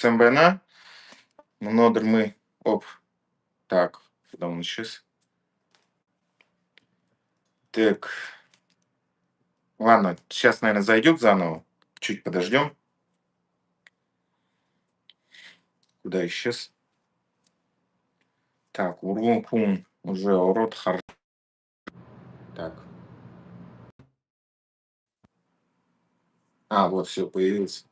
СМБН, Нодер мы, оп, так, куда он исчез? Так, ладно, сейчас, наверное, зайдет заново, чуть подождем. Куда исчез? Так, урун уже урод хар. Так, вот, все, появился.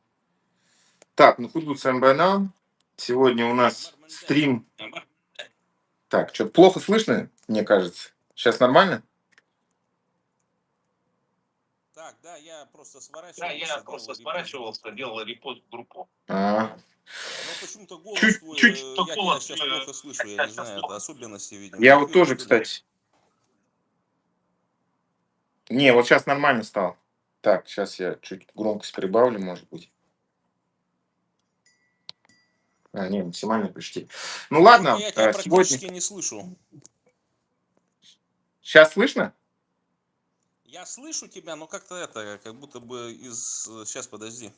Так, ну тут СМБН. Сегодня у нас стрим. Так, что-то плохо слышно, мне кажется. Сейчас нормально? Так, да, я просто Да, я сворачивался, просто делал репост в сворачивался, группу. делал репост в группу. Но почему-то голос Чуть, твой, чуть. То я тебя голос, сейчас плохо слышу, я я не сейчас знаю, это плохо. особенности, видимо, Я вот эфира, тоже, что ли. кстати. Не, вот сейчас нормально стал. Так, сейчас я чуть громкость прибавлю, может быть. Не, максимально почти. Ну Только ладно, я тебя сегодня. практически не слышу. Сейчас слышно? Я слышу тебя, но как-то это, как будто бы из... Сейчас, подожди.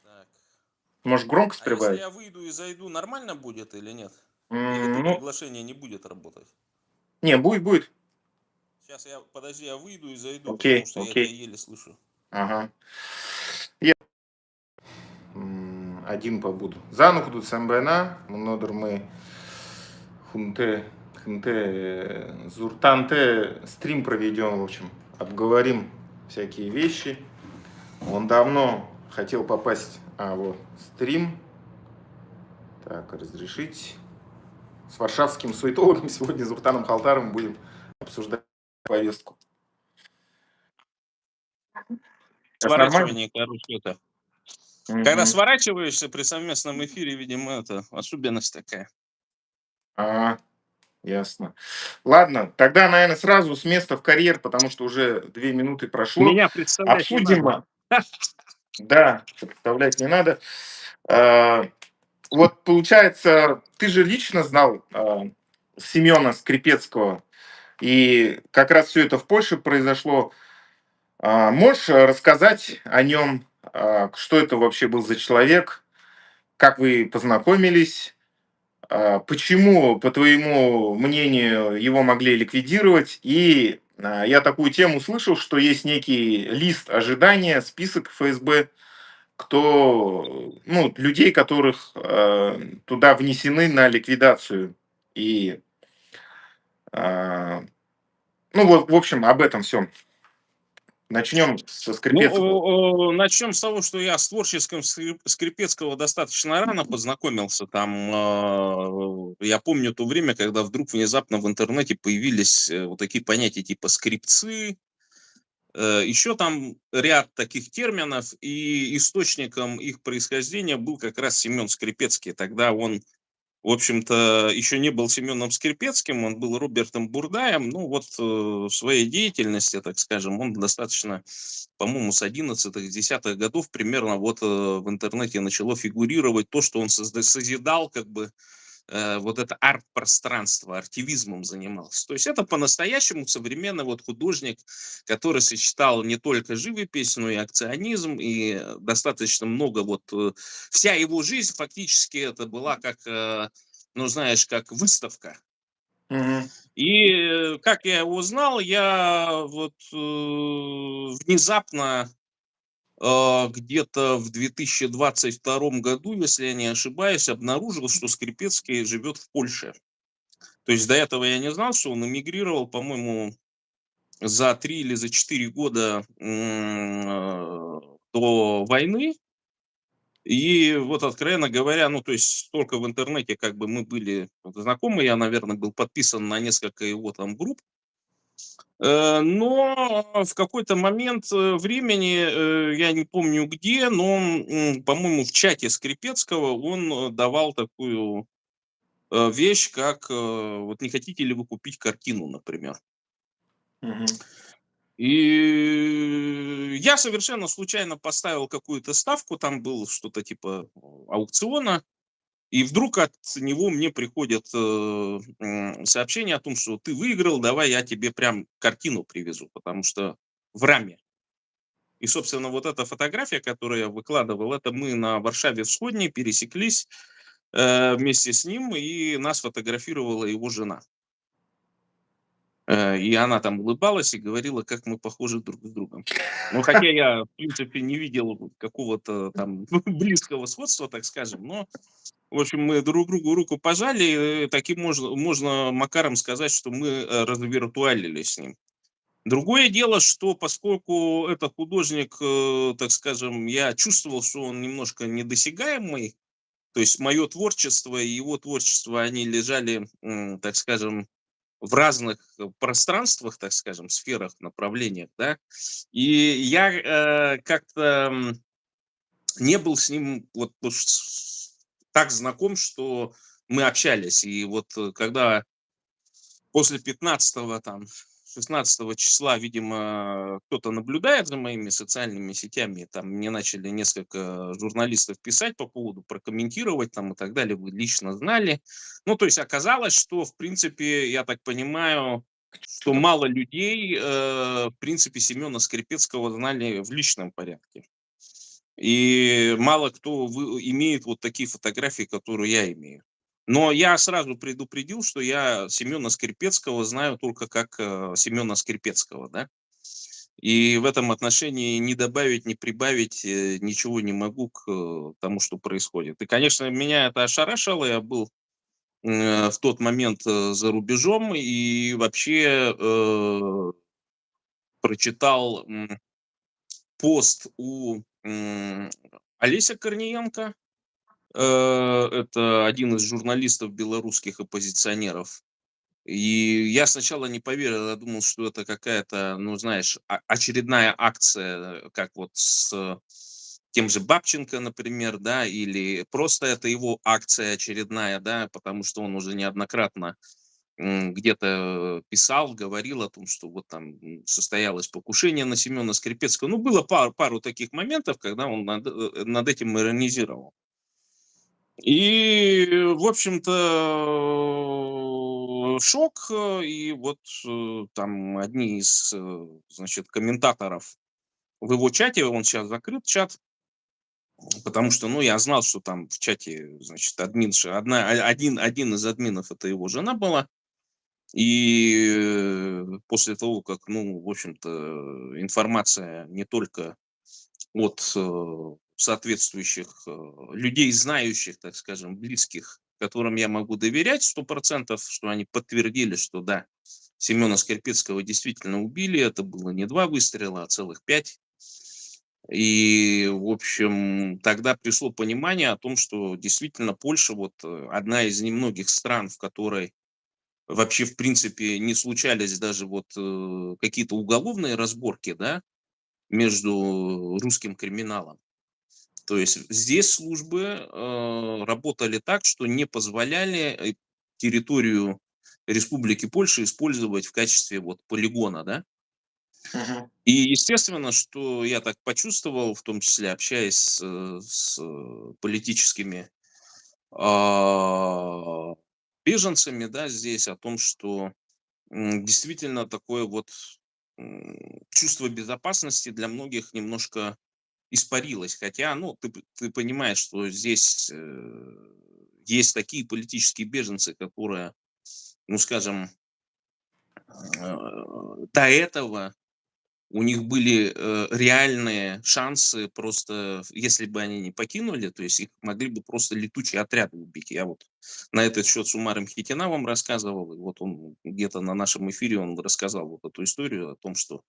Так. Может, громкость А если прибавить? я выйду и зайду, нормально будет или нет? Или тут Ну, приглашение не будет работать? не, будет. Сейчас я, подожди, я выйду и зайду, потому Окей, что я тебя окей. еле слышу. Ага. Я один побуду. Занухдут СМБН, Нодер мы хунте, зуртанте, стрим проведем, в общем, обговорим всякие вещи. Он давно хотел попасть, вот, стрим. Так, разрешить. С варшавским суетологом сегодня, Зуртаном Халтаровым, будем обсуждать повестку. Сейчас нормально? Сворачивание, короче, это. Когда Мгм. сворачиваешься при совместном эфире, видимо, это особенность такая. Ясно. Ладно, тогда, наверное, сразу с места в карьер, потому что уже 2 минуты прошло. Меня представлять не Обсудим. надо. Да, представлять не надо. А, Вот получается, ты же лично знал Семена Скрипецкого, и как раз все это в Польше произошло. Можешь рассказать о нем, что это вообще был за человек, как вы познакомились, почему, по твоему мнению, его могли ликвидировать? И я такую тему слышал, что есть некий лист ожидания, список ФСБ, людей, которых туда внесены на ликвидацию. И, вот, в общем, об этом всем. Начнем со Скрипецкого. Начнем с того, что я с творчеством Скрипецкого достаточно рано познакомился. Там, я помню то время, когда вдруг внезапно в интернете появились вот такие понятия типа скрипцы, еще там ряд таких терминов, и источником их происхождения был как раз Семен Скрипецкий. Тогда он, в общем-то, еще не был Семеном Скрипецким, он был Робертом Бурдаем. Ну вот в своей деятельности, так скажем, он достаточно, по-моему, с 11-10 годов примерно вот в интернете начало фигурировать то, что он созидал, как бы, вот это арт-пространство, артивизмом занимался. То есть это по-настоящему современный вот художник, который сочетал не только живопись, но и акционизм, и достаточно много вот... Вся его жизнь фактически это была как, ну знаешь, как выставка. Мгм. И как я его узнал, я вот внезапно где-то в 2022 году, если я не ошибаюсь, обнаружил, что Скрипецкий живет в Польше. То есть до этого я не знал, что он эмигрировал, по-моему, за 3 или за 4 года до войны. И вот, откровенно говоря, ну, то есть только в интернете как бы мы были знакомы, я, наверное, был подписан на несколько его там групп. Но в какой-то момент времени, я не помню где, но, по-моему, в чате Скрипецкого он давал такую вещь, как вот не хотите ли вы купить картину, например. Мгм. И я совершенно случайно поставил какую-то ставку, там было что-то типа аукциона, и вдруг от него мне приходят сообщение о том, что ты выиграл, давай я тебе прям картину привезу, потому что в раме. И, собственно, вот эта фотография, которую я выкладывал, это мы на Варшаве Всходней пересеклись вместе с ним, и нас фотографировала его жена. И она там улыбалась и говорила, как мы похожи друг с другом. Ну, хотя я, в принципе, не видел вот какого-то там близкого сходства, так скажем, но, в общем, мы друг другу руку пожали, таким можно макаром сказать, что мы развиртуалились с ним. Другое дело, что поскольку это художник, так скажем, я чувствовал, что он немножко недосягаемый, то есть мое творчество и его творчество, они лежали, так скажем, в разных пространствах, так скажем, сферах, направлениях, да. И я как-то не был с ним вот так знаком, что мы общались. И вот когда после 15 там, 16 числа, видимо, кто-то наблюдает за моими социальными сетями, там мне начали несколько журналистов писать по поводу, прокомментировать там и так далее, вы лично знали. Ну, то есть оказалось, что, в принципе, я так понимаю, что Что-то. мало людей, в принципе, Семена Скрипецкого знали в личном порядке. И мало кто имеет вот такие фотографии, которые я имею. Но я сразу предупредил, что я Семена Скрипецкого знаю только как Семена Скрипецкого, да. И в этом отношении ни добавить, ни прибавить ничего не могу к тому, что происходит. И, конечно, меня это ошарашило. Я был в тот момент за рубежом и вообще прочитал пост у Олеся Корниенко. Это один из журналистов белорусских оппозиционеров. И я сначала не поверил, я думал, что это какая-то, ну, знаешь, очередная акция, как вот с тем же Бабченко, например, да, или просто это его акция очередная, да, потому что он уже неоднократно где-то писал, говорил о том, что вот там состоялось покушение на Семена Скрипецкого. Ну, было пару таких моментов, когда он над этим иронизировал. И, в общем-то, шок. И вот там одни из, значит, комментаторов в его чате, он сейчас закрыт чат, потому что, ну, я знал, что там в чате, значит, один из админов это его жена была. И после того, как, ну, в общем-то, информация не только от соответствующих людей, знающих, так скажем, близких, которым я могу доверять 100%, что они подтвердили, что да, Семена Скрипецкого действительно убили, это было не 2 выстрела, а целых 5. И, в общем, тогда пришло понимание о том, что действительно Польша вот одна из немногих стран, в которой вообще, в принципе, не случались даже вот какие-то уголовные разборки, да, между русским криминалом. То есть здесь службы работали так, что не позволяли территорию Республики Польша использовать в качестве вот полигона, да. Мгм. И естественно, что я так почувствовал, в том числе общаясь с политическими а, беженцами, да, здесь, о том, что действительно такое вот чувство безопасности для многих немножко испарилось. Хотя, ну, ты понимаешь, что здесь есть такие политические беженцы, которые, ну, скажем, до этого у них были реальные шансы просто, если бы они не покинули, то есть их могли бы просто летучие отряды убить. Я вот на этот счет с Умаром Хитиновым рассказывал, и вот он где-то на нашем эфире он рассказал вот эту историю о том, что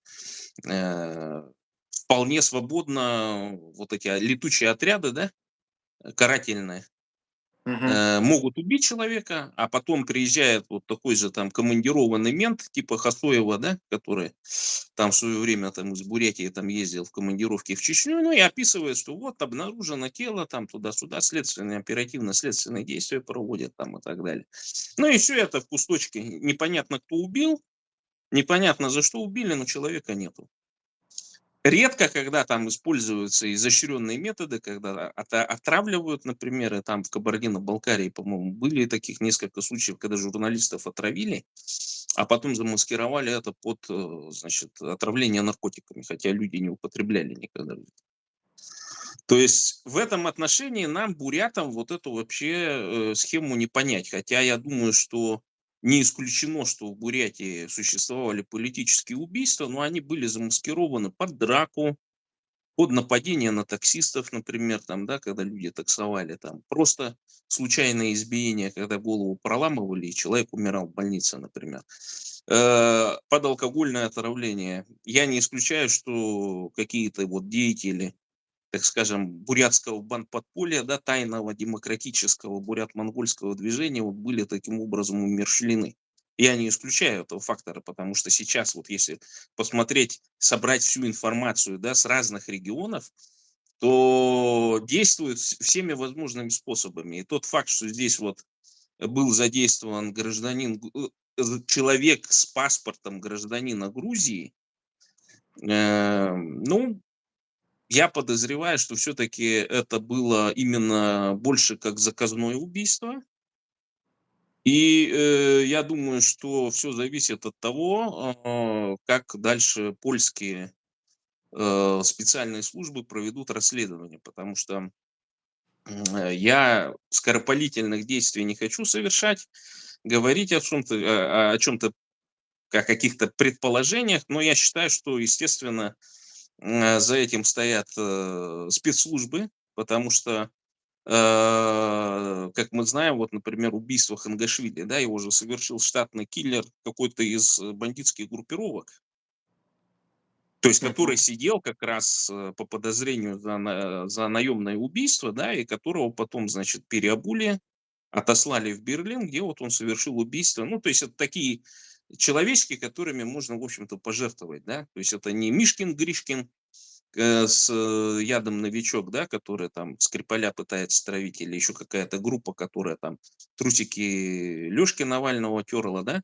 э, вполне свободно вот эти летучие отряды, да, карательные, Мгм. могут убить человека, а потом приезжает вот такой же там командированный мент, типа Хасоева, да, который там в свое время там из Бурятии там ездил в командировке в Чечню, ну и описывает, что вот обнаружено тело, там туда-сюда, следственные, оперативно-следственные действия проводят там и так далее. Ну и все это в кусточке. Непонятно, кто убил, непонятно, за что убили, но человека нету. Редко, когда там используются изощренные методы, когда отравливают, например, и там в Кабардино-Балкарии, по-моему, были таких несколько случаев, когда журналистов отравили. а потом замаскировали это под, значит, отравление наркотиками, хотя люди не употребляли никогда. То есть в этом отношении нам, бурятам, вот эту вообще схему не понять. Хотя я думаю, что не исключено, что в Бурятии существовали политические убийства, но они были замаскированы под драку, под нападение на таксистов, например, там, да, когда люди таксовали, там, просто случайное избиение, когда голову проламывали, и человек умирал в больнице, например. Под алкогольное отравление. Я не исключаю, что какие-то вот деятели, так скажем, бурятского бандподполья, да, тайного демократического бурят-монгольского движения вот были таким образом умерщвлены. Я не исключаю этого фактора, потому что сейчас вот если посмотреть, собрать всю информацию, да, с разных регионов, то действуют всеми возможными способами. И тот факт, что здесь вот был задействован человек с паспортом гражданина Грузии, ну, я подозреваю, что все-таки это было именно больше как заказное убийство. И я думаю, что все зависит от того, как дальше польские специальные службы проведут расследование, потому что я скоропалительных действий не хочу совершать, говорить о чем-то, о каких-то предположениях, но я считаю, что, естественно, за этим стоят спецслужбы, потому что, как мы знаем, вот, например, убийство Хангашвили, да, его же совершил штатный киллер какой-то из бандитских группировок, то есть который Мгм. сидел как раз по подозрению за наемное убийство, да, и которого потом, значит, переобули, отослали в Берлин, где вот он совершил убийство. Ну, то есть это такие человечки, которыми можно, в общем-то, пожертвовать, да. То есть это не Мишкин, Гришкин, с ядом новичок, да, который там Скрипаля пытается травить, или еще какая-то группа, которая там трусики Лешки Навального терла, да,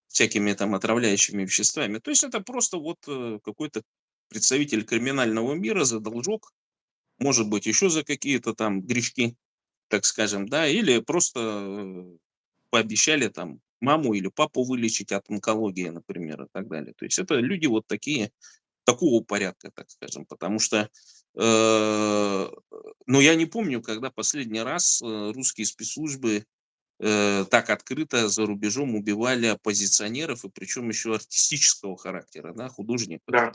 всякими там отравляющими веществами. То есть это просто вот какой-то представитель криминального мира за должок, может быть, еще за какие-то там грешки, так скажем, да, или просто пообещали там маму или папу вылечить от онкологии, например, и так далее. То есть это люди вот такие, такого порядка, так скажем, потому что, ну, я не помню, когда последний раз русские спецслужбы так открыто за рубежом убивали оппозиционеров, и причем еще артистического характера, да, художников. Да,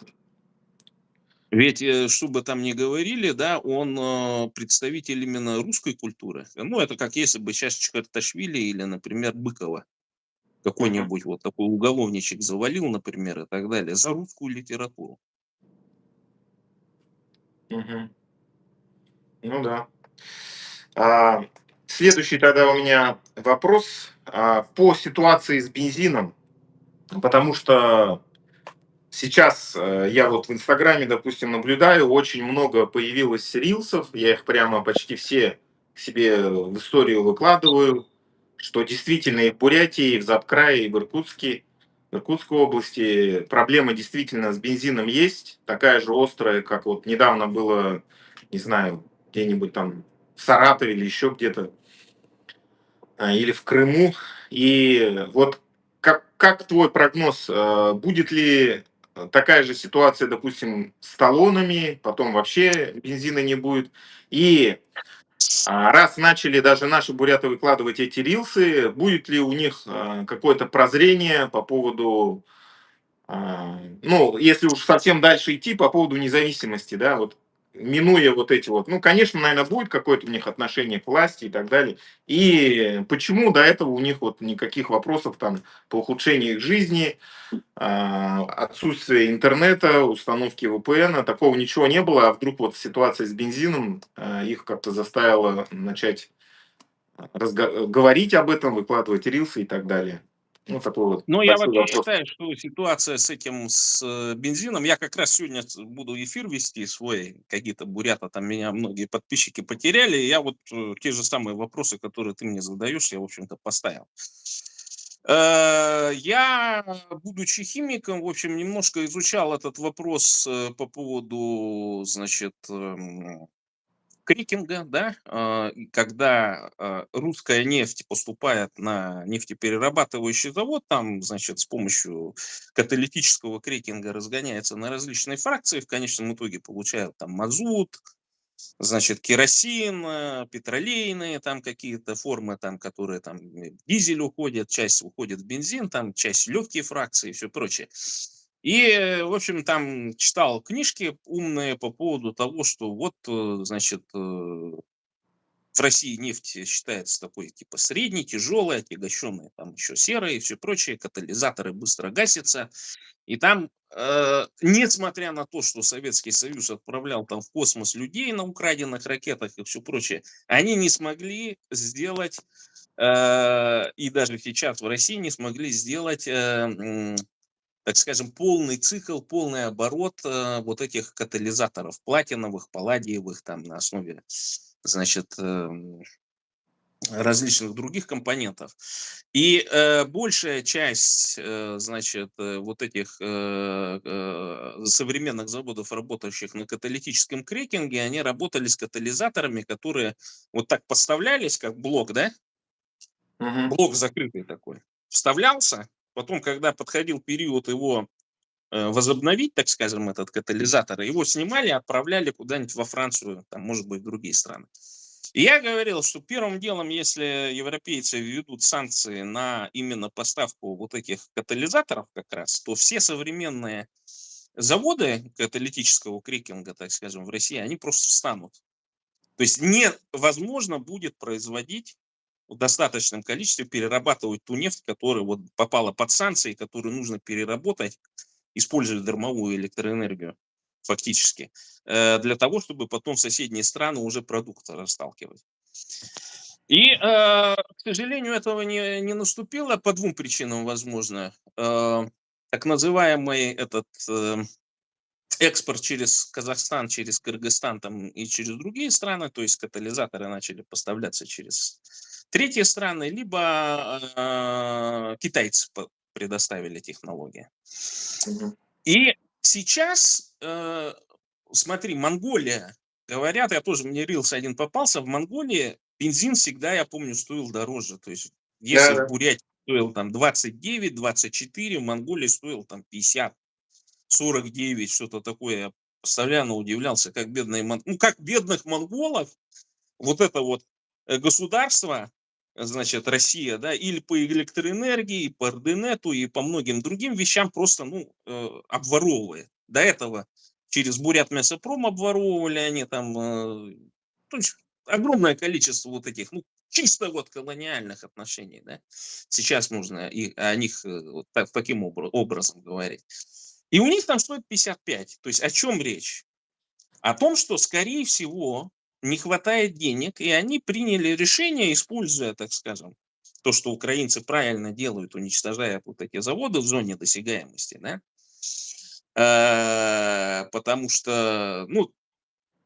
Ведь, что бы там ни говорили, да, он представитель именно русской культуры. Ну, это как если бы сейчас Чикаташвили или, например, Быкова мгм, какой-нибудь вот такой уголовничек завалил, например, и так далее, за русскую литературу. мгм. Ну да. А, Следующий тогда у меня вопрос по ситуации с бензином, потому что сейчас я вот в Инстаграме, допустим, наблюдаю, очень много появилось рилсов, я их прямо почти все к себе в историю выкладываю, что действительно и в Бурятии, и в Запкрае, и в Иркутской области проблема действительно с бензином есть, такая же острая, как вот недавно было, не знаю, где-нибудь там в Саратове или еще где-то, или в Крыму. И вот как твой прогноз, будет ли такая же ситуация, допустим, с талонами, потом вообще бензина не будет? И раз начали даже наши буряты выкладывать эти рилсы, будет ли у них какое-то прозрение по поводу, ну, если уж совсем дальше идти, по поводу независимости, да, вот минуя вот эти вот, ну, конечно, наверное, будет какое-то у них отношение к власти и так далее. И почему до этого у них вот никаких вопросов там по ухудшению их жизни, отсутствие интернета, установки VPN, такого ничего не было, а вдруг вот ситуация с бензином их как-то заставила начать говорить об этом, выкладывать рилсы и так далее. Ну, такой вот Но я большой вообще вопрос. считаю, что ситуация с этим, с бензином, я как раз сегодня буду эфир вести свой, какие-то бурята, там меня многие подписчики потеряли, и я вот те же самые вопросы, которые ты мне задаешь, я, в общем-то, поставил. Я, будучи химиком, в общем, немножко изучал этот вопрос по поводу, значит, крекинга, да, и когда русская нефть поступает на нефтеперерабатывающий завод, там, значит, с помощью каталитического крекинга разгоняется на различные фракции, в конечном итоге получают там мазут, значит, керосин, петролейные там какие-то формы, там, которые там в дизель уходят, часть уходит в бензин, там часть легкие фракции и все прочее. И, в общем, там читал книжки умные по поводу того, что вот, значит, в России нефть считается такой, типа, средней, тяжелой, отягощенной, там еще серой и все прочее, катализаторы быстро гасятся. И там, несмотря на то, что Советский Союз отправлял там в космос людей на украденных ракетах и все прочее, они не смогли сделать, и даже сейчас в России не смогли сделать, так скажем, полный цикл, полный оборот вот этих катализаторов платиновых, палладиевых, там на основе, значит, различных других компонентов. И большая часть, значит, вот этих современных заводов, работающих на каталитическом крекинге, они работали с катализаторами, которые вот так подставлялись, как блок, да, Мгм. блок закрытый такой, вставлялся, потом, когда подходил период его возобновить, так скажем, этот катализатор, его снимали и отправляли куда-нибудь во Францию, там, может быть, в другие страны. И я говорил, что первым делом, если европейцы введут санкции на именно поставку вот этих катализаторов как раз, то все современные заводы каталитического крекинга, так скажем, в России, они просто встанут. То есть невозможно будет производить в достаточном количестве, перерабатывать ту нефть, которая вот попала под санкции, которую нужно переработать, используя дармовую электроэнергию фактически, для того, чтобы потом в соседние страны уже продукты расталкивать. И, к сожалению, этого не наступило по двум причинам, возможно. Так называемый этот экспорт через Казахстан, через Кыргызстан там, и через другие страны, то есть катализаторы начали поставляться через третьи страны, либо китайцы предоставили технологии. Мгм. И сейчас, смотри, Монголия, говорят, я тоже, мне рилс один попался, в Монголии бензин всегда, я помню, стоил дороже. То есть, если в Да-да. Бурятии стоил там 29-24, в Монголии стоил там 50, 49, что-то такое. Я постоянно удивлялся, как бедные, ну, как бедных монголов вот это вот государство, значит, Россия, да, или по электроэнергии, и по Ординету, и по многим другим вещам просто, ну, обворовывает. До этого через Бурятмясопром обворовывали они там, то есть огромное количество вот этих, ну, чисто вот колониальных отношений, да. Сейчас можно и о них вот таким образом говорить. И у них там стоит 55. То есть о чем речь? О том, что, скорее всего, не хватает денег, и они приняли решение, используя, так скажем, то, что украинцы правильно делают, уничтожая вот эти заводы в зоне досягаемости, да, потому что, ну,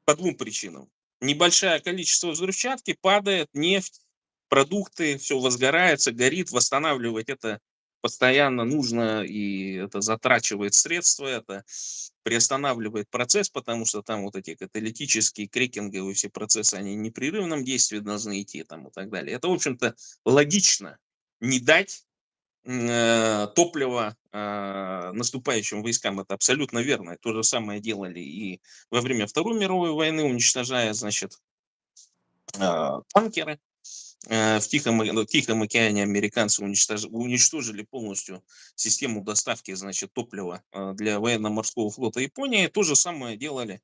по двум причинам. Небольшое количество взрывчатки падает, нефть, продукты, все возгорается, горит, восстанавливать это постоянно нужно, и это затрачивает средства, это приостанавливает процесс, потому что там вот эти каталитические, крекинговые все процессы, они в непрерывном действии должны идти там и так далее. Это, в общем-то, логично не дать топливо наступающим войскам. Это абсолютно верно. То же самое делали и во время Второй мировой войны, уничтожая, значит, танкеры. В Тихом океане американцы уничтожили полностью систему доставки, значит, топлива для военно-морского флота Японии. То же самое делали,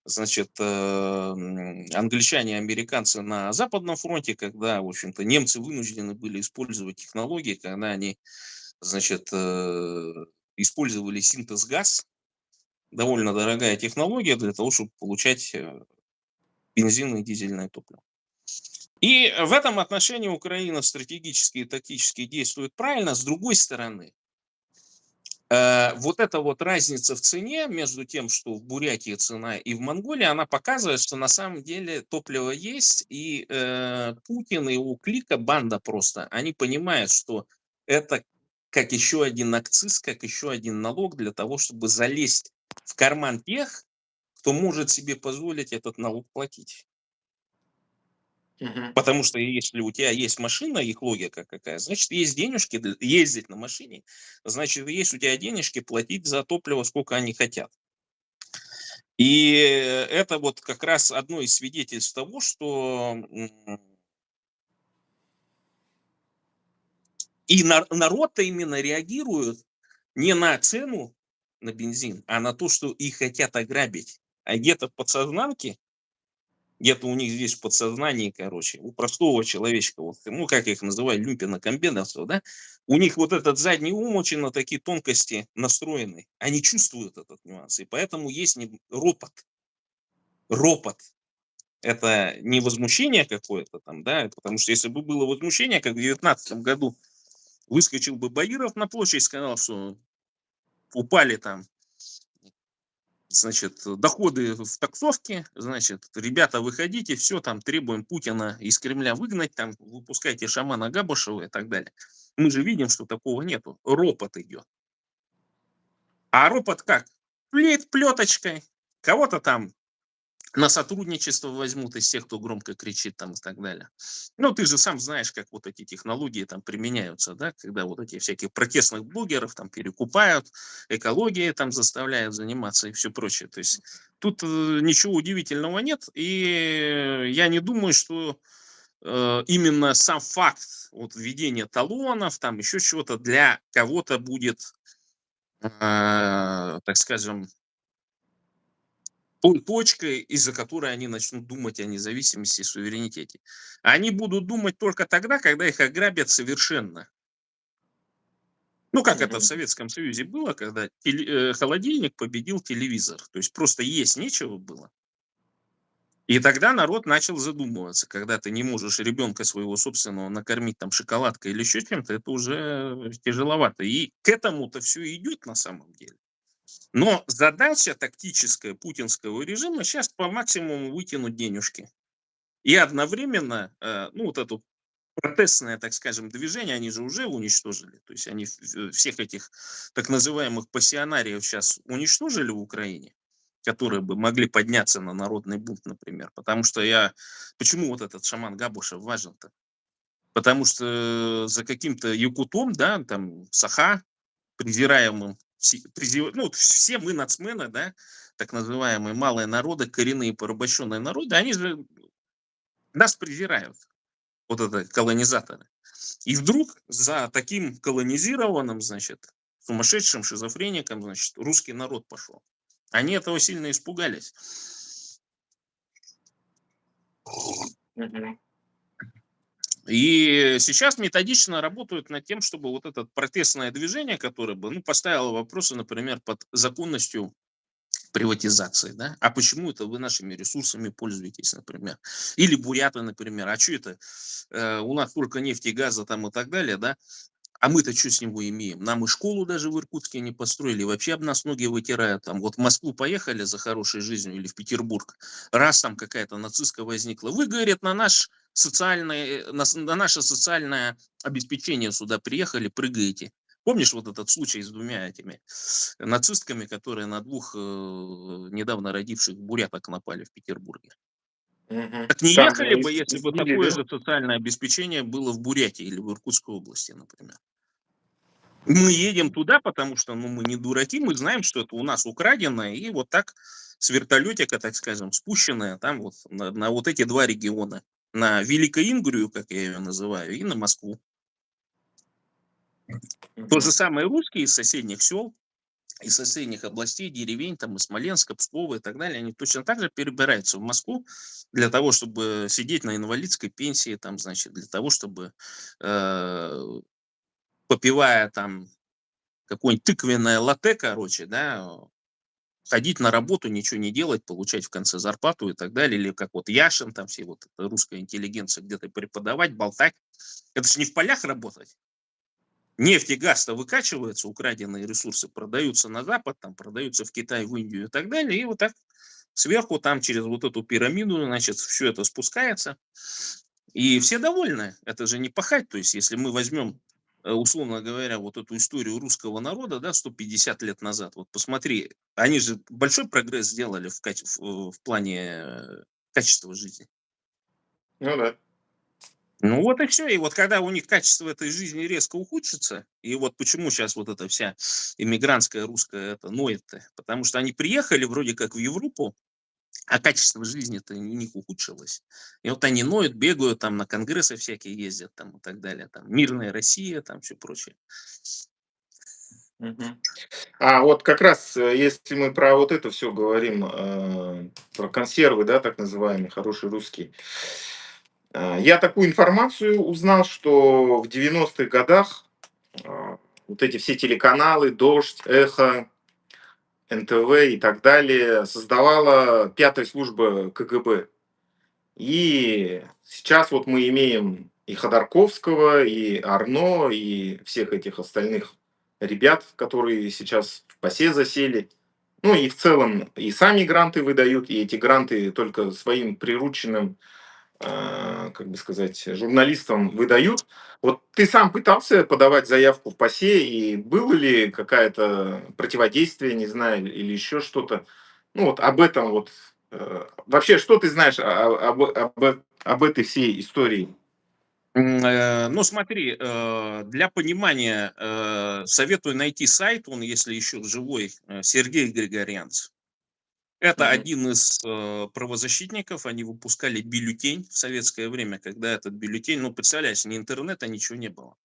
значит, англичане и американцы на Западном фронте, когда, в общем-то, немцы вынуждены были использовать технологии, когда они, значит, использовали синтез-газ, довольно дорогая технология для того, чтобы получать бензин и дизельное топливо. И в этом отношении Украина стратегически и тактически действует правильно. С другой стороны, вот эта вот разница в цене между тем, что в Бурятии цена и в Монголии, она показывает, что на самом деле топливо есть, и Путин и его клика, банда просто, они понимают, что это как еще один акциз, как еще один налог для того, чтобы залезть в карман тех, кто может себе позволить этот налог платить. Мгм. Потому что если у тебя есть машина, их логика какая, значит, есть денежки ездить на машине, значит, есть у тебя денежки платить за топливо, сколько они хотят. И это вот как раз одно из свидетельств того, что и народ-то именно реагирует не на цену на бензин, а на то, что их хотят ограбить. А где-то в подсознанке, где-то у них здесь в подсознании, короче, у простого человечка, вот, ну, как я их называю, люмпина-комбеновцев, да, у них вот этот задний ум очень на такие тонкости настроенный. Они чувствуют этот нюанс, и поэтому есть ропот. Ропот. Это не возмущение какое-то там, да, потому что если бы было возмущение, как в 19 году, выскочил бы Баиров на площадь и сказал, что упали там, значит, доходы в таксовке, значит, ребята, выходите, все, там, требуем Путина из Кремля выгнать, там, выпускайте шамана Габушева и так далее. Мы же видим, что такого нету. Ропот идет. А ропот как? Плеточкой. Кого-то там на сотрудничество возьмут из тех, кто громко кричит там и так далее. Ну, ты же сам знаешь, как вот эти технологии там применяются, да, когда вот эти всяких протестных блогеров там перекупают, экологией там заставляют заниматься и все прочее. То есть тут ничего удивительного нет, и я не думаю, что именно сам факт вот введения талонов, там еще чего-то для кого-то будет, так скажем, точкой, из-за которой они начнут думать о независимости и суверенитете. Они будут думать только тогда, когда их ограбят совершенно. Ну, как это в Мгм. Советском Союзе было, когда холодильник победил телевизор. То есть просто есть нечего было. И тогда народ начал задумываться, когда ты не можешь ребенка своего собственного накормить там шоколадкой или еще чем-то, это уже тяжеловато. И к этому-то все идет на самом деле. Но задача тактическая путинского режима сейчас по максимуму вытянуть денежки. И одновременно, ну, вот эту протестное, так скажем, движение они же уже уничтожили. То есть они всех этих так называемых пассионариев сейчас уничтожили в Украине, которые бы могли подняться на народный бунт, например. Потому что почему вот этот шаман Габушев важен-то? Потому что за каким-то якутом, да, там, Саха, презираемым, ну, вот все мы нацмены, да, так называемые малые народы, коренные порабощенные народы, они же нас презирают, вот это колонизаторы. И вдруг за таким колонизированным, значит, сумасшедшим шизофреником, значит, русский народ пошел. Они этого сильно испугались. Мгм. И сейчас методично работают над тем, чтобы вот это протестное движение, которое бы, ну, поставило вопросы, например, под законностью приватизации, да? А почему это вы нашими ресурсами пользуетесь, например? Или буряты, например. А что это у нас только нефти, газа там и так далее, да? А мы-то что с него имеем? Нам и школу даже в Иркутске не построили, вообще об нас ноги вытирают. Там, вот в Москву поехали за хорошей жизнью или в Петербург, раз там какая-то нацистка возникла, вы, говорит, на наше социальное обеспечение сюда приехали, прыгаете. Помнишь вот этот случай с двумя этими нацистками, которые на двух недавно родивших буряток напали в Петербурге? Мгм. Так не Там ехали бы, если бы избили, такое да? же социальное обеспечение было в Бурятии или в Иркутской области, например. Мы едем туда, потому что, ну, мы не дураки, мы знаем, что это у нас украденное, и вот так с вертолетика, так скажем, спущенное там вот на вот эти два региона. На Великоингрию, как я ее называю, и на Москву. То же Мгм. самое русские из соседних сел, из соседних областей, деревень, там, из Смоленска, Пскова и так далее, они точно так же перебираются в Москву для того, чтобы сидеть на инвалидской пенсии, там, значит, для того, чтобы, э, попивая там какое-нибудь тыквенное латте, короче, да, ходить на работу, ничего не делать, получать в конце зарплату и так далее, или как вот Яшин, там все вот эта русская интеллигенция где-то преподавать, болтать. Это же не в полях работать. Нефть и газ-то выкачиваются, украденные ресурсы продаются на Запад, там продаются в Китай, в Индию и так далее, и вот так сверху там через вот эту пирамиду, значит, все это спускается, и все довольны. Это же не пахать, то есть если мы возьмем, условно говоря, вот эту историю русского народа, да, 150 лет назад, вот посмотри, они же большой прогресс сделали в плане качества жизни. Ну да. Ну вот и все. И вот когда у них качество этой жизни резко ухудшится, и вот почему сейчас вот эта вся иммигрантская русская это ноет-то, потому что они приехали вроде как в Европу, а качество жизни-то у них ухудшилось. И вот они ноют, бегают, там на конгрессы всякие ездят там и так далее. Там мирная Россия, там все прочее. Мгм. А вот как раз, если мы про вот это все говорим, про консервы, да, так называемые, хороший русский. Я такую информацию узнал, что в 90-х годах вот эти все телеканалы "Дождь", "Эхо", НТВ и так далее создавала пятая служба КГБ. И сейчас вот мы имеем и Ходорковского, и Арно, и всех этих остальных ребят, которые сейчас в ПАСЕ засели. Ну и в целом и сами гранты выдают, и эти гранты только своим прирученным, как бы сказать, журналистам выдают. Вот ты сам пытался подавать заявку в ПАСЕ, и было ли какое-то противодействие, не знаю, или еще что-то? Ну вот об этом вот. Вообще, что ты знаешь об этой всей истории? Ну, смотри, для понимания советую найти сайт, он, если еще живой, Сергей Григорянц. Это Мгм. один из правозащитников, они выпускали бюллетень в советское время, когда этот бюллетень, ну, представляешь, ни интернета, ничего не было.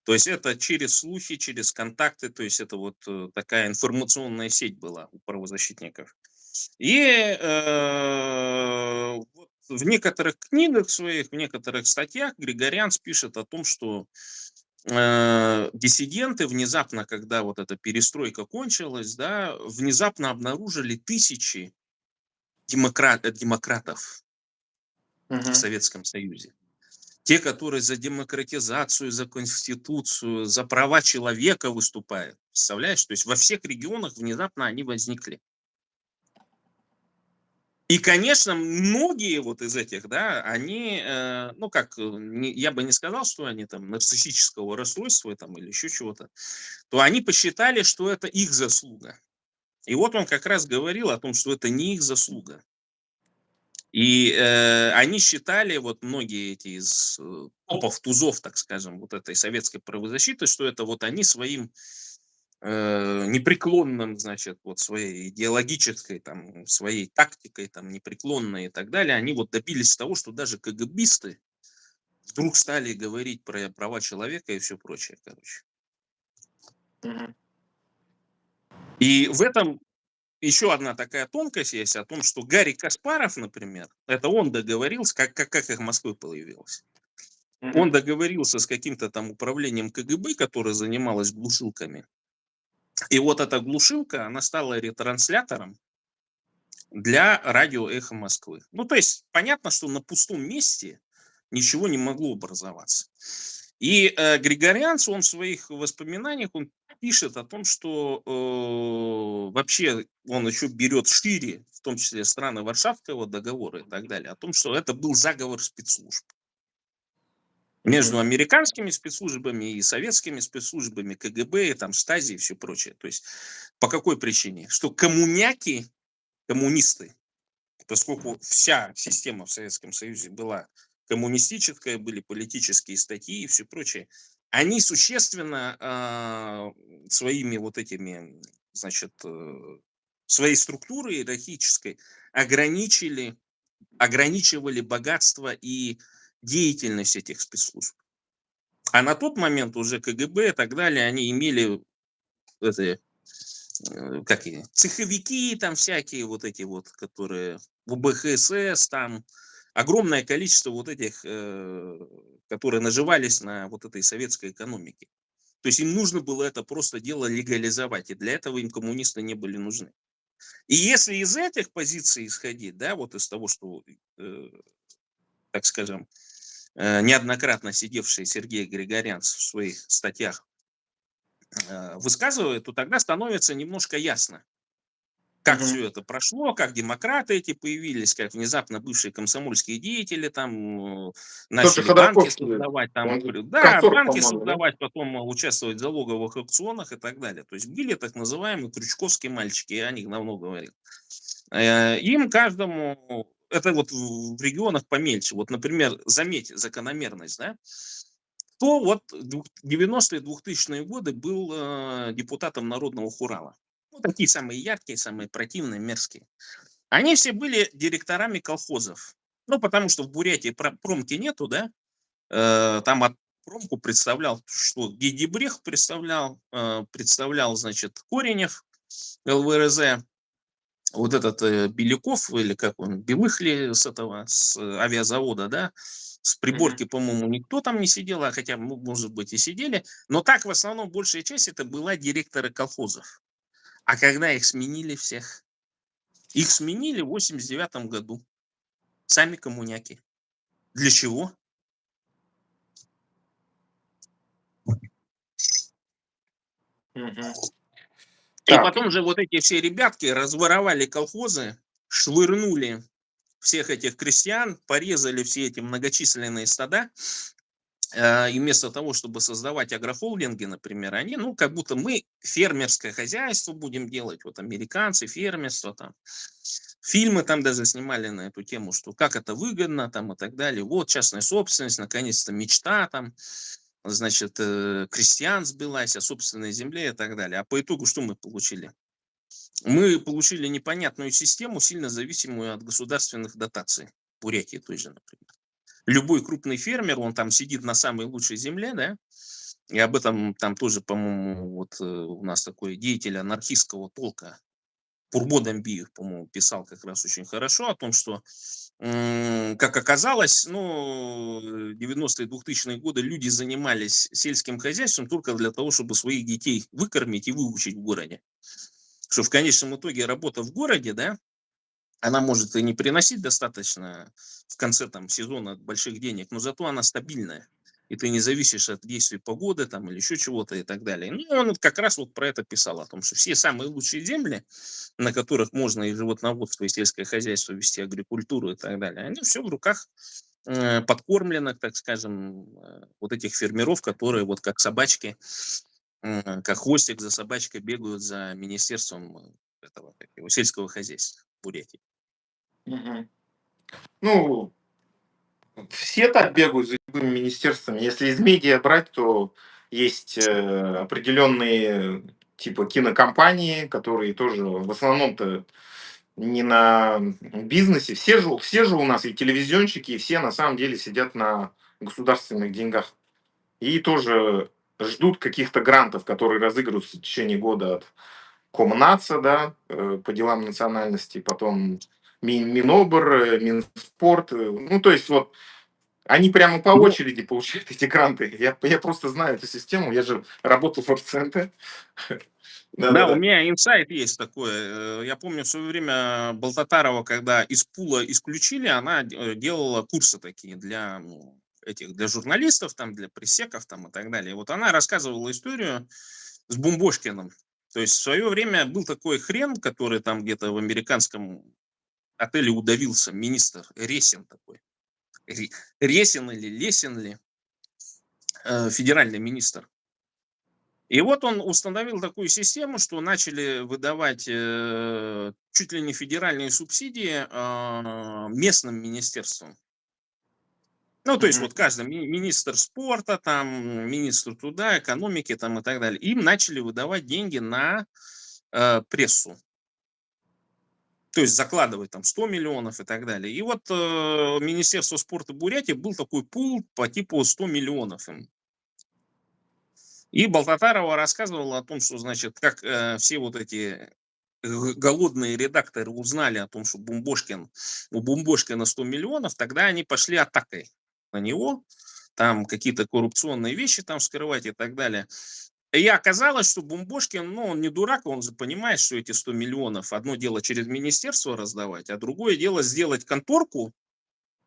То есть это через слухи, через контакты, то есть это вот такая информационная сеть была у правозащитников. И вот в некоторых книгах своих, в некоторых статьях Григорянц пишет о том, что диссиденты внезапно, когда вот эта перестройка кончилась, да, внезапно обнаружили тысячи демократов в Мгм. Советском Союзе. Те, которые за демократизацию, за конституцию, за права человека выступают. Представляешь? То есть во всех регионах внезапно они возникли. И, конечно, многие вот из этих, да, они, ну как, я бы не сказал, что они там нарциссического расстройства там или еще чего-то, то они посчитали, что это их заслуга. И вот он как раз говорил о том, что это не их заслуга. И они считали, вот многие эти из топов, тузов, так скажем, вот этой советской правозащиты, что это вот они своим непреклонным, значит, вот своей идеологической, там, своей тактикой, там, непреклонной и так далее, они вот добились того, что даже КГБисты вдруг стали говорить про права человека и все прочее, короче. Мгм. И в этом еще одна такая тонкость есть о том, что Гарри Каспаров, например, это он договорился, как их Москвы появилось. Он Мгм. договорился с каким-то там управлением КГБ, которое занималось глушилками. И вот эта глушилка, она стала ретранслятором для радио «Эхо Москвы». Ну, то есть понятно, что на пустом месте ничего не могло образоваться. И Григорянц, он в своих воспоминаниях, он пишет о том, что вообще он еще берет шире, в том числе страны Варшавского договора и так далее, о том, что это был заговор спецслужб Мгм. между американскими спецслужбами и советскими спецслужбами, КГБ, и там Стази и все прочее. То есть по какой причине? Что коммуняки, коммунисты, поскольку вся система в Советском Союзе была коммунистическая, были политические статьи и все прочее, они существенно своими вот этими, значит, своей структурой иерархической ограничивали богатство и деятельность этих спецслужб. А на тот момент уже КГБ и так далее, они имели это, как и цеховики там всякие вот эти вот, которые УБХСС там, огромное количество вот этих, которые наживались на вот этой советской экономике. То есть им нужно было это просто дело легализовать, и для этого им коммунисты не были нужны. И если из этих позиций исходить, да, вот из того, что, э, так скажем, неоднократно сидевший Сергей Григорянц в своих статьях высказывает, то тогда становится немножко ясно, как Мгм. все это прошло, как демократы эти появились, как внезапно бывшие комсомольские деятели там Тот же начали банки Ходорковский, создавать, там, он же да, комсорг, банки по-моему, да? создавать, потом участвовать в залоговых аукционах и так далее. То есть были так называемые крючковские мальчики, я о них давно говорил. Им каждому это вот в регионах помельче. Вот, например, заметь закономерность, да? Кто вот 90-е, 2000-е годы был депутатом Народного Хурала? Ну, такие самые яркие, самые противные, мерзкие. Они все были директорами колхозов. Ну, потому что в Бурятии промки нету, да? Там от промку представлял, что Гейдебрех представлял, значит, Коренев, ЛВРЗ, вот этот Беляков, или как он, Белыхли с этого, с авиазавода, да, с Мгм. приборки, по-моему, никто там не сидел, а хотя, может быть, и сидели, но так в основном большая часть это была директоры колхозов. А когда их сменили всех? Их сменили в 89 году. Сами коммуняки. Для чего? Мгм. И Так. потом же вот эти все ребятки разворовали колхозы, швырнули всех этих крестьян, порезали все эти многочисленные стада, и вместо того, чтобы создавать агрохолдинги, например, они, ну, как будто мы фермерское хозяйство будем делать, вот американцы, фермерство там. Фильмы там даже снимали на эту тему, что как это выгодно там и так далее. Вот частная собственность, наконец-то мечта там, значит, крестьян сбылась о собственной земле и так далее. А по итогу что мы получили? Мы получили непонятную систему, сильно зависимую от государственных дотаций. Бурятии той же, например. Любой крупный фермер, он там сидит на самой лучшей земле, да, и об этом там тоже, по-моему, вот у нас такой деятель анархистского толка, Пурбо Дамбиев, по-моему, писал как раз очень хорошо о том, что, как оказалось, ну, 90-е, 2000-е годы люди занимались сельским хозяйством только для того, чтобы своих детей выкормить и выучить в городе. Что в конечном итоге работа в городе, да, она может и не приносить достаточно в конце там сезона больших денег, но зато она стабильная. И ты не зависишь от действий погоды там или еще чего-то и так далее. Ну, он вот как раз вот про это писал, о том, что все самые лучшие земли, на которых можно и животноводство, и сельское хозяйство вести, агрикультуру и так далее, они все в руках подкормленных, так скажем, вот этих фермеров, которые вот как собачки, как хвостик за собачкой бегают за министерством этого как его, сельского хозяйства в Бурятии. Мгм. Ну, все так бегают за любыми министерствами. Если из медиа брать, то есть определенные типа кинокомпании, которые тоже в основном-то не на бизнесе. Все же у нас и телевизионщики, и все на самом деле сидят на государственных деньгах. И тоже ждут каких-то грантов, которые разыгрываются в течение года от Комнатса, да, по делам национальности, потом Минобр, Минспорт. Ну, то есть вот они прямо по Ну, очереди получают эти гранты. Я просто знаю эту систему, я же работал в РЦНТ. да, у Да-да-да. меня инсайт есть такой. Я помню в свое время Болтатарова, когда из пула исключили, она делала курсы такие для этих для журналистов, там, для прессеков там, и так далее. Вот она рассказывала историю с Бумбошкиным. То есть в свое время был такой хрен, который там где-то в американском отеле удавился, министр Ресин такой. Ресин или Лесин ли, федеральный министр. И вот он установил такую систему, что начали выдавать чуть ли не федеральные субсидии местным министерствам. Ну, то есть Мгм. вот каждый министр спорта, там, министр труда, экономики там, и так далее. Им начали выдавать деньги на прессу. То есть закладывать там 100 миллионов и так далее. И вот Министерство спорта Бурятии был такой пул по типу 100 миллионов им. И Болтатарова рассказывала о том, что, значит, как все вот эти голодные редакторы узнали о том, что у Бумбошкина 100 миллионов, тогда они пошли атакой на него, там какие-то коррупционные вещи там скрывать и так далее. И оказалось, что Бумбошкин, ну, он не дурак, он же понимает, что эти 100 миллионов, одно дело через министерство раздавать, а другое дело сделать конторку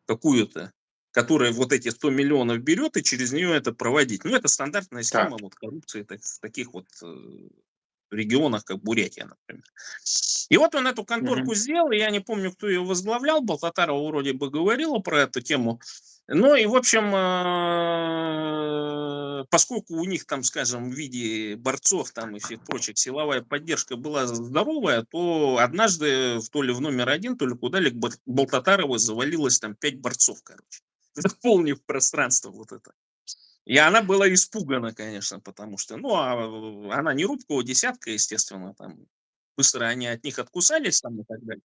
какую-то, которая вот эти 100 миллионов берет и через нее это проводить. Ну, это стандартная Так. схема вот коррупции в таких вот регионах, как Бурятия, например. И вот он эту Мгм. конторку сделал, и я не помню, кто ее возглавлял, Болтатарова вроде бы говорила про эту тему. Ну и, в общем, поскольку у них там, скажем, в виде борцов там и всех прочих силовая поддержка была здоровая, то однажды то ли в номер один, то ли куда ли к Болтатарову завалилось там 5 борцов, короче, заполнив пространство вот это. И она была испугана, конечно, потому что, ну, она не рубкова десятка, естественно, там быстро они от них откусались там и так далее.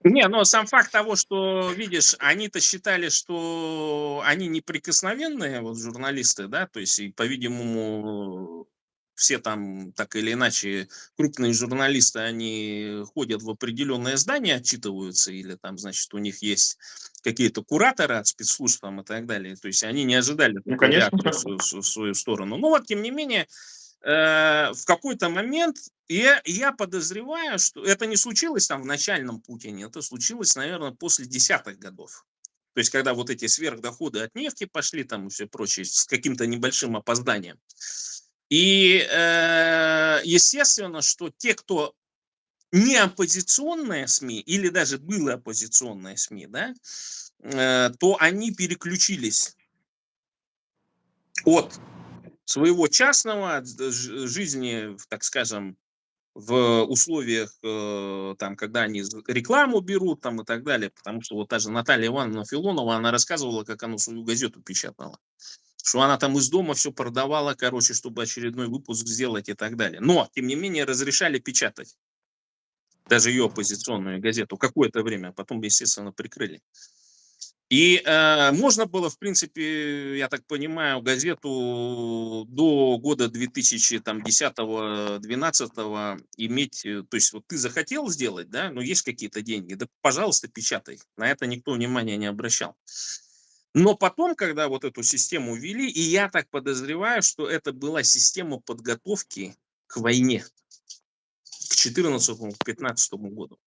Не, но сам факт того, что, видишь, они-то считали, что они неприкосновенные, вот журналисты, да, то есть, и, по-видимому, все там так или иначе крупные журналисты, они ходят в определенное здание, отчитываются, или там, значит, у них есть какие-то кураторы от спецслужб там и так далее. То есть они не ожидали Ну, такой конечно. реакции в свою сторону. Но вот, тем не менее, в какой-то момент я подозреваю, что это не случилось там в начальном Путине, это случилось, наверное, после десятых годов. То есть, когда вот эти сверхдоходы от нефти пошли там и все прочее, с каким-то небольшим опозданием. И, естественно, что те, кто не оппозиционные СМИ, или даже были оппозиционные СМИ, да, то они переключились от своего частного, жизни, так скажем, в условиях, там, когда они рекламу берут там, и так далее. Потому что вот та же Наталья Ивановна Филонова, она рассказывала, как она свою газету печатала. Что она там из дома все продавала, короче, чтобы очередной выпуск сделать и так далее. Но, тем не менее, разрешали печатать даже ее оппозиционную газету какое-то время, а потом, естественно, прикрыли. И можно было, в принципе, я так понимаю, газету до года 2010-2012 иметь, то есть вот ты захотел сделать, да, но есть какие-то деньги, да, пожалуйста, печатай. На это никто внимания не обращал. Но потом, когда вот эту систему ввели, и я так подозреваю, что это была система подготовки к войне, к 2014-2015 году.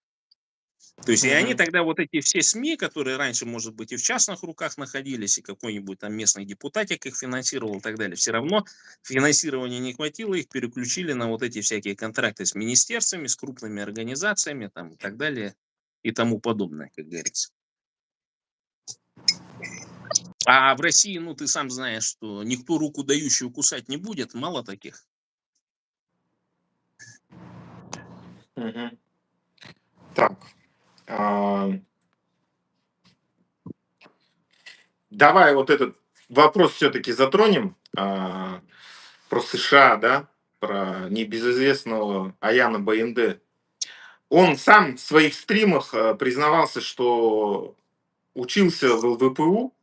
То есть и они Мгм. тогда вот эти все СМИ, которые раньше, может быть, и в частных руках находились, и какой-нибудь там местный депутатик их финансировал и так далее, все равно финансирования не хватило, их переключили на вот эти всякие контракты с министерствами, с крупными организациями там и так далее и тому подобное, как говорится. А в России, ну, ты сам знаешь, что никто руку дающую кусать не будет, мало таких. Мгм. Так, а, давай вот этот вопрос все-таки затронем, про США, да, про небезызвестного Аяна Баинде. Он сам в своих стримах признавался, что учился в ЛВПУ,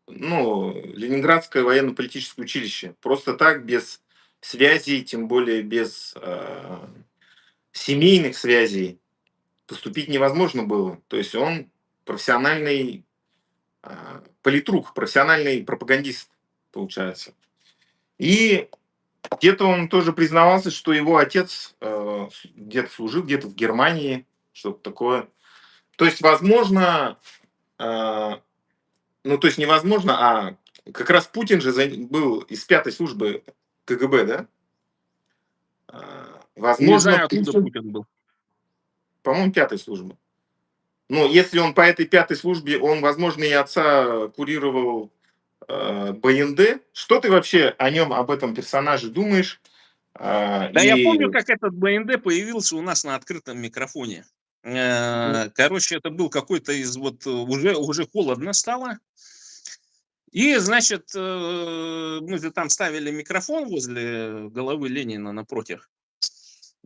ну, Ленинградское военно-политическое училище. Просто так, без связей, тем более без семейных связей, поступить невозможно было. То есть он профессиональный политрук, профессиональный пропагандист, получается. И где-то он тоже признавался, что его отец где-то служил, где-то в Германии, что-то такое. То есть, возможно, э, ну, то есть невозможно, а как раз Путин же был из пятой службы КГБ, да? Не Возможно, знаю, откуда Путин, Путин был. по-моему, пятой службы. Но если он по этой пятой службе, он, возможно, и отца курировал БНД. Что ты вообще о нем, об этом персонаже думаешь? Да, я помню, И как этот БНД появился у нас на открытом микрофоне. ну, Короче, это был какой-то из вот уже холодно стало. И, значит, мы же там ставили микрофон возле головы Ленина напротив.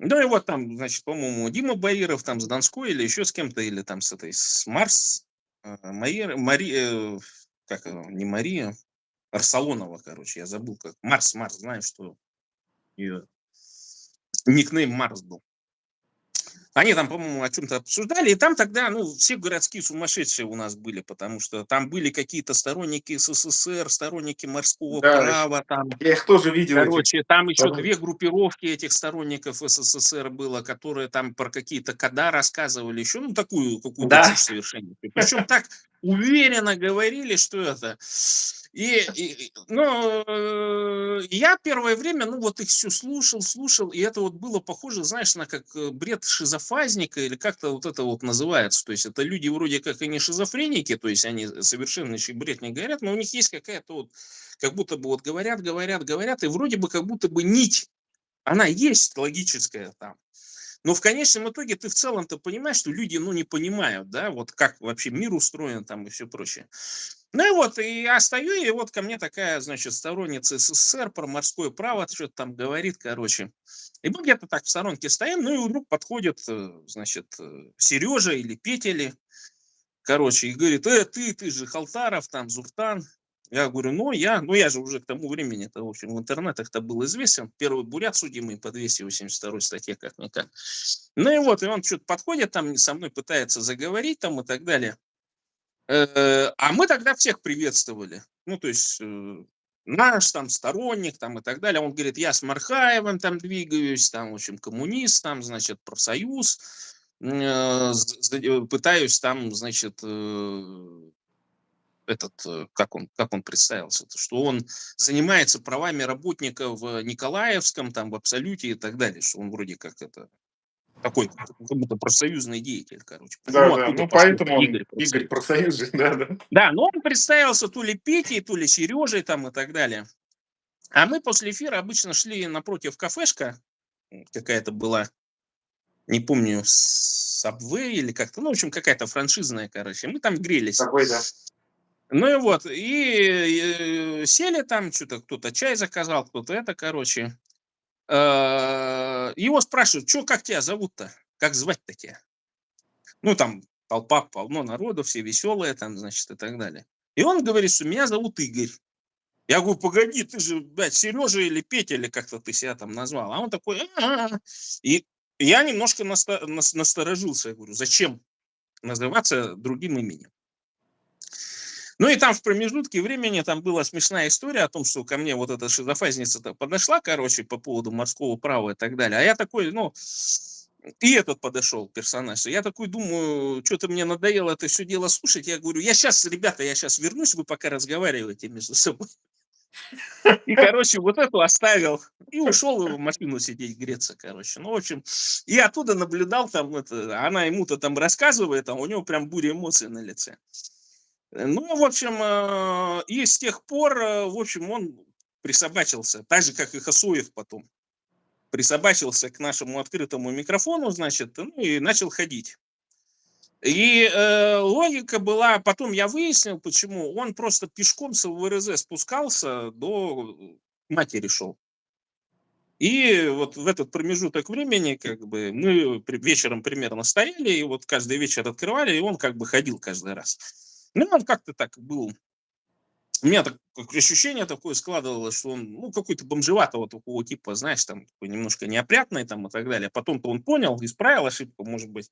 Ну и вот там, значит, по-моему, Дима Баиров там с Донской или еще с кем-то, или там с этой, с Марс, как не Мария, Арсалонова, короче, я забыл как. Марс, знаешь, что ее никнейм Марс был. Они там, по-моему, о чем-то обсуждали, и там тогда, ну, все городские сумасшедшие у нас были, потому что там были какие-то сторонники СССР, сторонники морского да, права, там, я их тоже видел, этих короче, там еще две сторонников. группировки этих сторонников СССР было, которые там про какие-то кода рассказывали, еще, ну, такую какую-то Да. чушь совершенно. Причем так уверенно говорили, что это... Я первое время, ну, вот их все слушал, и это вот было похоже, знаешь, на как бред шизофазника или как-то вот это вот называется. То есть это люди вроде как и не шизофреники, то есть они совершеннейший бред не говорят, но у них есть какая-то вот, как будто бы вот говорят, и вроде бы как будто бы нить, она есть логическая там. Но в конечном итоге ты в целом-то понимаешь, что люди, ну, не понимают, да, вот как вообще мир устроен там и все прочее. Ну и вот, и я стою, и вот ко мне такая, значит, сторонница СССР про морское право что-то там говорит, короче. И мы где-то так в сторонке стоим, ну и вдруг подходит, значит, Сережа или Петя или, короче, и говорит, ты же Халтаров, там, Зуртан. Я говорю, ну я же уже к тому времени-то, в общем, в интернетах-то был известен. Первый бурят судимый по 282 статье, как-никак. Ну и вот, и он что-то подходит там, со мной пытается заговорить там и так далее. А мы тогда всех приветствовали. Ну, то есть наш там сторонник там и так далее. Он говорит, я с Мархаевым там двигаюсь, там, в общем, коммунист, там, значит, профсоюз. Пытаюсь там, значит, как он представился, что он занимается правами работников в Николаевском, там, в Абсолюте и так далее, что он вроде как это такой, как будто профсоюзный деятель, короче. Да, Ну, да. оттуда Ну, пошло поэтому он Игорь Игорь профсоюз. профсоюзный, да, да. Да, но он представился то ли Петей, то ли Сережей там и так далее. А мы после эфира обычно шли напротив кафешка, какая-то была, не помню, Subway или как-то, ну, в общем, какая-то франшизная, короче. Мы там грелись. Такой, да. Ну и вот, и сели там, что-то кто-то чай заказал, кто-то это, короче. Его спрашивают, что, как тебя зовут-то? Как звать-то тебя? Ну, там толпа, полно народу, все веселые там, значит, и так далее. И он говорит, что меня зовут Игорь. Я говорю, погоди, ты же, блядь, Сережа или Петя, или как-то ты себя там назвал. А он такой, «А-а-а». И я немножко насторожился. Я говорю, зачем называться другим именем? Ну и там в промежутке времени там была смешная история о том, что ко мне вот эта шизофазница подошла, короче, по поводу морского права и так далее. А я такой, ну, и этот подошел персонаж. Я такой думаю, что-то мне надоело это все дело слушать. Я говорю, ребята, я сейчас вернусь, вы пока разговариваете между собой. И, короче, вот эту оставил и ушел в машину сидеть греться, короче. Ну, в общем, и оттуда наблюдал там, она ему-то там рассказывает, а у него прям буря эмоций на лице. Ну, в общем, и с тех пор, в общем, он присобачился, так же, как и Хасуев потом, присобачился к нашему открытому микрофону, значит, ну, и начал ходить. И логика была, потом я выяснил, почему, он просто пешком с ЛВРЗ спускался, до матери шел. И вот в этот промежуток времени, как бы, мы вечером примерно стояли, и вот каждый вечер открывали, и он как бы ходил каждый раз. Ну, он как-то так был. У меня так, ощущение такое складывалось, что он, ну, какой-то бомжеватого такого типа, знаешь, там, такой немножко неопрятный там и так далее. Потом-то он понял, исправил ошибку, может быть,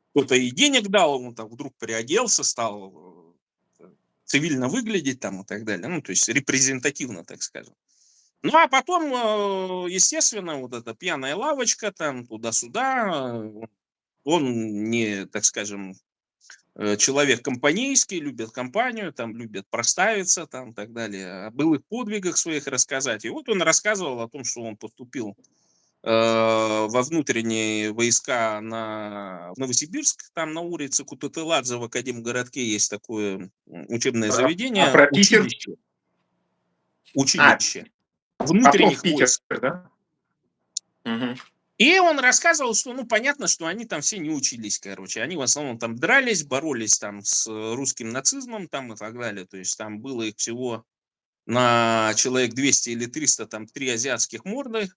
кто-то и денег дал, он там вдруг приоделся, стал цивильно выглядеть там и так далее. Ну, то есть репрезентативно, так скажем. Ну, а потом, естественно, вот эта пьяная лавочка, там, туда-сюда, он не, так скажем, человек компанейский, любит компанию, там, любит проставиться, там, и так далее, о былых подвигах своих рассказать. И вот он рассказывал о том, что он поступил во внутренние войска в Новосибирск, там на улице Кутатыладзе в Академгородке есть такое учебное А заведение, про Питер? училище, А, училище потом в внутренних Питер, войск. да? Мгм. И он рассказывал, что, ну, понятно, что они там все не учились, короче. Они в основном там дрались, боролись там с русским нацизмом там и так далее. То есть там было их всего на человек 200 или 300, там 3 азиатских морды.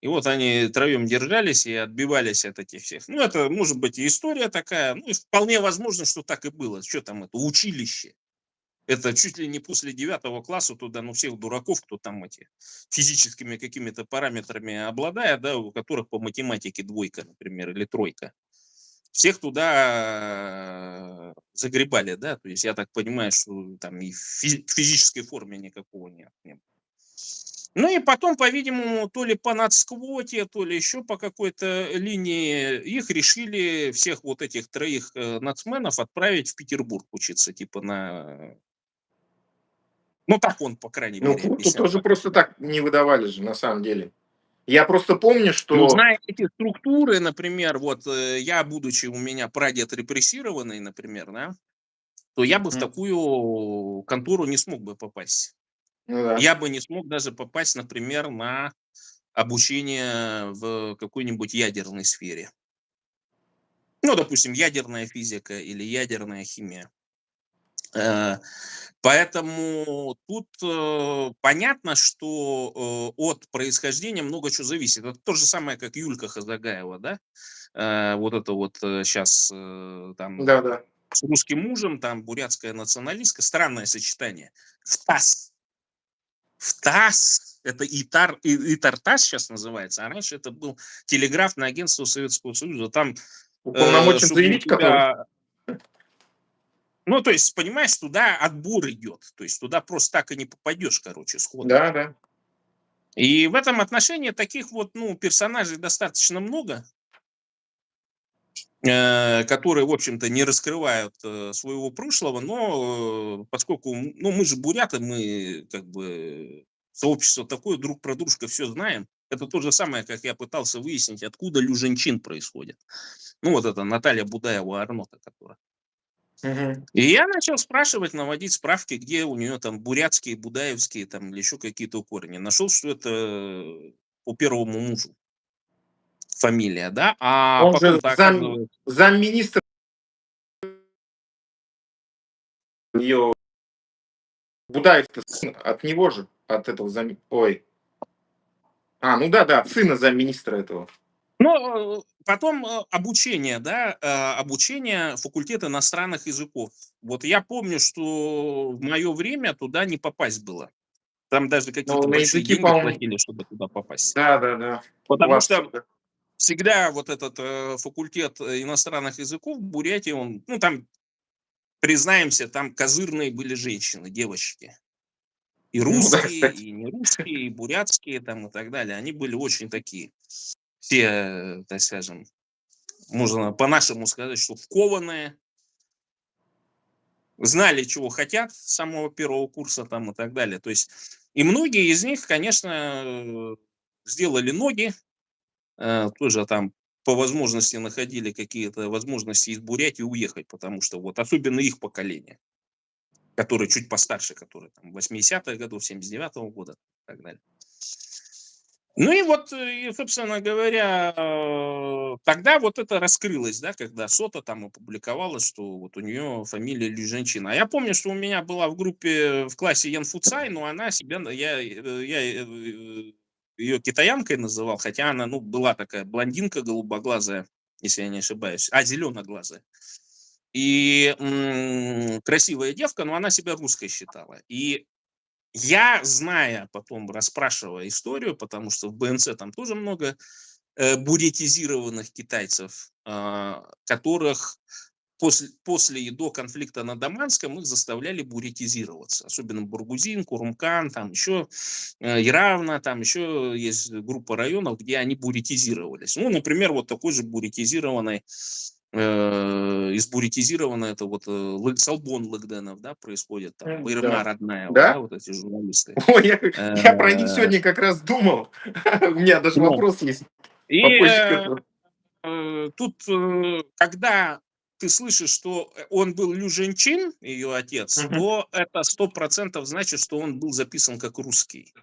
И вот они троем держались и отбивались от этих всех. Ну, это может быть и история такая. Ну, и вполне возможно, что так и было. Что там это? Училище. Это чуть ли не после 9 класса туда, ну, всех дураков, кто там эти физическими какими-то параметрами обладает, да, у которых по математике двойка, например, или тройка. Всех туда загребали, да, то есть я так понимаю, что там и в физической форме никакого нет. Ну и потом, по-видимому, то ли по нацквоте, то ли еще по какой-то линии, их решили, всех вот этих троих нацменов, отправить в Петербург учиться, типа на Ну, так он, по крайней Ну, мере, квоту объяснял. тоже просто так не выдавали же, на самом деле. Я просто помню, Ну, что... зная эти структуры, например, вот я, будучи у меня прадед репрессированный, например, да, то я бы в М, такую контору не смог бы попасть. ну да. Я бы не смог даже попасть, например, на обучение в какой-нибудь ядерной сфере. Ну, допустим, ядерная физика или ядерная химия. Э, Поэтому тут понятно, что от происхождения много чего зависит. Это то же самое, как Юлька Хазагаева, да? Вот это вот сейчас там Да-да. с русским мужем, там бурятская националистка, странное сочетание. В ТАСС. В ТАСС. Это ИТАР-ТАСС сейчас называется, а раньше это был телеграфное агентство Советского Союза. Там, Уполномочен чтобы у заявить, который? тебя... Ну, то есть, понимаешь, туда отбор идет. То есть, туда просто так и не попадешь, короче, сходу. Да, да. И в этом отношении таких вот, ну, персонажей достаточно много, которые, в общем-то, не раскрывают своего прошлого, но поскольку, ну, мы же буряты, мы как бы сообщество такое, друг про дружка все знаем. Это то же самое, как я пытался выяснить, откуда Люжинчин происходит. Ну, вот это Наталья Будаева-Арнота, которая. Мгм. И я начал спрашивать, наводить справки, где у нее там бурятские, будаевские там или еще какие-то корни. Нашел, что это по первому мужу фамилия, да, а Он же потом-то оказывается... замминистра ее, Будаев-то сын от него же, от этого ой. Ну да-да, от сына замминистра этого. Ну, потом обучение, да, обучение факультет иностранных языков. Вот я помню, что в мое время туда не попасть было. Там даже Ну, какие-то на большие языки, деньги по-моему, платили, чтобы туда попасть. да-да-да, Потому что классика. всегда вот этот факультет иностранных языков в Бурятии, он, ну, там, признаемся, там козырные были женщины, девочки. И Ну да, русские, кстати. и не русские, и бурятские там и так далее. Они были очень такие, все, так скажем, можно по-нашему сказать, что вкованные, знали, чего хотят с самого первого курса там и так далее. То есть, и многие из них, конечно, сделали ноги, тоже там по возможности находили какие-то возможности из Бурятии уехать, потому что вот особенно их поколение, которые чуть постарше, которые там 80-х годов, 79-го года и так далее. Ну и вот, и, собственно говоря, тогда вот это раскрылось, да, когда Сота там опубликовала, что вот у нее фамилия Люженчина. А я помню, что у меня была в группе в классе Ян Фуцай, но она себя, я ее китаянкой называл, хотя она, ну, была такая блондинка голубоглазая, если я не ошибаюсь, зеленоглазая. И красивая девка, но она себя русской считала. И я, зная, потом расспрашивая историю, потому что в БНЦ там тоже много бурятизированных китайцев, которых после и до конфликта на Даманском их заставляли бурятизироваться. Особенно Бургузин, Курумкан, там еще Яравна, там еще есть группа районов, где они бурятизировались. Ну, например, вот такой же бурятизированный из бурятизировано это вот Салбон Лыгденов, да, происходит там, Байрымна Да. Роднаева, да, Да? вот эти журналисты. Ой, Э, я про них сегодня как раз думал. У меня даже ну, вопрос есть и попозже к этому. тут, когда ты слышишь, что он был Люженчин, ее отец, Мгм. то это 100% значит, что он был записан как русский.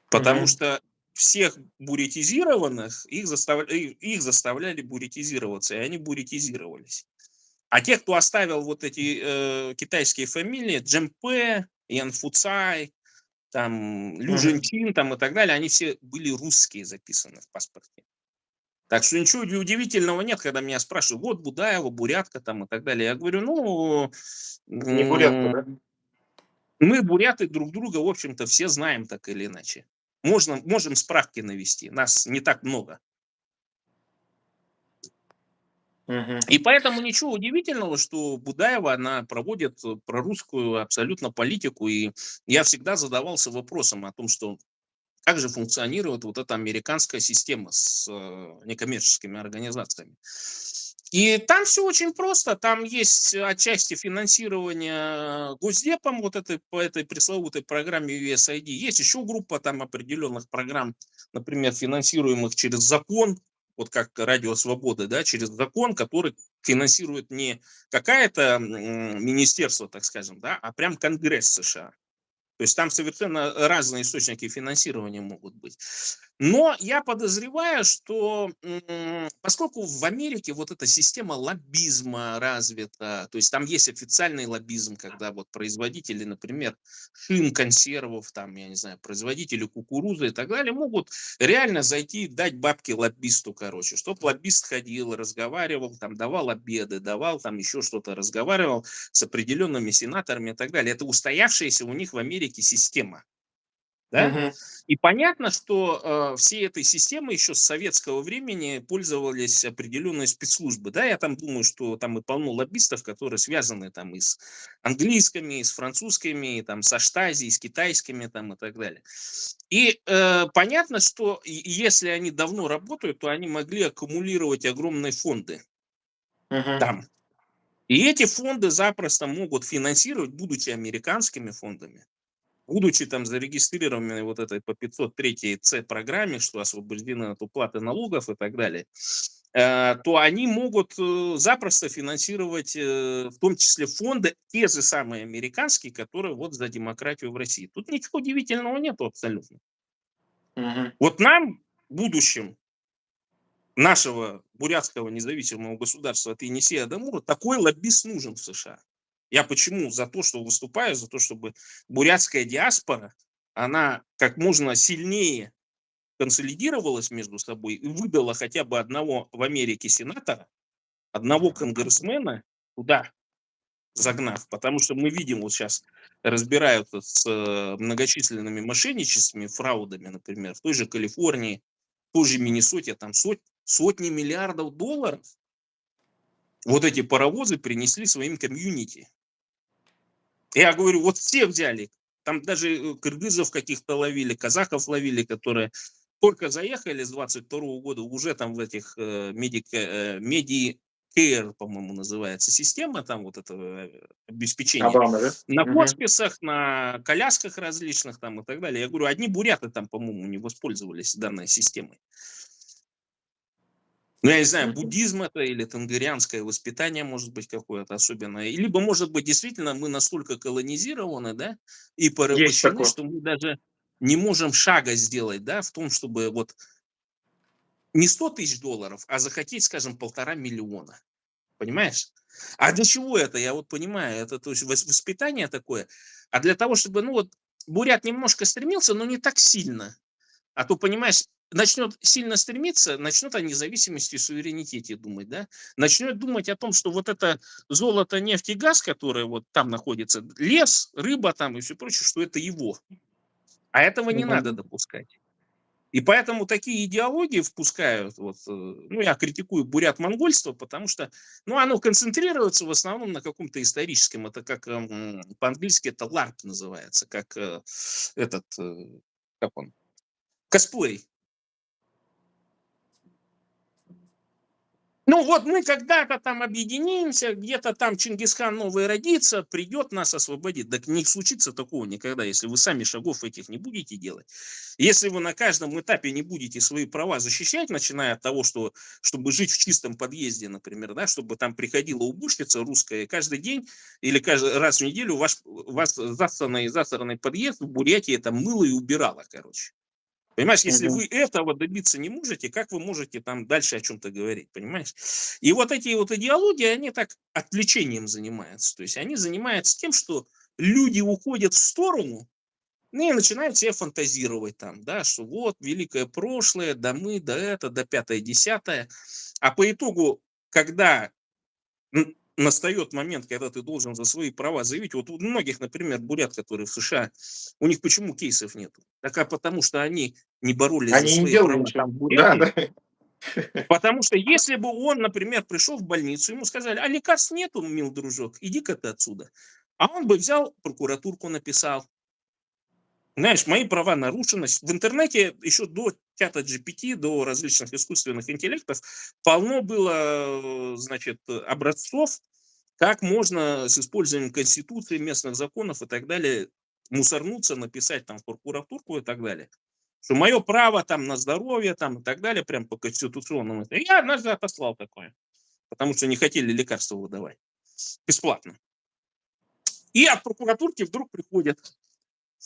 Потому Мгм. что всех бурятизированных, их заставляли бурятизироваться, и они бурятизировались. А те, кто оставил вот эти китайские фамилии, Джемпе, Ян Фуцай, там, Лю Мгм. Жэньчин, там и так далее, они все были русские записаны в паспорте. Так что ничего удивительного нет, когда меня спрашивают, вот Будаева, бурятка там и так далее. Я говорю, ну, Не бурятка, да? мы, буряты, друг друга, в общем-то, все знаем так или иначе. Можем справки навести, нас не так много. Мгм. И поэтому ничего удивительного, что Будаева, она проводит прорусскую абсолютно политику. И я всегда задавался вопросом о том, что как же функционирует вот эта американская система с некоммерческими организациями. И там все очень просто. Там есть отчасти финансирование Госдепом вот этой, по этой пресловутой программе USAID. Есть еще группа там определенных программ, например, финансируемых через закон, вот как Радио Свободы, да, через закон, который финансирует не какое-то министерство, так скажем, да, а прям Конгресс США. То есть там совершенно разные источники финансирования могут быть. Но я подозреваю, что поскольку в Америке вот эта система лоббизма развита, то есть там есть официальный лоббизм, когда вот производители, например, шин, консервов, там, я не знаю, производители кукурузы и так далее, могут реально зайти и дать бабки лоббисту, короче, чтобы лоббист ходил, разговаривал, там, давал обеды, давал там еще что-то, разговаривал с определенными сенаторами и так далее. Это устоявшаяся у них в Америке система. Да? Мгм. И понятно, что всей этой системой еще с советского времени пользовались определенные спецслужбы. Да, я там думаю, что там и полно лоббистов, которые связаны там и с английскими, и с французскими, и там со Штази, и с китайскими там и так далее. И понятно, что если они давно работают, то они могли аккумулировать огромные фонды Мгм. там. И эти фонды запросто могут финансировать, будучи американскими фондами, будучи там зарегистрированными вот этой по 503 С программе, что освобождены от уплаты налогов и так далее, то они могут запросто финансировать в том числе фонды, те же самые американские, которые вот за демократию в России. Тут ничего удивительного нету абсолютно. Мгм. Вот нам, в будущем нашего бурятского независимого государства от Енисея до Амура, такой лоббист нужен в США. Я почему за то, что выступаю, за то, чтобы бурятская диаспора, она как можно сильнее консолидировалась между собой и выдала хотя бы одного в Америке сенатора, одного конгрессмена туда загнав. Потому что мы видим, вот сейчас разбираются с многочисленными мошенничествами, фраудами, например, в той же Калифорнии, в той же Миннесоте, там сотни миллиардов долларов вот эти паровозы принесли своим комьюнити. Я говорю, вот все взяли. Там даже кыргызов каких-то ловили, казахов ловили, которые только заехали с 22 года, уже там в этих Medicare, по-моему, называется система, там вот это обеспечение, Обама, да? на Мгм. хосписах, на колясках различных там и так далее. Я говорю, одни буряты там, по-моему, не воспользовались данной системой. Ну, я не знаю, Мгм. буддизм это или тангарианское воспитание может быть какое-то особенное. Либо, может быть, действительно мы настолько колонизированы, да, и Есть порабощены, такое. что мы даже не можем шага сделать, да, в том, чтобы вот не 100 тысяч долларов, а захотеть, скажем, 1,5 миллиона. Понимаешь? А для чего это? Я вот понимаю, это то есть воспитание такое. А для того, чтобы, ну вот, бурят немножко стремился, но не так сильно. А то, понимаешь, начнет сильно стремиться, начнет о независимости и суверенитете думать, да? Начнет думать о том, что вот это золото, нефть и газ, которые вот там находится, лес, рыба там и все прочее, что это его. А этого не надо Мгм. допускать. И поэтому такие идеологии впускают, вот, ну, я критикую бурят-монгольство, потому что, ну, оно концентрируется в основном на каком-то историческом, это как по-английски это LARP называется, как этот, как он, косплей. Ну вот мы когда-то там объединимся, где-то там Чингисхан новый родится, придет, нас освободит. Так не случится такого никогда, если вы сами шагов этих не будете делать. Если вы на каждом этапе не будете свои права защищать, начиная от того, что чтобы жить в чистом подъезде, например, да, чтобы там приходила уборщица русская, и каждый день или каждый раз в неделю вас засранный подъезд в Бурятии это мыло и убирало, короче. Понимаешь, если Мгм. вы этого добиться не можете, как вы можете там дальше о чем-то говорить, понимаешь? И вот эти вот идеологии, они так отвлечением занимаются. То есть они занимаются тем, что люди уходят в сторону, ну и начинают себе фантазировать там, да, что вот великое прошлое, да мы, да это, да пятое, десятое. А по итогу, когда настает момент, когда ты должен за свои права заявить. Вот у многих, например, бурят, которые в США, у них почему кейсов нету? Так а потому что они не боролись за Они не свои делали права ничего. там в Да, Бурятии. да. Потому что если бы он, например, пришел в больницу, ему сказали, а лекарств нету, мил дружок, иди-ка ты отсюда. А он бы взял, прокуратурку написал, Знаешь, мои права нарушены. В интернете еще до чата GPT, до различных искусственных интеллектов полно было, значит, образцов, как можно с использованием Конституции, местных законов и так далее мусорнуться, написать там в прокуратурку и так далее. Что мое право там на здоровье там и так далее, прям по конституционному. Я однажды отослал такое, потому что не хотели лекарства выдавать бесплатно. И от прокуратурки вдруг приходят: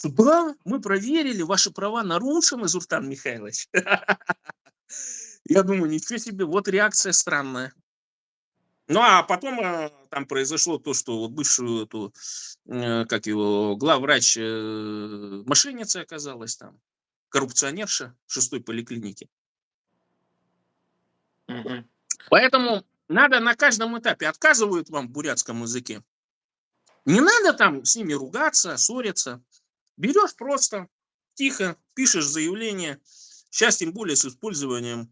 да, мы проверили, ваши права нарушены, Зуртан Михайлович. Я думаю, ничего себе, вот реакция странная. Ну, а потом там произошло то, что вот бывшую эту, как его, главврач мошенница оказалась там, коррупционерша 6-й поликлиники. Мгм. Поэтому надо на каждом этапе, отказывают вам в бурятском языке, не надо там с ними ругаться, ссориться. Берешь просто, тихо, пишешь заявление. Сейчас тем более с использованием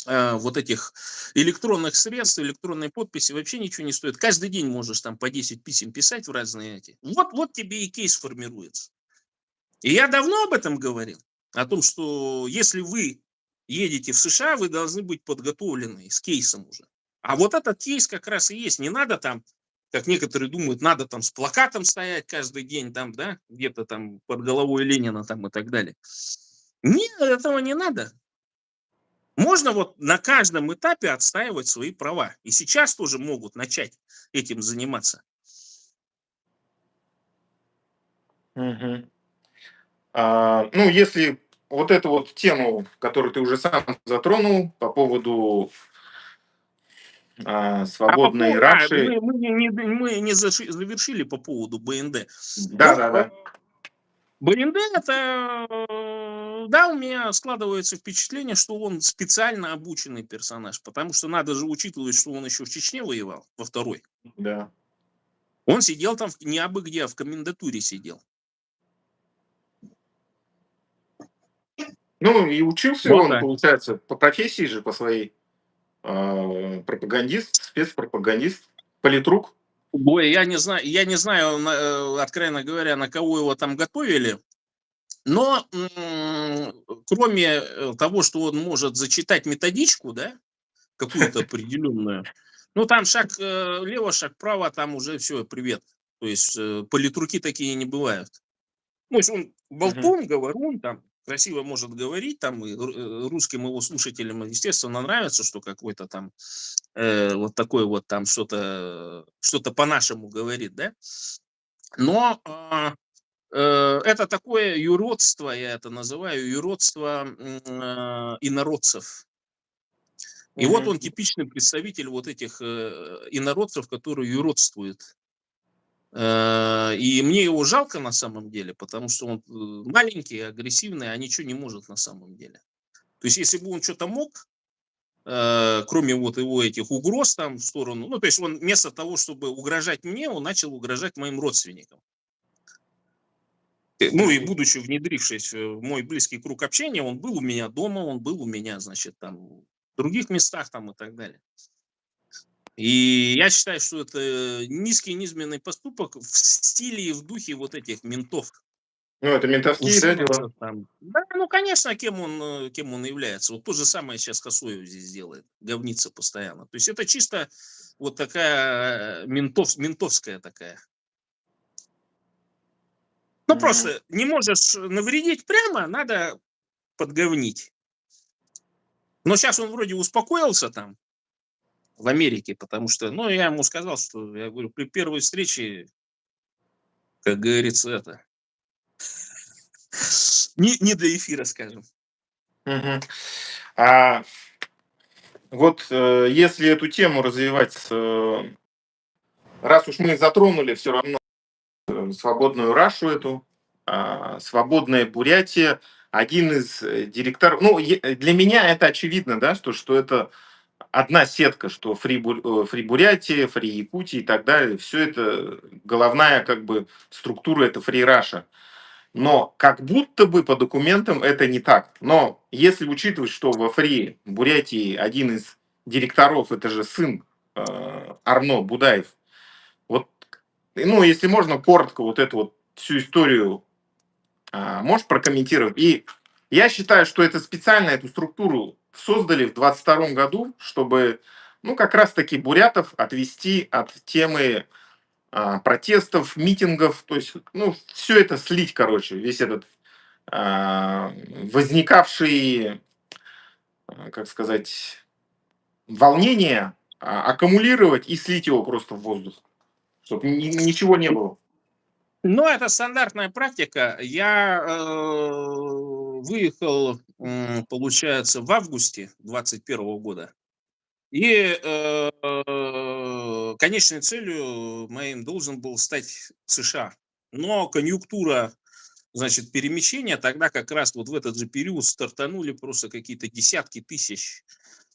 вот этих электронных средств, электронной подписи вообще ничего не стоит. Каждый день можешь там по 10 писем писать в разные эти. Вот тебе и кейс формируется. И я давно об этом говорил. О том, что если вы едете в США, вы должны быть подготовлены с кейсом уже. А вот этот кейс как раз и есть. Не надо там, как некоторые думают, надо там с плакатом стоять каждый день, там, да, где-то там под головой Ленина там и так далее. Нет, этого не надо. Можно вот на каждом этапе отстаивать свои права. И сейчас тоже могут начать этим заниматься. Мгм. Ну, если вот эту вот тему, которую ты уже сам затронул по поводу А по свободной поводу, Раши, мы не завершили по поводу БНД. Ну, да-да-да. БНД это, да, у меня складывается впечатление, что он специально обученный персонаж, потому что надо же учитывать, что он еще в Чечне воевал, во второй. Да. Он сидел там не абы где, а в комендатуре сидел. Ну, и учился Вот он, так. получается, по профессии же, по своей, пропагандист, спецпропагандист, политрук. Ой, я не знаю, откровенно говоря, на кого его там готовили, но кроме того, что он может зачитать методичку, да, какую-то определенную, ну там шаг лево, шаг право, там уже все, привет. То есть политруки такие не бывают. Ну, то есть он Мгм. болтун, говорун, там, красиво может говорить, там, и русским его слушателям, естественно, нравится, что какой-то там вот такой вот там что-то по-нашему говорит, да? Но это такое юродство, я это называю, юродство инородцев. И вот Мгм. он типичный представитель вот этих инородцев, которые юродствуют. И мне его жалко на самом деле, потому что он маленький, агрессивный, а ничего не может на самом деле. То есть, если бы он что-то мог, кроме вот его этих угроз там в сторону, ну, то есть он вместо того, чтобы угрожать мне, он начал угрожать моим родственникам. Ну, и Мгм. будучи внедрившись в мой близкий круг общения, он был у меня дома, он был у меня, значит, там, в других местах там и так далее. И я считаю, что это низкий низменный поступок в стиле и в духе вот этих ментов. Ну, это ментовские, да, дела? Устроился там. Да, ну, конечно, кем он является. Вот то же самое сейчас Хасоев здесь делает. Говнится постоянно. То есть это чисто вот такая ментовская такая. Ну, Мгм. просто не можешь навредить прямо, надо подговнить. Но сейчас он вроде успокоился там, в Америке, потому что, ну, я ему сказал, что, я говорю, при первой встрече, как говорится, это, не до эфира, скажем. Мгм. А вот, если эту тему развивать раз уж мы затронули все равно свободную Рашу эту, свободная Бурятия, один из директоров, ну, для меня это очевидно, да, что это одна сетка, что Фри Бурятия, Фри Якутия и так далее, все это головная как бы структура, это Фри Раша. Но как будто бы по документам это не так. Но если учитывать, что во Фри Бурятии один из директоров, это же сын Арно Будаев, вот, ну, если можно коротко вот эту вот всю историю Можешь прокомментировать? И я считаю, что это специально эту структуру создали в 22 году, чтобы, ну, как раз-таки бурятов отвести от темы протестов, митингов, то есть, ну, все это слить, короче, весь этот возникавший, как сказать, волнение аккумулировать и слить его просто в воздух, чтобы ничего не было. Ну, это стандартная практика. Я выехал, получается, в августе 2021 года. И конечной целью моим должен был стать США. Но конъюнктура, значит, перемещения, тогда как раз вот в этот же период стартанули просто какие-то десятки тысяч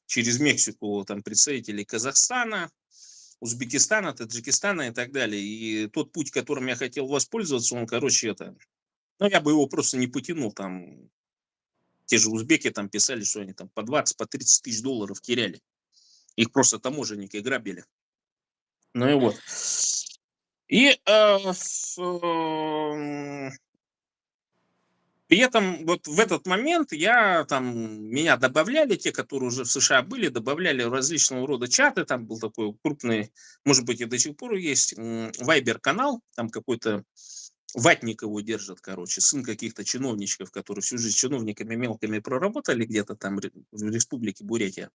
через Мексику там представителей Казахстана, Узбекистана, Таджикистана и так далее. И тот путь, которым я хотел воспользоваться, он, короче, это... Ну, я бы его просто не потянул. Там те же узбеки там писали, что они там по 20, по 30 тысяч долларов теряли. Их просто таможенники грабили. Ну и вот. И при этом вот в этот момент я там, меня добавляли, те, которые уже в США были, добавляли в различного рода чаты, там был такой крупный, может быть, и до сих пор есть, Вайбер-канал, там какой-то ватник его держит, короче, сын каких-то чиновничков, которые всю жизнь чиновниками мелкими проработали где-то там в республике Бурятия.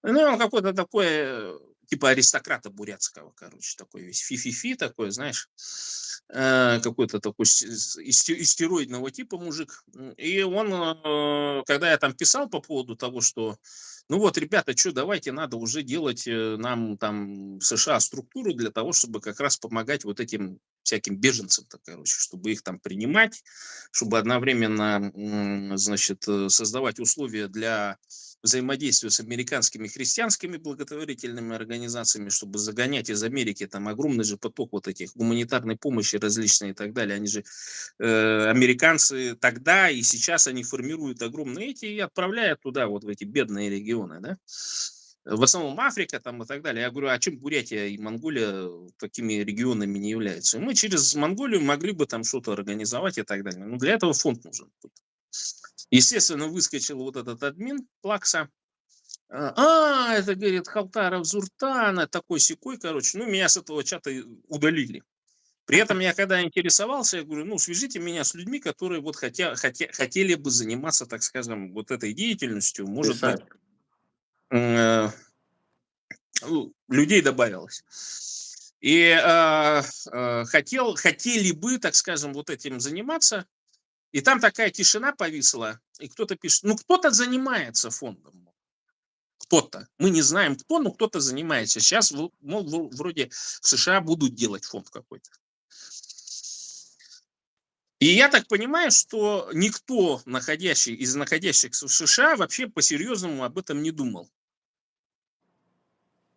Ну, и он какой-то такой, типа аристократа бурятского, короче, такой весь фи-фи-фи такой, знаешь, какой-то такой истероидного типа мужик. И он, когда я там писал по поводу того, что, ну вот, ребята, что, давайте надо уже делать нам там в США структуру для того, чтобы как раз помогать вот этим всяким беженцам-то, короче, чтобы их там принимать, чтобы одновременно, значит, создавать условия для взаимодействию с американскими христианскими благотворительными организациями, чтобы загонять из Америки там огромный же поток вот этих гуманитарной помощи различной и так далее. Они же, американцы тогда и сейчас они формируют огромные эти и отправляют туда, вот в эти бедные регионы, да. В основном Африка там и так далее. Я говорю, а чем Бурятия и Монголия такими регионами не являются? И мы через Монголию могли бы там что-то организовать и так далее. Но для этого фонд нужен. Естественно, выскочил вот этот админ Плакса. Это, говорит, Халтаров Зуртана, такой секой, короче. Ну, меня с этого чата удалили. При этом я когда интересовался, я говорю, ну, свяжите меня с людьми, которые вот хотели бы заниматься, так скажем, вот этой деятельностью. Может быть, Писать. э, людей добавилось. И хотели бы, так скажем, вот этим заниматься. И там такая тишина повисла, и кто-то пишет, ну, кто-то занимается фондом. Кто-то. Мы не знаем кто, но кто-то занимается. Сейчас, мол, вроде в США будут делать фонд какой-то. И я так понимаю, что никто, из находящихся в США, вообще по-серьезному об этом не думал.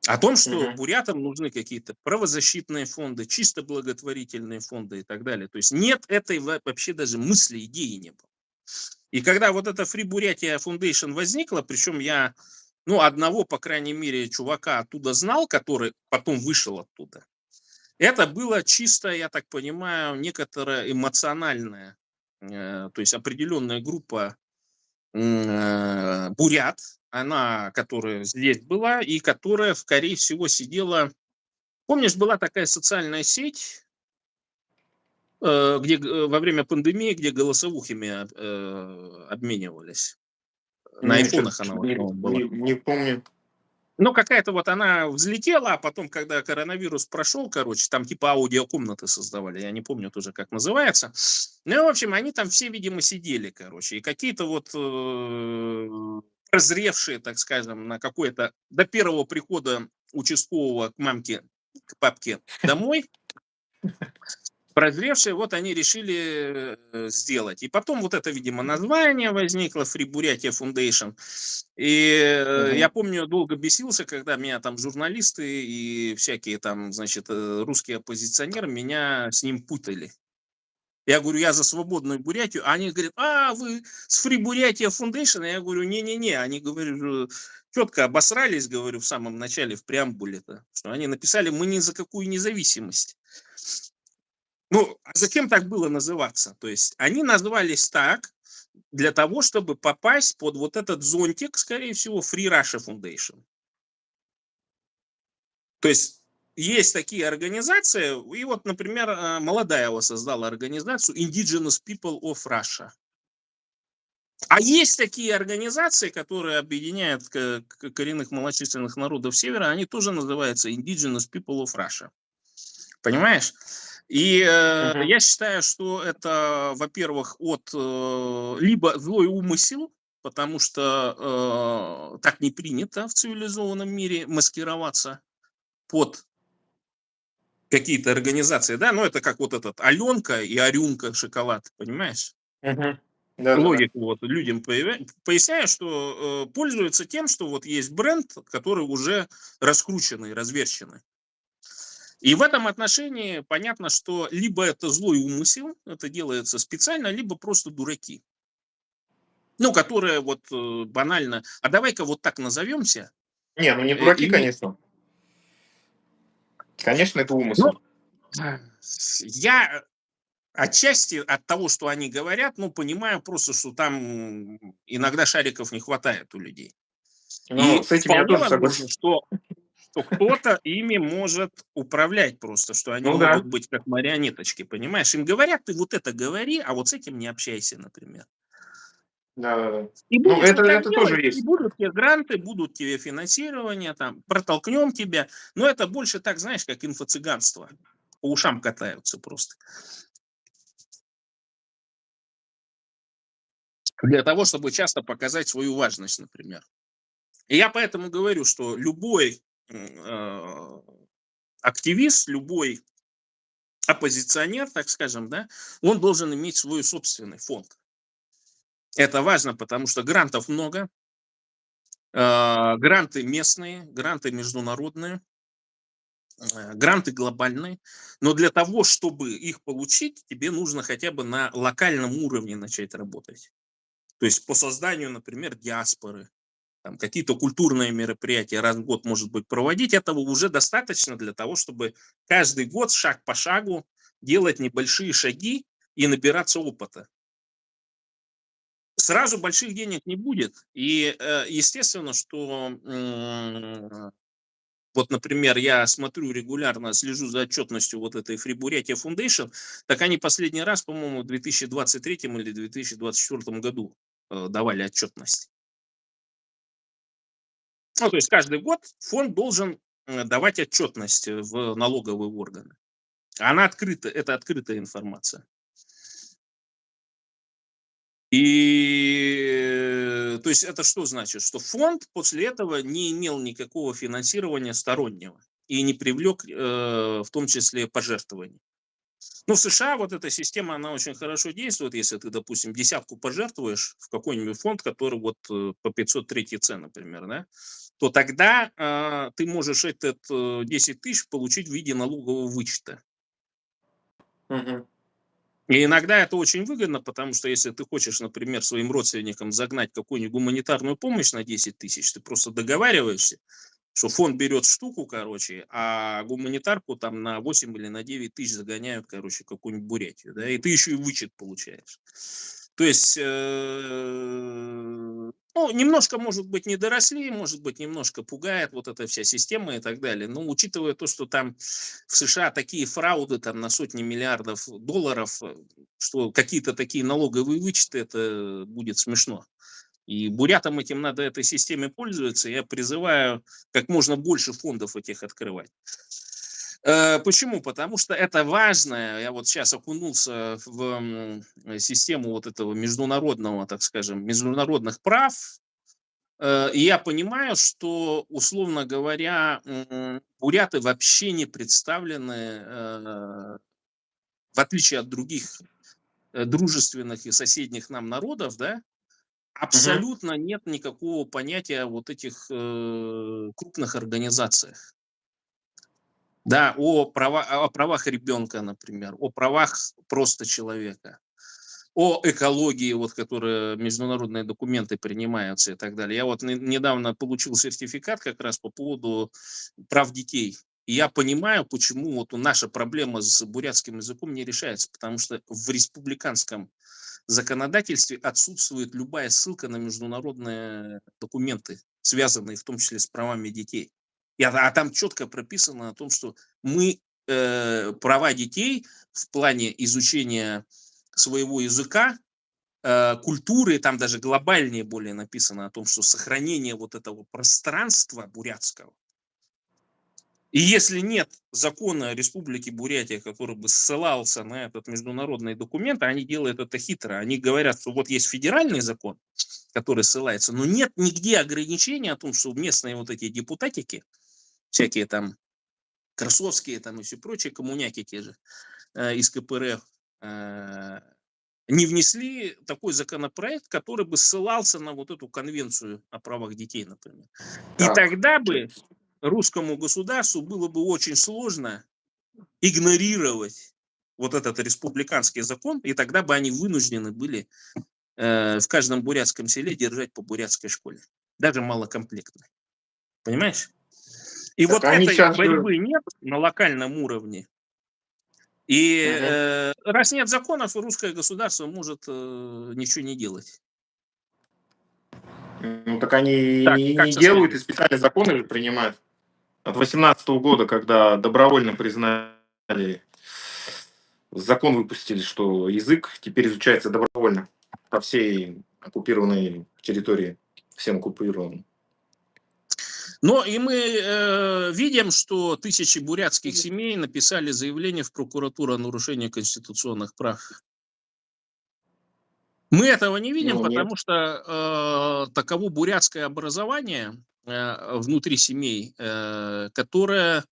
О том, что Мгм. бурятам нужны какие-то правозащитные фонды, чисто благотворительные фонды и так далее. То есть нет этой вообще даже мысли, идеи не было. И когда вот эта Free Buryatia Foundation возникла, причем я, ну, одного, по крайней мере, чувака оттуда знал, который потом вышел оттуда. Это было чисто, я так понимаю, некоторая эмоциональная, то есть определенная группа бурят, она, которая здесь была и которая, скорее всего, сидела... Помнишь, была такая социальная сеть, где во время пандемии, где голосовухами обменивались. На Не, айфонах она в чё-то основном была. не помню. Ну, какая-то вот она взлетела, а потом, когда коронавирус прошел, короче, там типа аудиокомнаты создавали, я не помню тоже, как называется. Ну, и, в общем, они там все, видимо, сидели, короче, и какие-то вот прозревшие, так скажем, на какое-то до первого прихода участкового к мамке, к папке домой, прозревшие, вот они решили сделать. И потом вот это, видимо, название возникло, Free Buryatia Foundation. И я Мгм. помню, долго бесился, когда меня там журналисты и всякие там, значит, русские оппозиционеры меня с ним путали. Я говорю, я за свободную Бурятию, а они говорят, вы с Free Buryatia Foundation? Я говорю, не-не-не, они, говорю, четко обосрались, говорю, в самом начале, в преамбуле-то, что они написали, мы ни за какую независимость. Ну, а зачем так было называться? То есть они назывались так для того, чтобы попасть под вот этот зонтик, скорее всего, Free Russia Foundation. То есть такие организации, и вот, например, Молодаева создала организацию Indigenous People of Russia. А есть такие организации, которые объединяют коренных малочисленных народов Севера, они тоже называются Indigenous People of Russia. Понимаешь? И Мгм. я считаю, что это, во-первых, от либо злой умысел, потому что так не принято в цивилизованном мире маскироваться под какие-то организации, да, ну это как вот этот Аленка и Арюнка шоколад, понимаешь? Мгм. Да-да-да. Логику вот людям поясняю, что пользуются тем, что вот есть бренд, который уже раскрученный, разверченный. И в этом отношении понятно, что либо это злой умысел, это делается специально, либо просто дураки. Ну, которые вот банально, а давай-ка вот так назовемся. Не, ну не э, дураки, име- конечно. Конечно, это Ну, умысел. я отчасти от того, что они говорят, ну, понимаю просто, что там иногда шариков не хватает у людей. Ну, И с этим я вполне тоже возможно, согласен. что кто-то ими может управлять просто, что они Ну могут да. быть как марионеточки, понимаешь? Им говорят, ты вот это говори, а вот с этим не общайся, например. Да-да-да. И Ну, будешь это ты так это тоже делать, и есть. будут тебе гранты, будут тебе финансирование, там, протолкнем тебя. Но это больше так, знаешь, как инфо-цыганство. По ушам катаются просто. Для того, чтобы часто показать свою важность, например. И я поэтому говорю, что любой активист, любой оппозиционер, так скажем, да, он должен иметь свой собственный фонд. Это важно, потому что грантов много, гранты местные, гранты международные, гранты глобальные, но для того, чтобы их получить, тебе нужно хотя бы на локальном уровне начать работать. То есть по созданию, например, диаспоры, там, какие-то культурные мероприятия раз в год, может быть, проводить, этого уже достаточно для того, чтобы каждый год шаг по шагу делать небольшие шаги и набираться опыта. Сразу больших денег не будет. И естественно, что вот, например, я смотрю регулярно, слежу за отчетностью вот этой Free Buryatia Foundation, так они последний раз, по-моему, в 2023 или 2024 году давали отчетность. Ну, то есть каждый год фонд должен давать отчетность в налоговые органы. Она открыта, это открытая информация. И то есть это что значит? Что фонд после этого не имел никакого финансирования стороннего и не привлек в том числе пожертвований. Ну, в США вот эта система, она очень хорошо действует, если ты, допустим, десятку пожертвуешь в какой-нибудь фонд, который вот по 503 Ц, например, да, то тогда ты можешь этот 10 тысяч получить в виде налогового вычета. Мгм. И иногда это очень выгодно, потому что если ты хочешь, например, своим родственникам загнать какую-нибудь гуманитарную помощь на 10 тысяч, ты просто договариваешься, что фонд берет штуку, короче, а гуманитарку там на 8 или на 9 тысяч загоняют, короче, какую-нибудь Бурятию, да, и ты еще и вычет получаешь. То есть, ну, немножко, может быть, не доросли, может быть, немножко пугает вот эта вся система и так далее. Но учитывая то, что там в США такие фрауды там на сотни миллиардов долларов, что какие-то такие налоговые вычеты, это будет смешно. И бурятам этим надо этой системе пользоваться. Я призываю как можно больше фондов этих открывать. Почему? Потому что это важно. Я вот сейчас окунулся в систему вот этого международного, так скажем, международных прав. И я понимаю, что, условно говоря, буряты вообще не представлены, в отличие от других дружественных и соседних нам народов, да, Мгм. абсолютно нет никакого понятия о вот этих крупных организациях. Да, о правах ребенка, например, о правах просто человека, о экологии, вот, которые международные документы принимаются и так далее. Я вот недавно получил сертификат как раз по поводу прав детей. И я понимаю, почему вот наша проблема с бурятским языком не решается, потому что в республиканском законодательстве отсутствует любая ссылка на международные документы, связанные в том числе с правами детей. А там четко прописано о том, что мы права детей в плане изучения своего языка, культуры, там даже глобальнее более написано о том, что сохранение вот этого пространства бурятского. И если нет закона Республики Бурятия, который бы ссылался на этот международный документ, они делают это хитро. Они говорят, что вот есть федеральный закон, который ссылается, но нет нигде ограничения о том, что местные вот эти депутатики, всякие там Красовские там и все прочие, коммуняки те же из КПРФ, не внесли такой законопроект, который бы ссылался на вот эту конвенцию о правах детей, например. И Так, тогда бы русскому государству было бы очень сложно игнорировать вот этот республиканский закон, и тогда бы они вынуждены были в каждом бурятском селе держать по бурятской школе, даже малокомплектной. Понимаешь? И так вот они этой сейчас же... борьбы нет на локальном уровне. И Мгм. раз нет законов, русское государство может ничего не делать. Ну так они и Так, не как со делают, связью? и специальные законы же принимают. От 18 года, когда добровольно признали, закон выпустили, что язык теперь изучается добровольно по всей оккупированной территории, всем оккупированным. Но и мы видим, что тысячи бурятских семей написали заявление в прокуратуру о нарушении конституционных прав. Мы этого не видим, Ну, нет. потому что таково бурятское образование внутри семей, которое,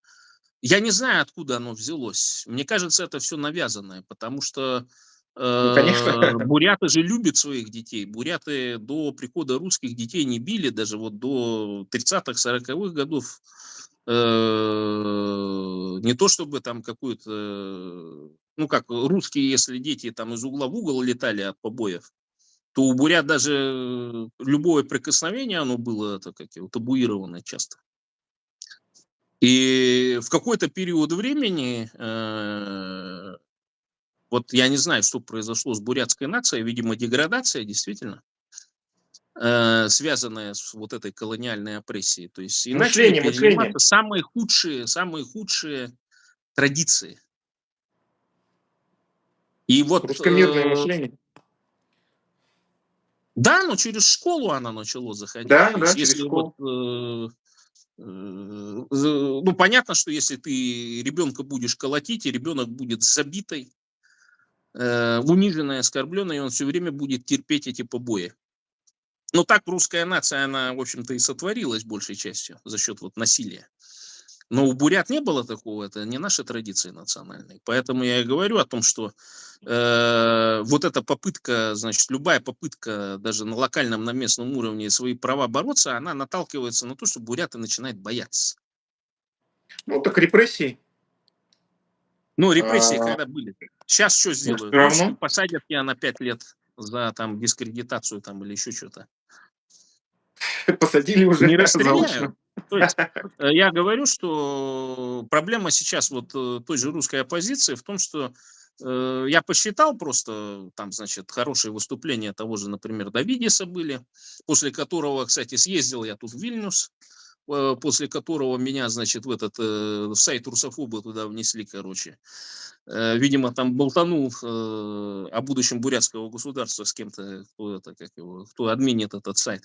я не знаю, откуда оно взялось. Мне кажется, это все навязанное, потому что Ну, конечно. буряты же любят своих детей. Буряты до прихода русских детей не били, даже вот до 30-х, 40-х годов. Не то чтобы там какую-то, ну как, русские, если дети там из угла в угол летали от побоев, то у бурят даже любое прикосновение, оно было это, как его, табуировано часто. И в какой-то период времени, вот я не знаю, что произошло с бурятской нацией, видимо, деградация, действительно, связанная с вот этой колониальной опрессией. То есть и начали Мышление. перениматься самые худшие традиции. И вот, Русскомирное мышление. да, но через школу она начала заходить. Да, То да, есть через если вот, школу. ну, понятно, что если ты ребенка будешь колотить, и ребенок будет забитой, униженной, оскорбленной, и он все время будет терпеть эти побои. Но так русская нация, она, в общем-то, и сотворилась большей частью за счет вот насилия. Но у бурят не было такого, это не наши традиции национальные. Поэтому я и говорю о том, что вот эта попытка, значит, любая попытка даже на локальном, на местном уровне свои права бороться, она наталкивается на то, что буряты начинают бояться. Ну, так репрессии. Ну, репрессии А, когда были? Сейчас что но все сделают? Ну, равно посадят тебя на 5 лет за там дискредитацию там или еще что-то. посадили уже Не расстреляют. заочно. То есть я говорю, что проблема сейчас вот той же русской оппозиции в том, что я посчитал просто, там, значит, хорошие выступления того же, например, Давидиса были, после которого, кстати, съездил я тут в Вильнюс, после которого меня, значит, в сайт русофобы туда внесли, короче. Видимо, там болтанул о будущем бурятского государства с кем-то, кто админит этот сайт.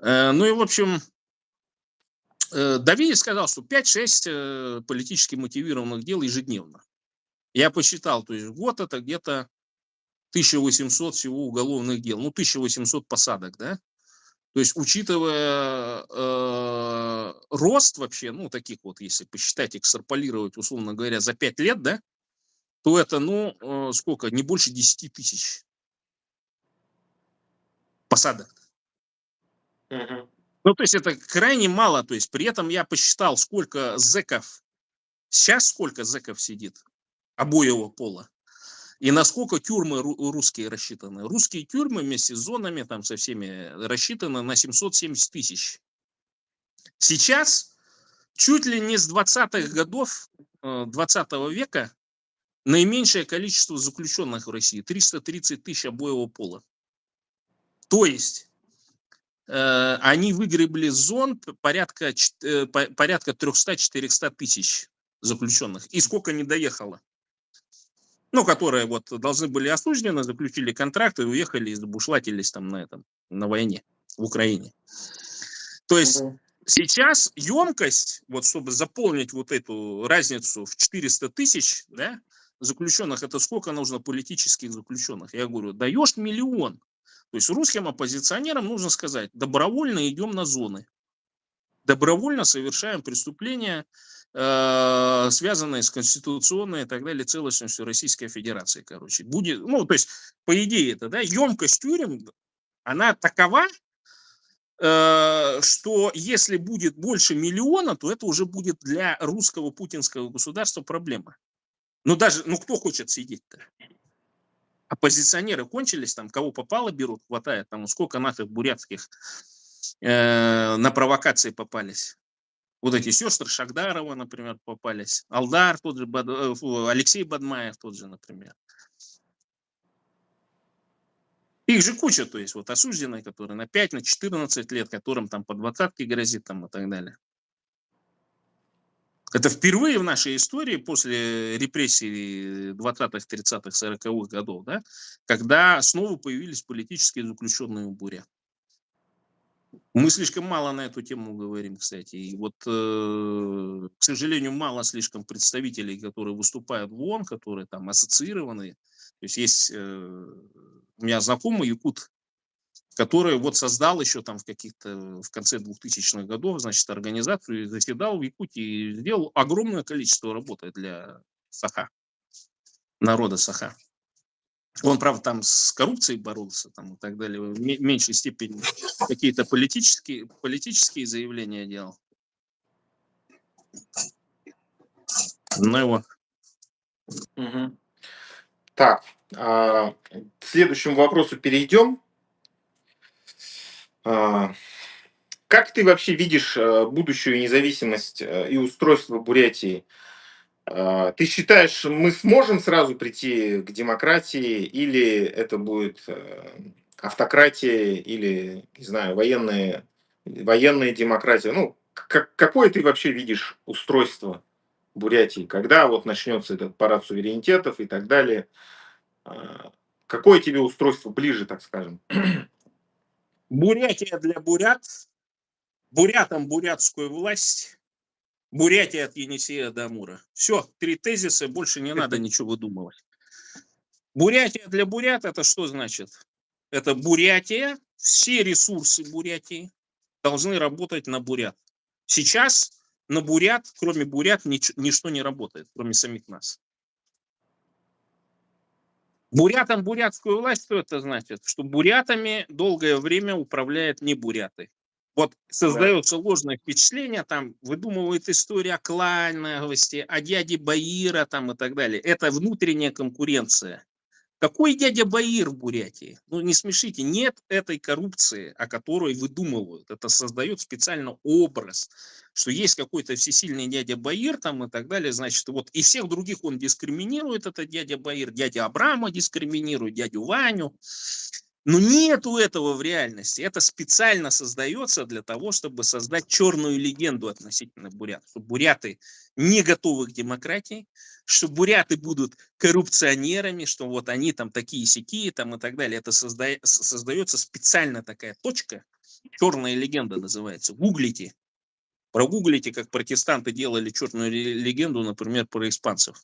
Ну и, в общем, Давидис сказал, что 5-6 политически мотивированных дел ежедневно. Я посчитал, то есть в год это где-то 1800 всего уголовных дел, ну 1800 посадок, да? То есть, учитывая рост вообще, ну, таких вот, если посчитать, экстраполировать, условно говоря, за 5 лет, да, то это, ну, сколько, не больше 10 тысяч посадок. Мгм. Ну, то есть, это крайне мало, то есть, при этом я посчитал, сколько зэков, сейчас сколько зэков сидит обоего пола, и насколько тюрьмы русские рассчитаны. Русские тюрьмы вместе с зонами, там, со всеми, рассчитаны на 770 тысяч. Сейчас чуть ли не с 20-х годов 20 века наименьшее количество заключенных в России – 330 тысяч обоего пола. То есть они выгребли с зон порядка 300-400 тысяч заключенных. И сколько не доехало? Ну, которые вот должны были осуждены, заключили контракт и уехали и забушлатились там на войне в Украине. То есть сейчас емкость, вот чтобы заполнить вот эту разницу в 400 тысяч, да, заключенных, это сколько нужно политических заключенных? Я говорю, даешь 1 миллион. То есть русским оппозиционерам нужно сказать, добровольно идем на зоны. Добровольно совершаем преступления, связанные с конституционной и так далее целостностью Российской Федерации, короче. Будет, ну, то есть, по идее, это, да, емкость тюрем, она такова, что если будет больше 1 миллиона, то это уже будет для русского путинского государства проблема. Ну, даже, ну, кто хочет сидеть-то? Оппозиционеры кончились, там, кого попало берут, хватает, там, сколько наших бурятских на провокации попались. Вот эти сестры Шагдарова, например, попались. Алдар тот же, Алексей Бадмаев тот же, например. Их же куча, то есть вот осужденные, которые на 5, на 14 лет, которым там по 20-ке грозит там и так далее. Это впервые в нашей истории после репрессий 20-х, 30-х, 40-х годов, да, когда снова появились политические заключенные в Буре. Мы слишком мало на эту тему говорим, кстати. И вот, к сожалению, мало слишком представителей, которые выступают в ООН, которые там ассоциированы. То есть у меня знакомый якут, который вот создал еще там в конце 2000-х годов, значит, организацию, заседал в Якутии и сделал огромное количество работы для Саха, народа Саха. Он, правда, там с коррупцией боролся там, и так далее, в меньшей степени какие-то политические заявления делал. Ну его. Так, к следующему вопросу перейдем. Как ты вообще видишь будущую независимость и устройство Бурятии? Ты считаешь, мы сможем сразу прийти к демократии, или это будет автократия, или, не знаю, военная демократия? Ну, какое ты вообще видишь устройство Бурятии, когда вот начнется этот парад суверенитетов и так далее? Какое тебе устройство ближе, так скажем? Бурятия для бурят, бурятам бурятскую власть, Бурятия от Енисея до Амура. Все, 3 тезиса, больше не надо ничего выдумывать. Бурятия для бурят, это что значит? Это Бурятия, все ресурсы Бурятии должны работать на бурят. Сейчас на бурят, кроме бурят, ничто не работает, кроме самих нас. Бурятам бурятскую власть, что это значит? Что бурятами долгое время управляют не буряты. Вот создается ложное впечатление, там выдумывают историю о клановости, о дяде Баира там, и так далее. Это внутренняя конкуренция. Какой дядя Баир в Бурятии? Ну, не смешите, нет этой коррупции, о которой выдумывают. Это создает специально образ, что есть какой-то всесильный дядя Баир там и так далее. Значит, вот и всех других он дискриминирует, этот дядя Баир, дядя Абрама дискриминирует, дядю Ваню. Но нету этого в реальности. Это специально создается для того, чтобы создать черную легенду относительно бурят. Что буряты не готовы к демократии, что буряты будут коррупционерами, что вот они там такие-сякие там и так далее. Это создается специально такая точка, черная легенда называется. Гуглите. Прогуглите, как протестанты делали черную легенду, например, про испанцев.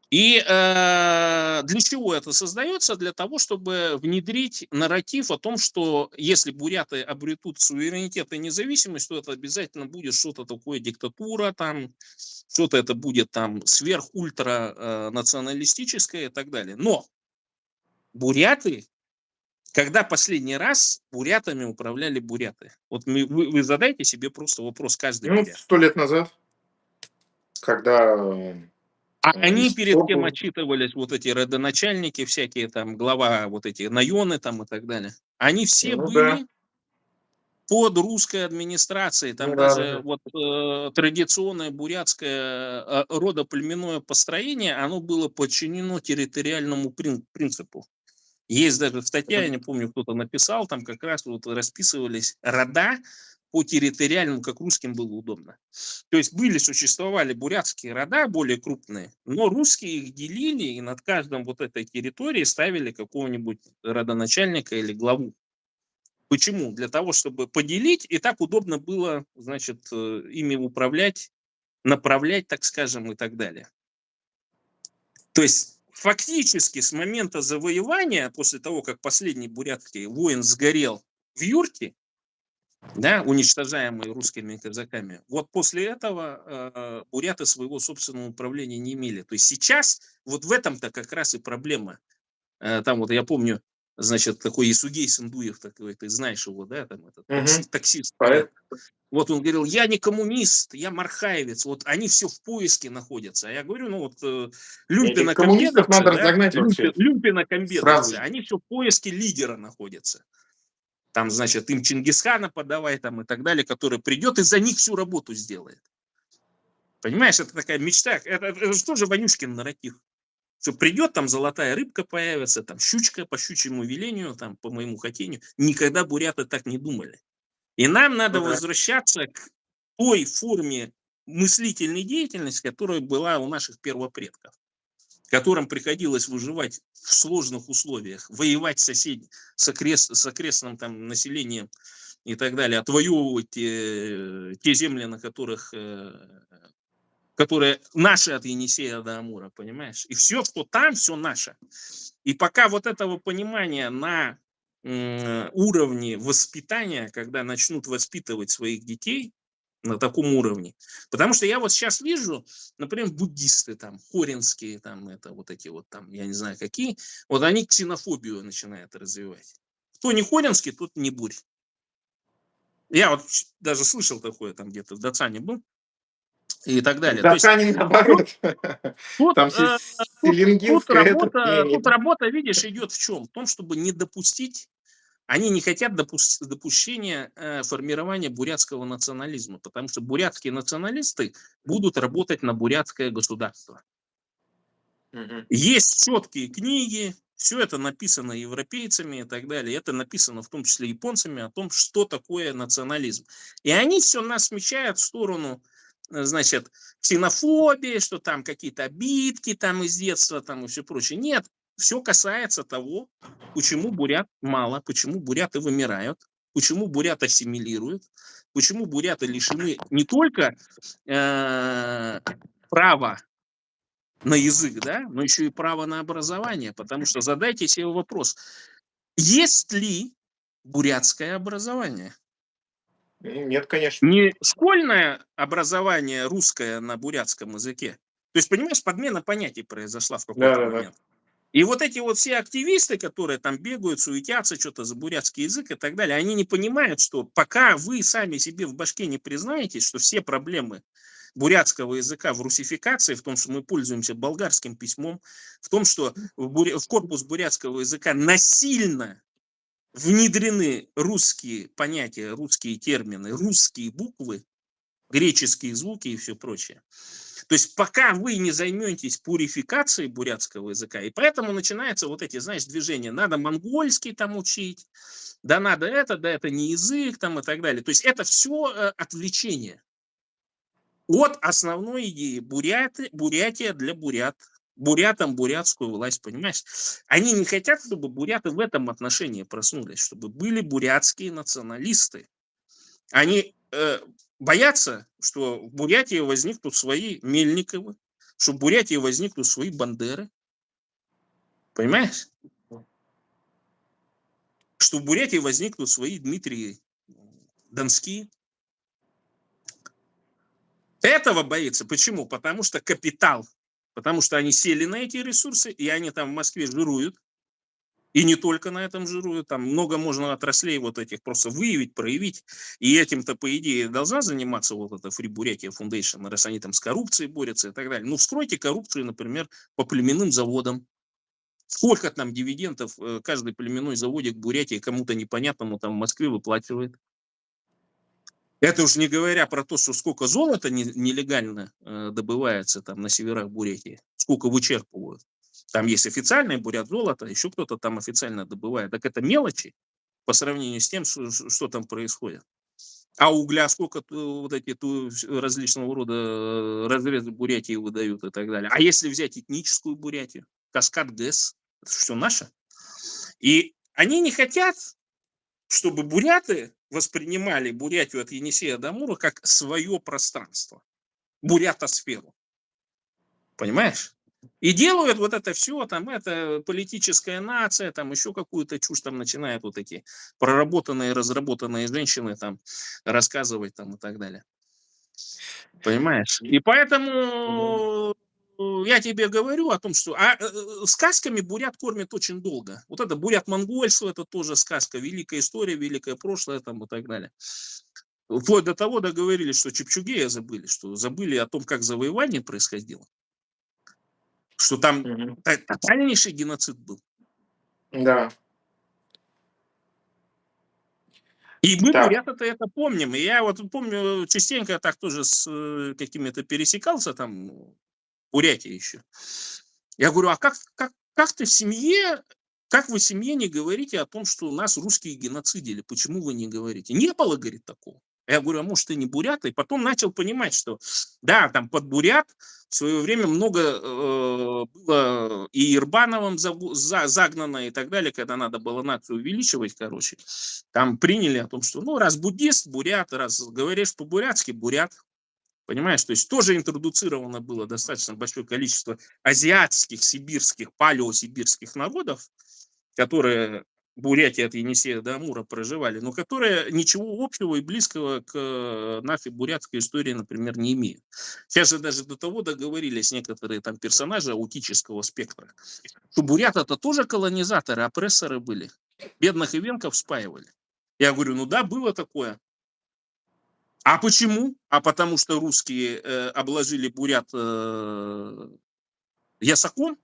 И для чего это создается? Для того, чтобы внедрить нарратив о том, что если буряты обретут суверенитет и независимость, то это обязательно будет что-то такое диктатура, там, что-то это будет там сверх-ультра националистическое и так далее. Но буряты, когда последний раз бурятами управляли буряты? Вот вы задайте себе просто вопрос каждый бурят. 100 лет назад, когда А они из перед кем отчитывались, вот эти родоначальники всякие, там, глава, вот эти наёны там и так далее. Они все Ну да. были под русской администрацией, Ну там да, да, даже да. вот традиционное бурятское родоплеменное построение, оно было подчинено территориальному принципу. Есть даже статья, я Мгм. не помню, кто-то написал, там как раз вот расписывались рода по территориальному, как русским было удобно. То есть существовали бурятские рода более крупные, но русские их делили и над каждым вот этой территорией ставили какого-нибудь родоначальника или главу. Почему? Для того, чтобы поделить, и так удобно было, значит, ими управлять, направлять, так скажем, и так далее. То есть фактически с момента завоевания, после того, как последний бурятский воин сгорел в юрте, да, уничтожаемый русскими казаками, вот после этого буряты своего собственного управления не имели. То есть сейчас вот в этом-то как раз и проблема. Там вот я помню, значит, такой Исугей Сандуев, такой, ты знаешь его, да, там этот Мгм. таксист бурят. Поэт. Вот он говорил, я не коммунист, я мархаевец, вот они все в поиске находятся. А я говорю, ну вот Этих коммунистов люмпина-комбедовцы, надо да, разогнать вообще. люмпина-комбедовцы, Сразу же. они все в поиске лидера находятся. Там, значит, им Чингисхана подавай там и так далее, который придет и за них всю работу сделает. Понимаешь, это такая мечта, это же тоже Ванюшкин нарратив. Что придет, там золотая рыбка появится, там щучка по щучьему велению, там по моему хотению. Никогда буряты так не думали. И нам надо Ну да. возвращаться к той форме мыслительной деятельности, которая была у наших первопредков, которым приходилось выживать в сложных условиях, воевать с окрестным там, населением и так далее, отвоевывать те земли, на которых которые наши от Енисея до Амура, понимаешь? И все, что там, все наше. И пока вот этого понимания на уровне воспитания, когда начнут воспитывать своих детей на таком уровне. Потому что я вот сейчас вижу, например, буддисты там, хоринские, там, это вот эти вот там, я не знаю какие, вот они ксенофобию начинают развивать. Кто не хоринский, тот не бурь. Я вот даже слышал такое там где-то в Дацане был и так далее. То Да, есть Саня тут, наоборот. тут, Там селенгинское это. Не, не, тут работа, видишь, идет в чем? В том, чтобы не допустить. Они не хотят допущения формирования бурятского национализма, потому что бурятские националисты будут работать на бурятское государство. Мгм. Есть четкие книги, все это написано европейцами и так далее. Это написано в том числе японцами о том, что такое национализм. И они все нас смещают в сторону, значит, ксенофобии, что там какие-то обидки там из детства там и все прочее. Нет, все касается того, почему бурят мало, почему буряты вымирают, почему бурят ассимилируют, почему буряты лишены не только права на язык, да, но еще и право на образование, потому что задайте себе вопрос, есть ли бурятское образование? Нет, конечно. Не школьное образование русское на бурятском языке. То есть, понимаешь, подмена понятий произошла в Да, какой-то да, да. момент. И вот эти вот все активисты, которые там бегают, суетятся, что-то за бурятский язык и так далее, они не понимают, что пока вы сами себе в башке не признаете, что все проблемы бурятского языка в русификации, в том, что мы пользуемся болгарским письмом, в том, что в корпус бурятского языка насильно внедрены русские понятия, русские термины, русские буквы, греческие звуки и все прочее. То есть пока вы не займетесь пурификацией бурятского языка, и поэтому начинаются вот эти, знаешь, движения, надо монгольский там учить, да это не язык там и так далее. То есть это все отвлечение от основной идеи Бурятия для бурят. Бурятам бурятскую власть, понимаешь? Они не хотят, чтобы буряты в этом отношении проснулись, чтобы были бурятские националисты. Они боятся, что в Бурятии возникнут свои Мельниковы, что в Бурятии возникнут свои Бандеры. Понимаешь? Что в Бурятии возникнут свои Дмитрии Донские. Этого боится. Почему? Потому что капитал. Потому что они сели на эти ресурсы, и они там в Москве жируют. И не только на этом жируют. Там много можно отраслей вот этих просто выявить, проявить. И этим-то, по идее, должна заниматься вот эта Free Бурятия Foundation, раз они там с коррупцией борются и так далее. Ну, вскройте коррупцию, например, по племенным заводам. Сколько там дивидендов каждый племенной заводик Бурятии кому-то непонятному там в Москве выплачивает. Это уж не говоря про то, что сколько золота нелегально добывается там на северах Бурятии, сколько вычерпывают. Там есть официальный бурят золото, еще кто-то там официально добывает. Так это мелочи по сравнению с тем, что там происходит. А угля сколько вот эти различного рода разрезы Бурятии выдают и так далее. А если взять этническую Бурятию, Каскад ГЭС, это все наше. И они не хотят, чтобы буряты воспринимали Бурятию от Енисея до Амура как свое пространство, бурятосферу. Понимаешь? И делают вот это все, там, это политическая нация, там, еще какую-то чушь там начинают вот эти проработанные, разработанные женщины там рассказывать там и так далее. Понимаешь? И поэтому я тебе говорю о том, что сказками бурят кормят очень долго. Вот это бурят-монгольство, это тоже сказка, великая история, великое прошлое там и так далее. Вплоть до того договорились, что Чепчугея забыли, что забыли о том, как завоевание происходило. Что там тотальнейший геноцид был. Да. И мы, Так. бурята-то, это помним. И я вот помню, частенько так тоже с какими-то пересекался, там, в Бурятии еще. Я говорю, а как ты в семье, как вы в семье не говорите о том, что нас русские геноцидили? Почему вы не говорите? Не было, говорит, такого. Я говорю, а может, ты не бурят? И потом начал понимать, что да, там под бурят в свое время много было и Ирбановым загнано и так далее, когда надо было нацию увеличивать, короче. Там приняли о том, что, ну, раз буддист, бурят, раз говоришь по-бурятски, бурят. Понимаешь, то есть тоже интродуцировано было достаточно большое количество азиатских, сибирских, палеосибирских народов, которые в Бурятии от Енисея до Амура проживали, но которые ничего общего и близкого к нашей бурятской истории, например, не имеют. Сейчас же даже до того договорились некоторые там персонажи аутического спектра, что буряты это тоже колонизаторы, опрессоры были. Бедных ивенков спаивали. Я говорю, ну да, было такое. А почему? А потому что русские обложили бурят ясаком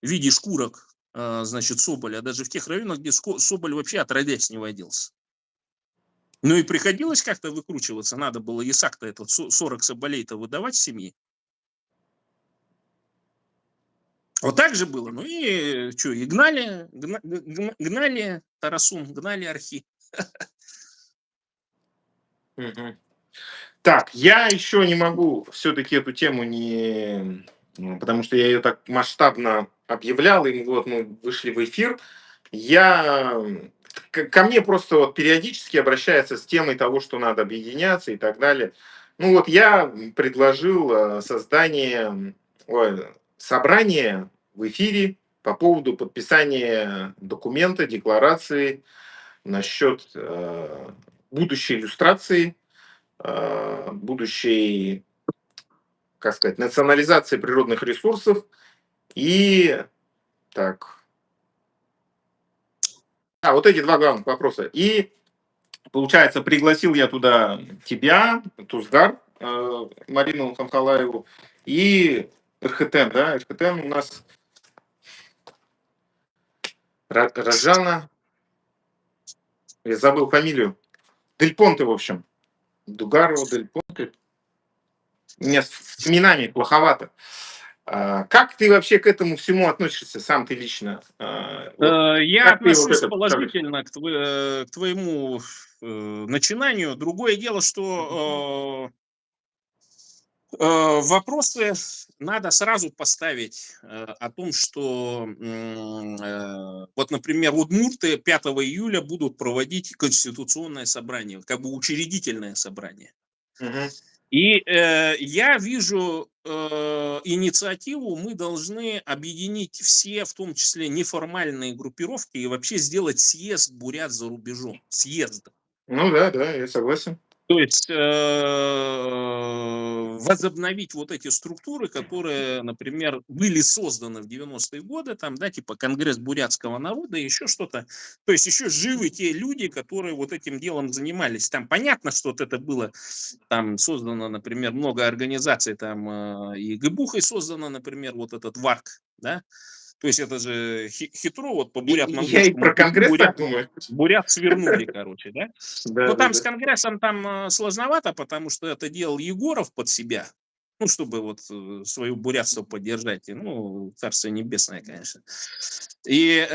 в виде шкурок, значит, соболя, даже в тех районах, где соболь вообще отродясь не водился. Ну и приходилось как-то выкручиваться, надо было ясак-то этот 40 соболей-то выдавать в семье. Вот так же было. Ну и что, и гнали Тарасун, гнали Архи. Так, я еще не могу все-таки эту тему не... Потому что я ее так масштабно объявлял, и вот мы вышли в эфир. Я... Ко мне просто вот периодически обращаются с темой того, что надо объединяться и так далее. Ну вот я предложил создание собрания в эфире по поводу подписания документа, декларации насчет будущей иллюстрации, будущей, как сказать, национализации природных ресурсов и так. Вот эти два главных вопроса. И, получается, пригласил я туда тебя, Тузгар, Марину Хамхалаеву и РХТН, да, РХТН у нас Раджана, я забыл фамилию, Дель Понте, в общем, Дугарова, Дель Понте. У меня с именами плоховато. Как ты вообще к этому всему относишься, сам ты лично? Я Как ты вот отношусь это представляешь? положительно к твоему начинанию. Другое дело, что вопросы надо сразу поставить о том, что вот, например, удмурты 5 июля будут проводить конституционное собрание, как бы учредительное собрание. Мгм. И я вижу инициативу, мы должны объединить все, в том числе неформальные группировки, и вообще сделать съезд бурят за рубежом. Съезд. Ну да, да, я согласен. То есть возобновить вот эти структуры, которые, например, были созданы в 90-е годы, там, да, типа Конгресс бурятского народа, еще что-то. То есть еще живы те люди, которые вот этим делом занимались. Там понятно, что вот это было, там создано, например, много организаций, там и ГБУХой создано, например, вот этот ВАРК, да, То есть это же хитро, вот по Я и бурят-монгольскому про пути Конгресс так думаю. бурят свернули, короче, да? Ну, там с Да-да-да. Конгрессом там сложновато, потому что это делал Егоров под себя, ну, чтобы вот свое бурятство поддержать. И, ну, Царствие Небесное, конечно. И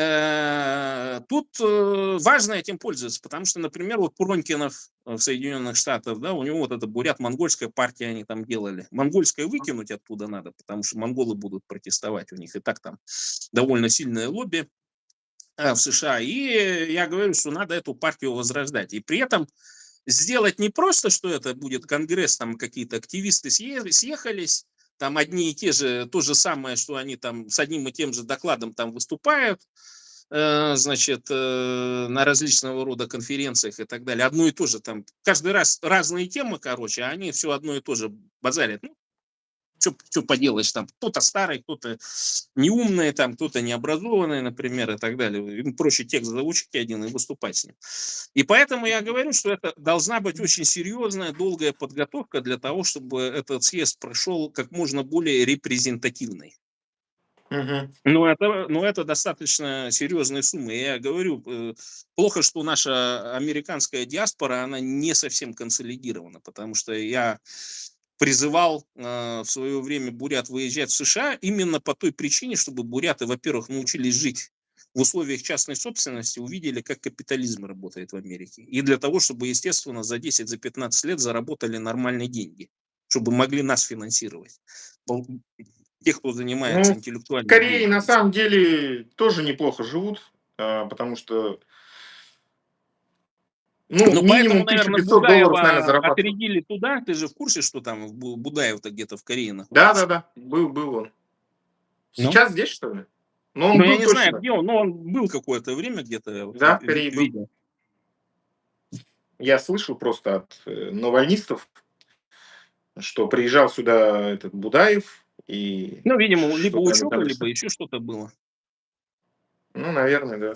тут важно этим пользоваться, потому что, например, вот Пронькинов в Соединенных Штатах, да, у него вот эта бурят-монгольская партия они там делали. Монгольское выкинуть оттуда надо, потому что монголы будут протестовать, у них и так там довольно сильное лобби в США. И я говорю, что надо эту партию возрождать. И при этом сделать не просто, что это будет конгресс, там какие-то активисты съехались, там одни и те же, то же самое, что они там с одним и тем же докладом там выступают, значит, на различного рода конференциях и так далее. Одно и то же там, каждый раз разные темы, короче, а они все одно и то же базарят. Ну, что поделаешь, там кто-то старый, кто-то неумный, там кто-то необразованный, например, и так далее. Им проще текст заучить один и выступать с ним. И поэтому я говорю, что это должна быть очень серьезная, долгая подготовка для того, чтобы этот съезд прошел как можно более репрезентативный. Мгм. Но это достаточно серьезные суммы. Я говорю, плохо, что наша американская диаспора, она не совсем консолидирована, потому что я призывал в свое время бурят выезжать в США именно по той причине, чтобы буряты, во-первых, научились жить в условиях частной собственности, увидели, как капитализм работает в Америке. И для того, чтобы, естественно, за 10-15 лет заработали нормальные деньги, чтобы могли нас финансировать. Тех, кто занимается Ну, в интеллектуальной Корее на деятельностью. самом деле тоже неплохо живут, потому что, ну, Ну, поэтому, минимум наверное, 1500 долларов, наверное, Будаева зарабатывают. отрядили туда. Ты же в курсе, что там Будаев-то где-то в Корее находится? Да-да-да, был он. Ну? Сейчас здесь, что ли? Но он Ну, я был не знаю, точно. где он, но он был какое-то время где-то, вот, Да, в Корее был. видел. Я слышал просто от навальнистов, что приезжал сюда этот Будаев, и Ну, видимо, либо что-то они учеба, там либо решили. еще что-то было. Ну, наверное, да.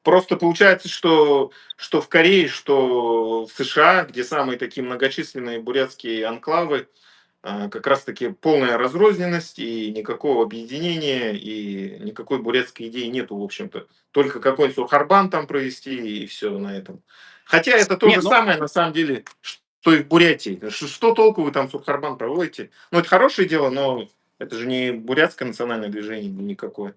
Просто получается, что в Корее, что в США, где самые такие многочисленные бурятские анклавы, как раз таки полная разрозненность и никакого объединения, и никакой бурятской идеи нету, в общем-то. Только какой-нибудь Сурхарбан там провести, и все на этом. Хотя это то Не, же ну, самое, на самом деле, что и в Бурятии. Что толку вы там Сурхарбан проводите? Ну, это хорошее дело, но это же не бурятское национальное движение никакое.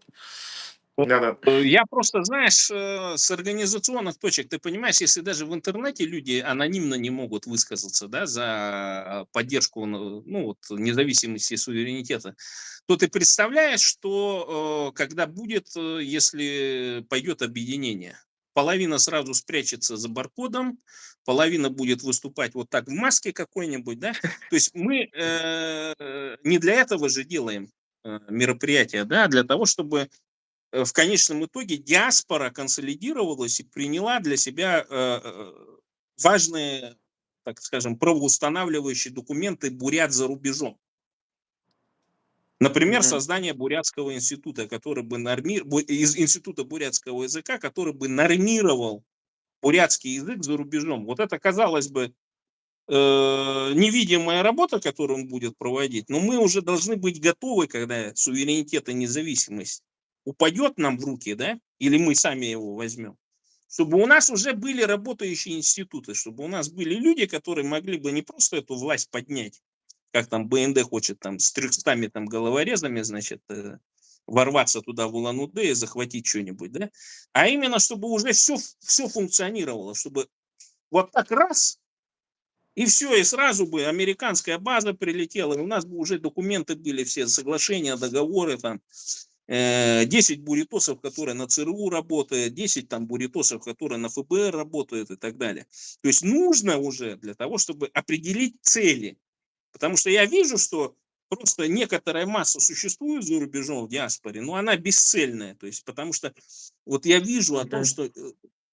Да-да. я просто, знаешь, с организационных точек, ты понимаешь, если даже в интернете люди анонимно не могут высказаться, да, за поддержку, ну, вот, независимости и суверенитета, то ты представляешь, что когда будет, если пойдет объединение, половина сразу спрячется за баркодом, половина будет выступать вот так в маске какой-нибудь, да, то есть мы не для этого же делаем мероприятия, да, а для того, чтобы в конечном итоге диаспора консолидировалась и приняла для себя важные, так скажем, правоустанавливающие документы бурят за рубежом. Например, Мгм. создание бурятского института, который бы из института бурятского языка, который бы нормировал бурятский язык за рубежом. Вот это, казалось бы, невидимая работа, которую он будет проводить, но мы уже должны быть готовы, когда суверенитет и независимость упадет нам в руки, да, или мы сами его возьмем, чтобы у нас уже были работающие институты, чтобы у нас были люди, которые могли бы не просто эту власть поднять, как там БНД хочет там с 300 там головорезами, значит, ворваться туда в Улан-Удэ и захватить что-нибудь, да, а именно чтобы уже все функционировало, чтобы вот так раз и все, и сразу бы американская база прилетела, и у нас бы уже документы были, все соглашения, договоры, там, 10 буритосов, которые на ЦРУ работают, 10 там буритосов, которые на ФБР работают и так далее. То есть нужно уже для того, чтобы определить цели. Потому что я вижу, что просто некоторая масса существует за рубежом в диаспоре, но она бесцельная. То есть, потому что вот я вижу о том, Мгм. что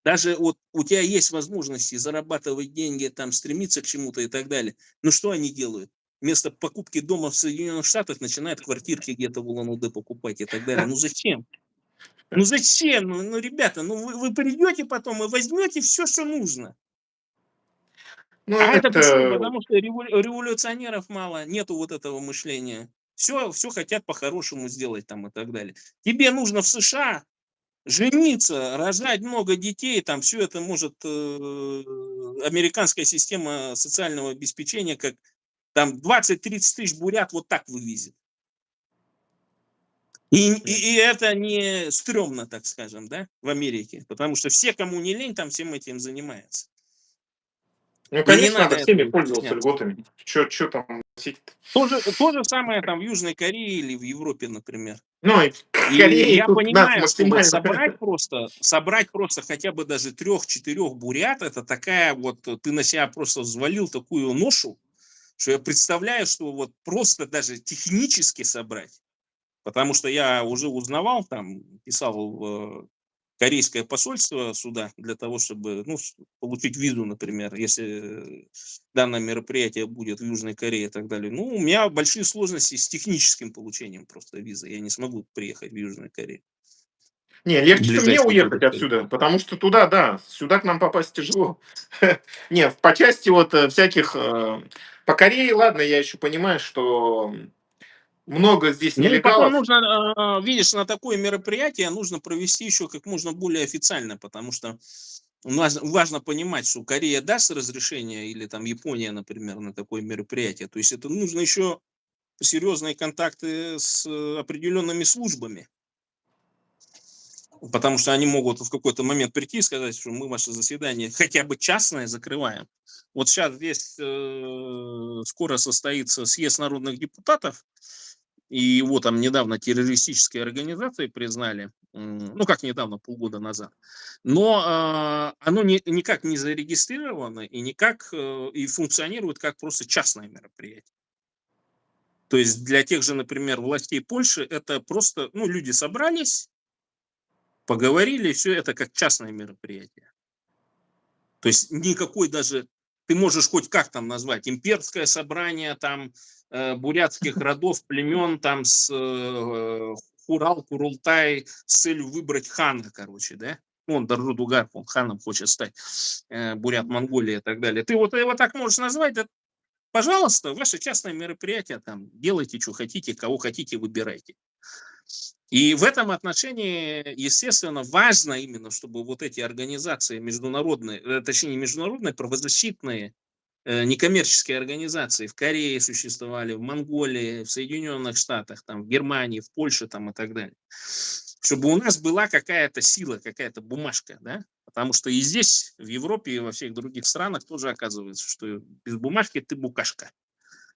даже вот у тебя есть возможности зарабатывать деньги, там, стремиться к чему-то и так далее. Но что они делают? Вместо покупки дома в Соединенных Штатах начинают квартирки где-то в Улан-Удэ покупать и так далее. Ну зачем? Ну зачем? Ну, ребята, ну вы придете потом и возьмете все, что нужно. Ну, А это почему? это Потому что революционеров мало, нету вот этого мышления. все хотят по-хорошему сделать там и так далее. Тебе нужно в США жениться, рожать много детей, там все это может американская система социального обеспечения, как там 20-30 тысяч бурят вот так вывезет. И это не стрёмно, так скажем, да, в Америке, потому что все, кому не лень, там всем этим занимаются. Ну, И не конечно, надо надо всеми этого пользоваться стесняться. льготами. Чё там носить? То же самое там в Южной Корее или в Европе, например. Ну, и в И Корее я тут нас понимаю, что вот максимально. собрать просто хотя бы даже 3-4 бурят, это такая вот, ты на себя просто взвалил такую ношу, что я представляю, что вот просто даже технически собрать, потому что я уже узнавал, там, писал в корейское посольство сюда для того, чтобы, ну, получить визу, например, если данное мероприятие будет в Южной Корее и так далее. Ну, у меня большие сложности с техническим получением просто визы. Я не смогу приехать в Южную Корею Не, в легче мне ближайшие годы. уехать отсюда, потому что туда, да, сюда к нам попасть тяжело. Не, по части вот всяких... По Корее, ладно, я еще понимаю, что много здесь Ну и потом нелегалов. нужно, видишь, на такое мероприятие нужно провести еще как можно более официально, потому что важно понимать, что Корея даст разрешение или там Япония, например, на такое мероприятие. То есть это нужно еще серьезные контакты с определенными службами, потому что они могут в какой-то момент прийти и сказать, что мы ваше заседание хотя бы частное закрываем. Вот сейчас здесь скоро состоится съезд народных депутатов, и его там недавно террористической организацией признали, ну как недавно, полгода назад, но оно никак не зарегистрировано и никак и функционирует как просто частное мероприятие. То есть для тех же, например, властей Польши это просто, ну, люди собрались, поговорили, все это как частное мероприятие. То есть никакой даже, ты можешь хоть как там назвать, имперское собрание там бурятских родов, племен там с Хурал, Курултай с целью выбрать хана, короче, да? Ну, он Даржу-Дугар, он ханом хочет стать, бурят Монголии и так далее. Ты вот его так можешь назвать, да, пожалуйста, ваше частное мероприятие, там, делайте, что хотите, кого хотите, выбирайте. И в этом отношении, естественно, важно именно, чтобы вот эти организации международные, точнее, не международные, правозащитные, некоммерческие организации в Корее существовали, в Монголии, в Соединенных Штатах, там, в Германии, в Польше там, и так далее. Чтобы у нас была какая-то сила, какая-то бумажка, да? Потому что и здесь, в Европе, и во всех других странах тоже оказывается, что без бумажки ты букашка.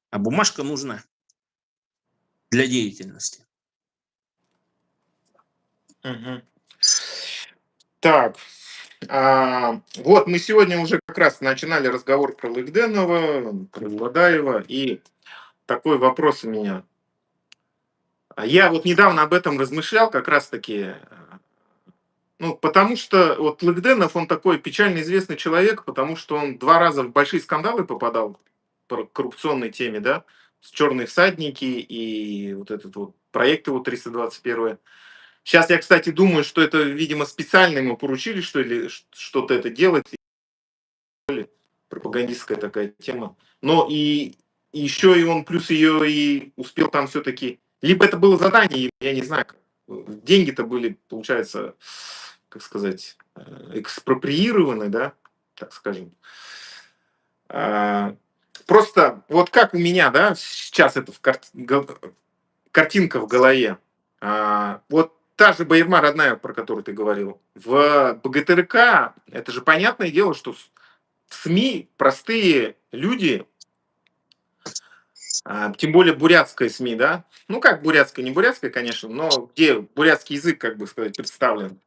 А бумажка нужна для деятельности. Мгм. Так, вот мы сегодня уже как раз начинали разговор про Лыгденова, про Владаева, и такой вопрос у меня. Я вот недавно об этом размышлял, как раз-таки, ну, потому что вот Лыгденов, он такой печально известный человек, потому что он 2 раза в большие скандалы попадал по коррупционной теме, да, с «Черные всадники» и вот этот вот проект его 321. Сейчас я, кстати, думаю, что это, видимо, специально ему поручили, что ли, что-то это делать, пропагандистская такая тема. Но и еще и он плюс ее и успел там все-таки... Либо это было задание, я не знаю, деньги-то были, получается, как сказать, экспроприированы, да, так скажем. А, Просто вот как у меня, да, сейчас это картинка в голове. Вот та же Баирма родная, про которую ты говорил, в БГТРК, это же понятное дело, что в СМИ простые люди, тем более бурятская СМИ, да, ну как бурятская, не бурятская, конечно, но где бурятский язык, как бы сказать, представлен,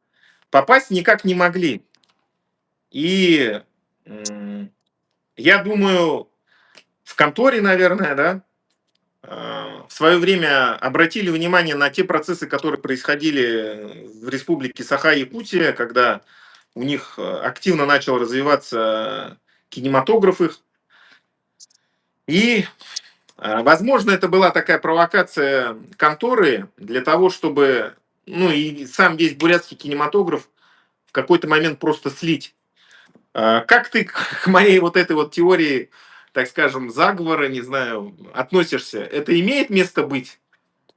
попасть никак не могли. И я думаю, в конторе, наверное, да, в свое время обратили внимание на те процессы, которые происходили в республике Саха-Якутия, когда у них активно начал развиваться кинематограф их. И, возможно, это была такая провокация конторы для того, чтобы, ну и сам весь бурятский кинематограф в какой-то момент просто слить. Как ты к моей вот этой вот теории, так скажем, заговора, не знаю, относишься? Это имеет место быть?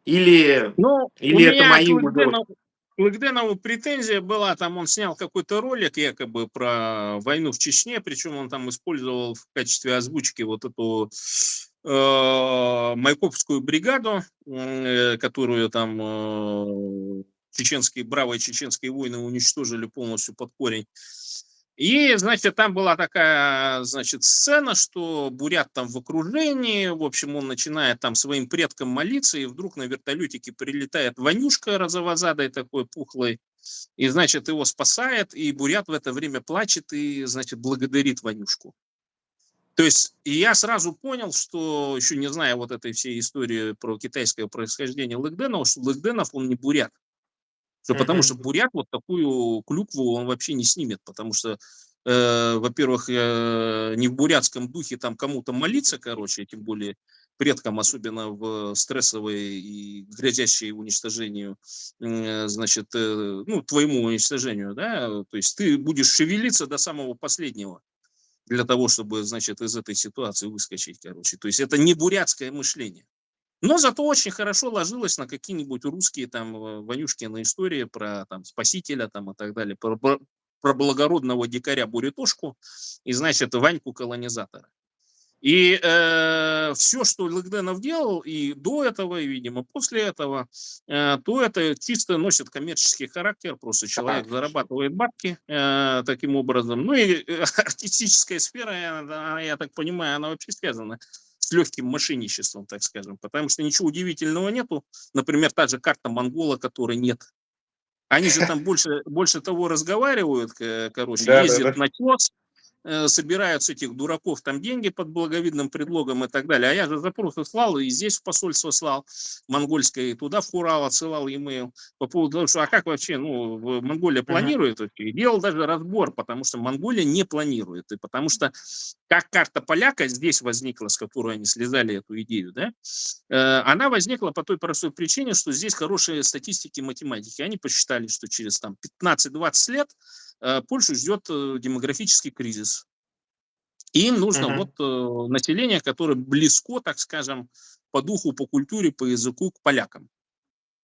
Или, Ну, у или это меня к мои уже вот... Лыгденову претензия была, там он снял какой-то ролик якобы про войну в Чечне, причем он там использовал в качестве озвучки вот эту Майкопскую бригаду, которую там бравые чеченские воины уничтожили полностью под корень. И, значит, там была такая, значит, сцена, что Бурят там в окружении, в общем, он начинает там своим предкам молиться, и вдруг на вертолетике прилетает Ванюшка розовозадой такой пухлый, и, значит, его спасает, и Бурят в это время плачет и, значит, благодарит Ванюшку. То есть, и я сразу понял, что, еще не зная вот этой всей истории про китайское происхождение Лыгденова, что Лыгденов, он не бурят. Что потому Мгм. что бурят вот такую клюкву он вообще не снимет, потому что, во-первых, не в бурятском духе там кому-то молиться, короче, тем более предкам, особенно в стрессовой и грозящей уничтожению, значит, ну, твоему уничтожению, да, то есть ты будешь шевелиться до самого последнего для того, чтобы, значит, из этой ситуации выскочить, короче. То есть это не бурятское мышление. Но зато очень хорошо ложилось на какие-нибудь русские там Ванюшкины истории про там Спасителя там и так далее, про благородного дикаря Бурятошку и, значит, Ваньку колонизатора. И все, что Лыгденов делал и до этого, и, видимо, после этого, то это чисто носит коммерческий характер. Просто человек Конечно. зарабатывает бабки таким образом. Ну и артистическая сфера, я так понимаю, она вообще связана с легким мошенничеством, так скажем. Потому что ничего удивительного нету. Например, та же карта Монгола, которой нет. Они же там больше того разговаривают, короче, Да, да, ездят да. на тес, собирают с этих дураков там деньги под благовидным предлогом и так далее. А я же запросы слал, и здесь в посольство слал монгольское, и туда в Урал отсылал e-mail по поводу того, что а как вообще, ну, Монголия Мгм. планирует вообще? И делал даже разбор, потому что Монголия не планирует, и потому что как карта поляка здесь возникла, с которой они слезали эту идею, да, она возникла по той простой причине, что здесь хорошие статистики математики. Они посчитали, что через там 15-20 лет Польшу ждет демографический кризис. И им нужно Мгм. вот население, которое близко, так скажем, по духу, по культуре, по языку к полякам.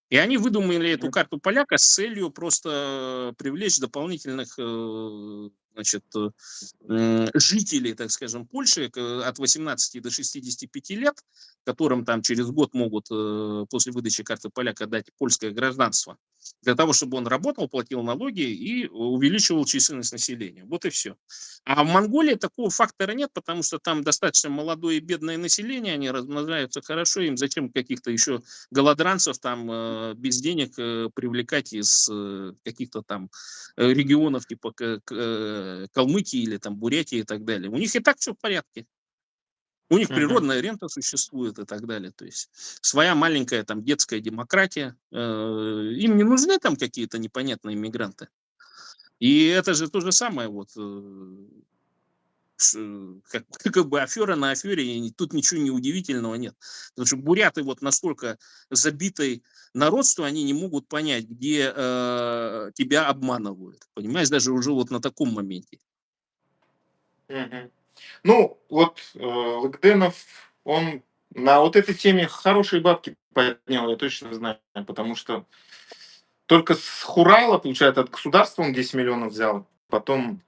И они выдумали эту Мгм. карту поляка с целью просто привлечь дополнительных значит, жителей, так скажем, Польши от 18 до 65 лет, которым там через год могут после выдачи карты поляка дать польское гражданство, для того, чтобы он работал, платил налоги и увеличивал численность населения. Вот и все. А в Монголии такого фактора нет, потому что там достаточно молодое и бедное население, они размножаются хорошо, им зачем каких-то еще голодранцев там без денег привлекать из каких-то там регионов типа Калмыкии или там Бурятии и так далее. У них и так все в порядке. У них Мгм. природная рента существует и так далее. То есть своя маленькая там детская демократия. Им не нужны там какие-то непонятные мигранты. И это же то же самое вот как бы афера на афере, и тут ничего не удивительного нет. Потому что буряты вот настолько забитый народ, что они не могут понять, где тебя обманывают. Понимаешь, даже уже вот на таком моменте. Мгм. Ну, вот Лыкденов, он на вот этой теме хорошие бабки поднял, я точно знаю, потому что только с Хурала, получается, от государства он 10 миллионов взял, потом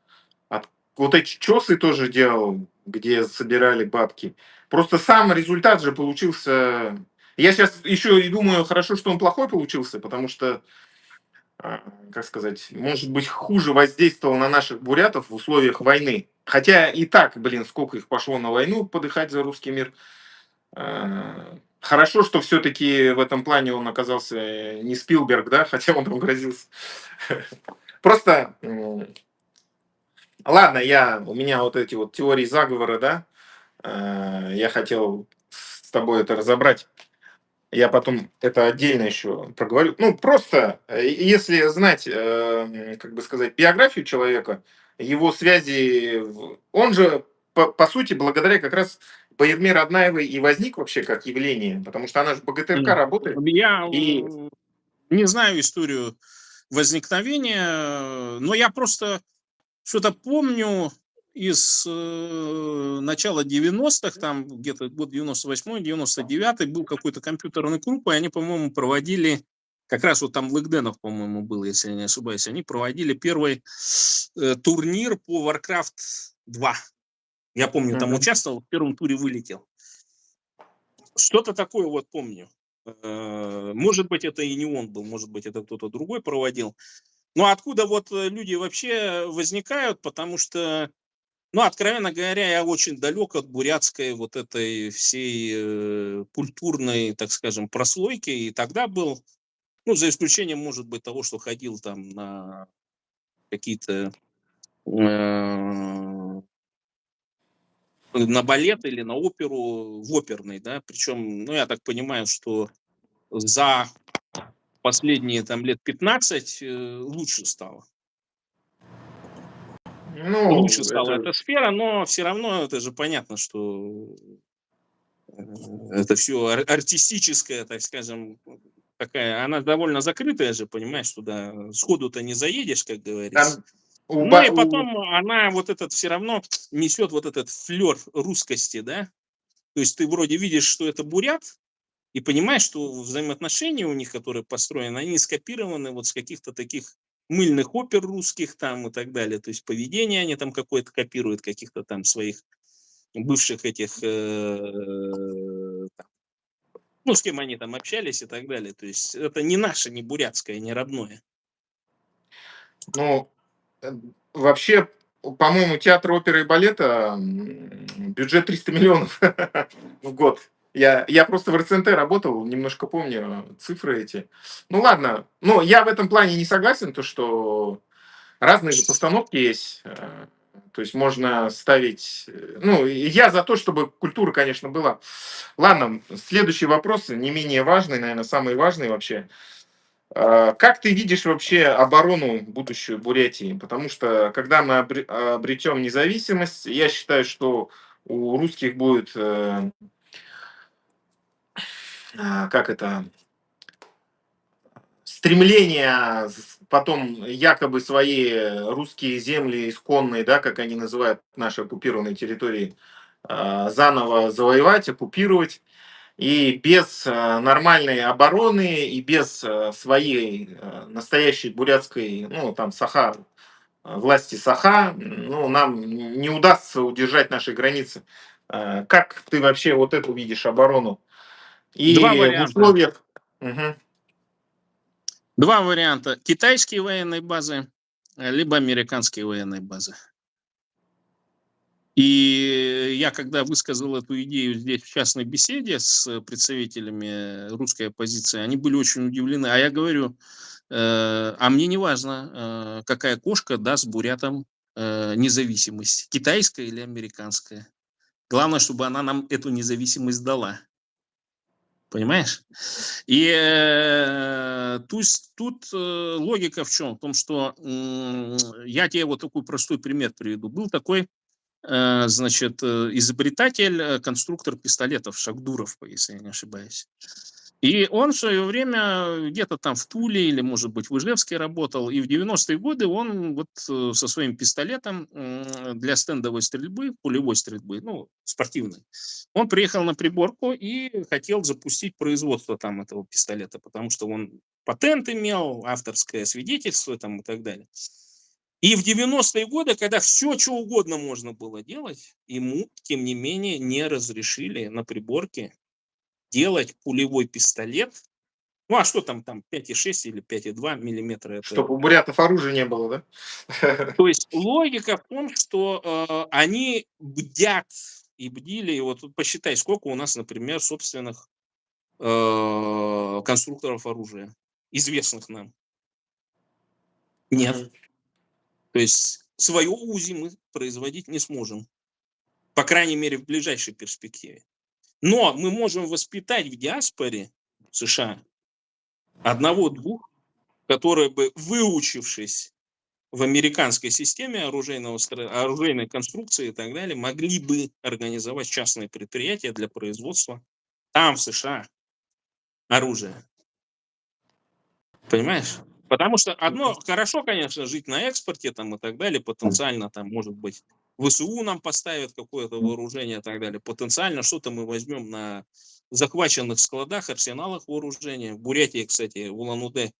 вот эти чёсы тоже делал, где собирали бабки. Просто сам результат же получился. Я сейчас еще и думаю, хорошо, что он плохой получился, потому что, а, как сказать, может быть, хуже воздействовал на наших бурятов в условиях войны. Хотя и так, блин, сколько их пошло на войну подыхать за русский мир. Хорошо, что все-таки в этом плане он оказался не Спилберг, да, хотя он там грозился. Просто ладно, у меня вот эти вот теории заговора, да, я хотел с тобой это разобрать. Я потом это отдельно еще проговорю. Ну, просто, если знать, как бы сказать, биографию человека, его связи, он же, по сути, благодаря как раз Боедмер Аднаевой и возник вообще как явление, потому что она же по ГТРК М. работает. Я И не знаю историю возникновения, но я просто что-то помню, из начала 90-х, там где-то год 98-й, 99-й, был какой-то компьютерный клуб, и они, по-моему, проводили, как раз вот там Лыкденов, по-моему, был, если я не ошибаюсь, они проводили первый турнир по Warcraft 2. Я помню, там Мгм. участвовал, в первом туре вылетел. Что-то такое вот помню. Может быть, это и не он был, может быть, это кто-то другой проводил. Но откуда вот люди вообще возникают, потому что, ну, откровенно говоря, я очень далек от бурятской вот этой всей культурной, так скажем, прослойки. И тогда был, ну, за исключением, может быть, того, что ходил там на какие-то на балет или на оперу, в оперный, да, причем, ну, я так понимаю, что за последние там лет 15 лучше стало. Лучше Ну, стала это, эта сфера, но все равно это же понятно, что э, это все артистическая, так скажем, такая, она довольно закрытая же, понимаешь, туда сходу-то не заедешь, как говорится. там у, Ну и у потом она вот этот все равно несет вот этот флер русскости, да. То есть ты вроде видишь, что это бурят, и понимаешь, что взаимоотношения у них, которые построены, они скопированы вот с каких-то таких мыльных опер русских там и так далее. То есть поведение они там какое-то копируют, каких-то там своих бывших этих, там, ну, с кем они там общались и так далее. То есть это не наше, не бурятское, не родное. Ну, э, вообще, по-моему, театр оперы и балета бюджет 300 миллионов в год. Я просто в РЦНТ работал, немножко помню цифры эти. Ну ладно, ну я в этом плане не согласен, то что разные же постановки есть. То есть можно ставить... Ну, и я за то, чтобы культура, конечно, была. Ладно, следующий вопрос, не менее важный, наверное, самый важный вообще. Как ты видишь вообще оборону будущую Бурятии? Потому что когда мы обретем независимость, я считаю, что у русских будет, как это, стремление потом якобы свои русские земли исконные, да, как они называют наши оккупированные территории, заново завоевать, оккупировать. И без нормальной обороны, и без своей настоящей бурятской, ну, там, Саха, власти Саха, ну, нам не удастся удержать наши границы. Как ты вообще вот эту видишь оборону? Два И в варианта. условиях... Мгм. Два варианта. Китайские военные базы, либо американские военные базы. И я, когда высказал эту идею здесь в частной беседе с представителями русской оппозиции, они были очень удивлены. А я говорю, а мне не важно, какая кошка даст бурятам независимость, китайская или американская. Главное, чтобы она нам эту независимость дала. Понимаешь? И логика в чем? В том, что я тебе вот такой простой пример приведу. Был такой значит, изобретатель, конструктор пистолетов Шакдуров, если я не ошибаюсь. И он в свое время где-то там в Туле или, может быть, в Ижевске работал. И в 90-е годы он вот со своим пистолетом для стендовой стрельбы, пулевой стрельбы, ну, спортивной, он приехал на приборку и хотел запустить производство там этого пистолета, потому что он патент имел, авторское свидетельство там и так далее. И в 90-е годы, когда все, что угодно можно было делать, ему, тем не менее, не разрешили на приборке делать пулевой пистолет. Ну, а что там 5,6 или 5,2 миллиметра? Чтобы Это... у бурятов оружия не было, да? То есть логика в том, что они бдят и бдили. И вот тут посчитай, сколько у нас, например, собственных конструкторов оружия, известных нам. Нет. Мгм. То есть свое УЗИ мы производить не сможем. По крайней мере, в ближайшей перспективе. Но мы можем воспитать в диаспоре США одного-двух, которые бы, выучившись в американской системе оружейной конструкции и так далее, могли бы организовать частные предприятия для производства там, в США, оружия. Понимаешь? Потому что одно хорошо, конечно, жить на экспорте там и так далее, потенциально там может быть ВСУ нам поставят какое-то вооружение и так далее. Потенциально что-то мы возьмем на захваченных складах, арсеналах вооружения. В Бурятии, кстати, в Улан-Удэ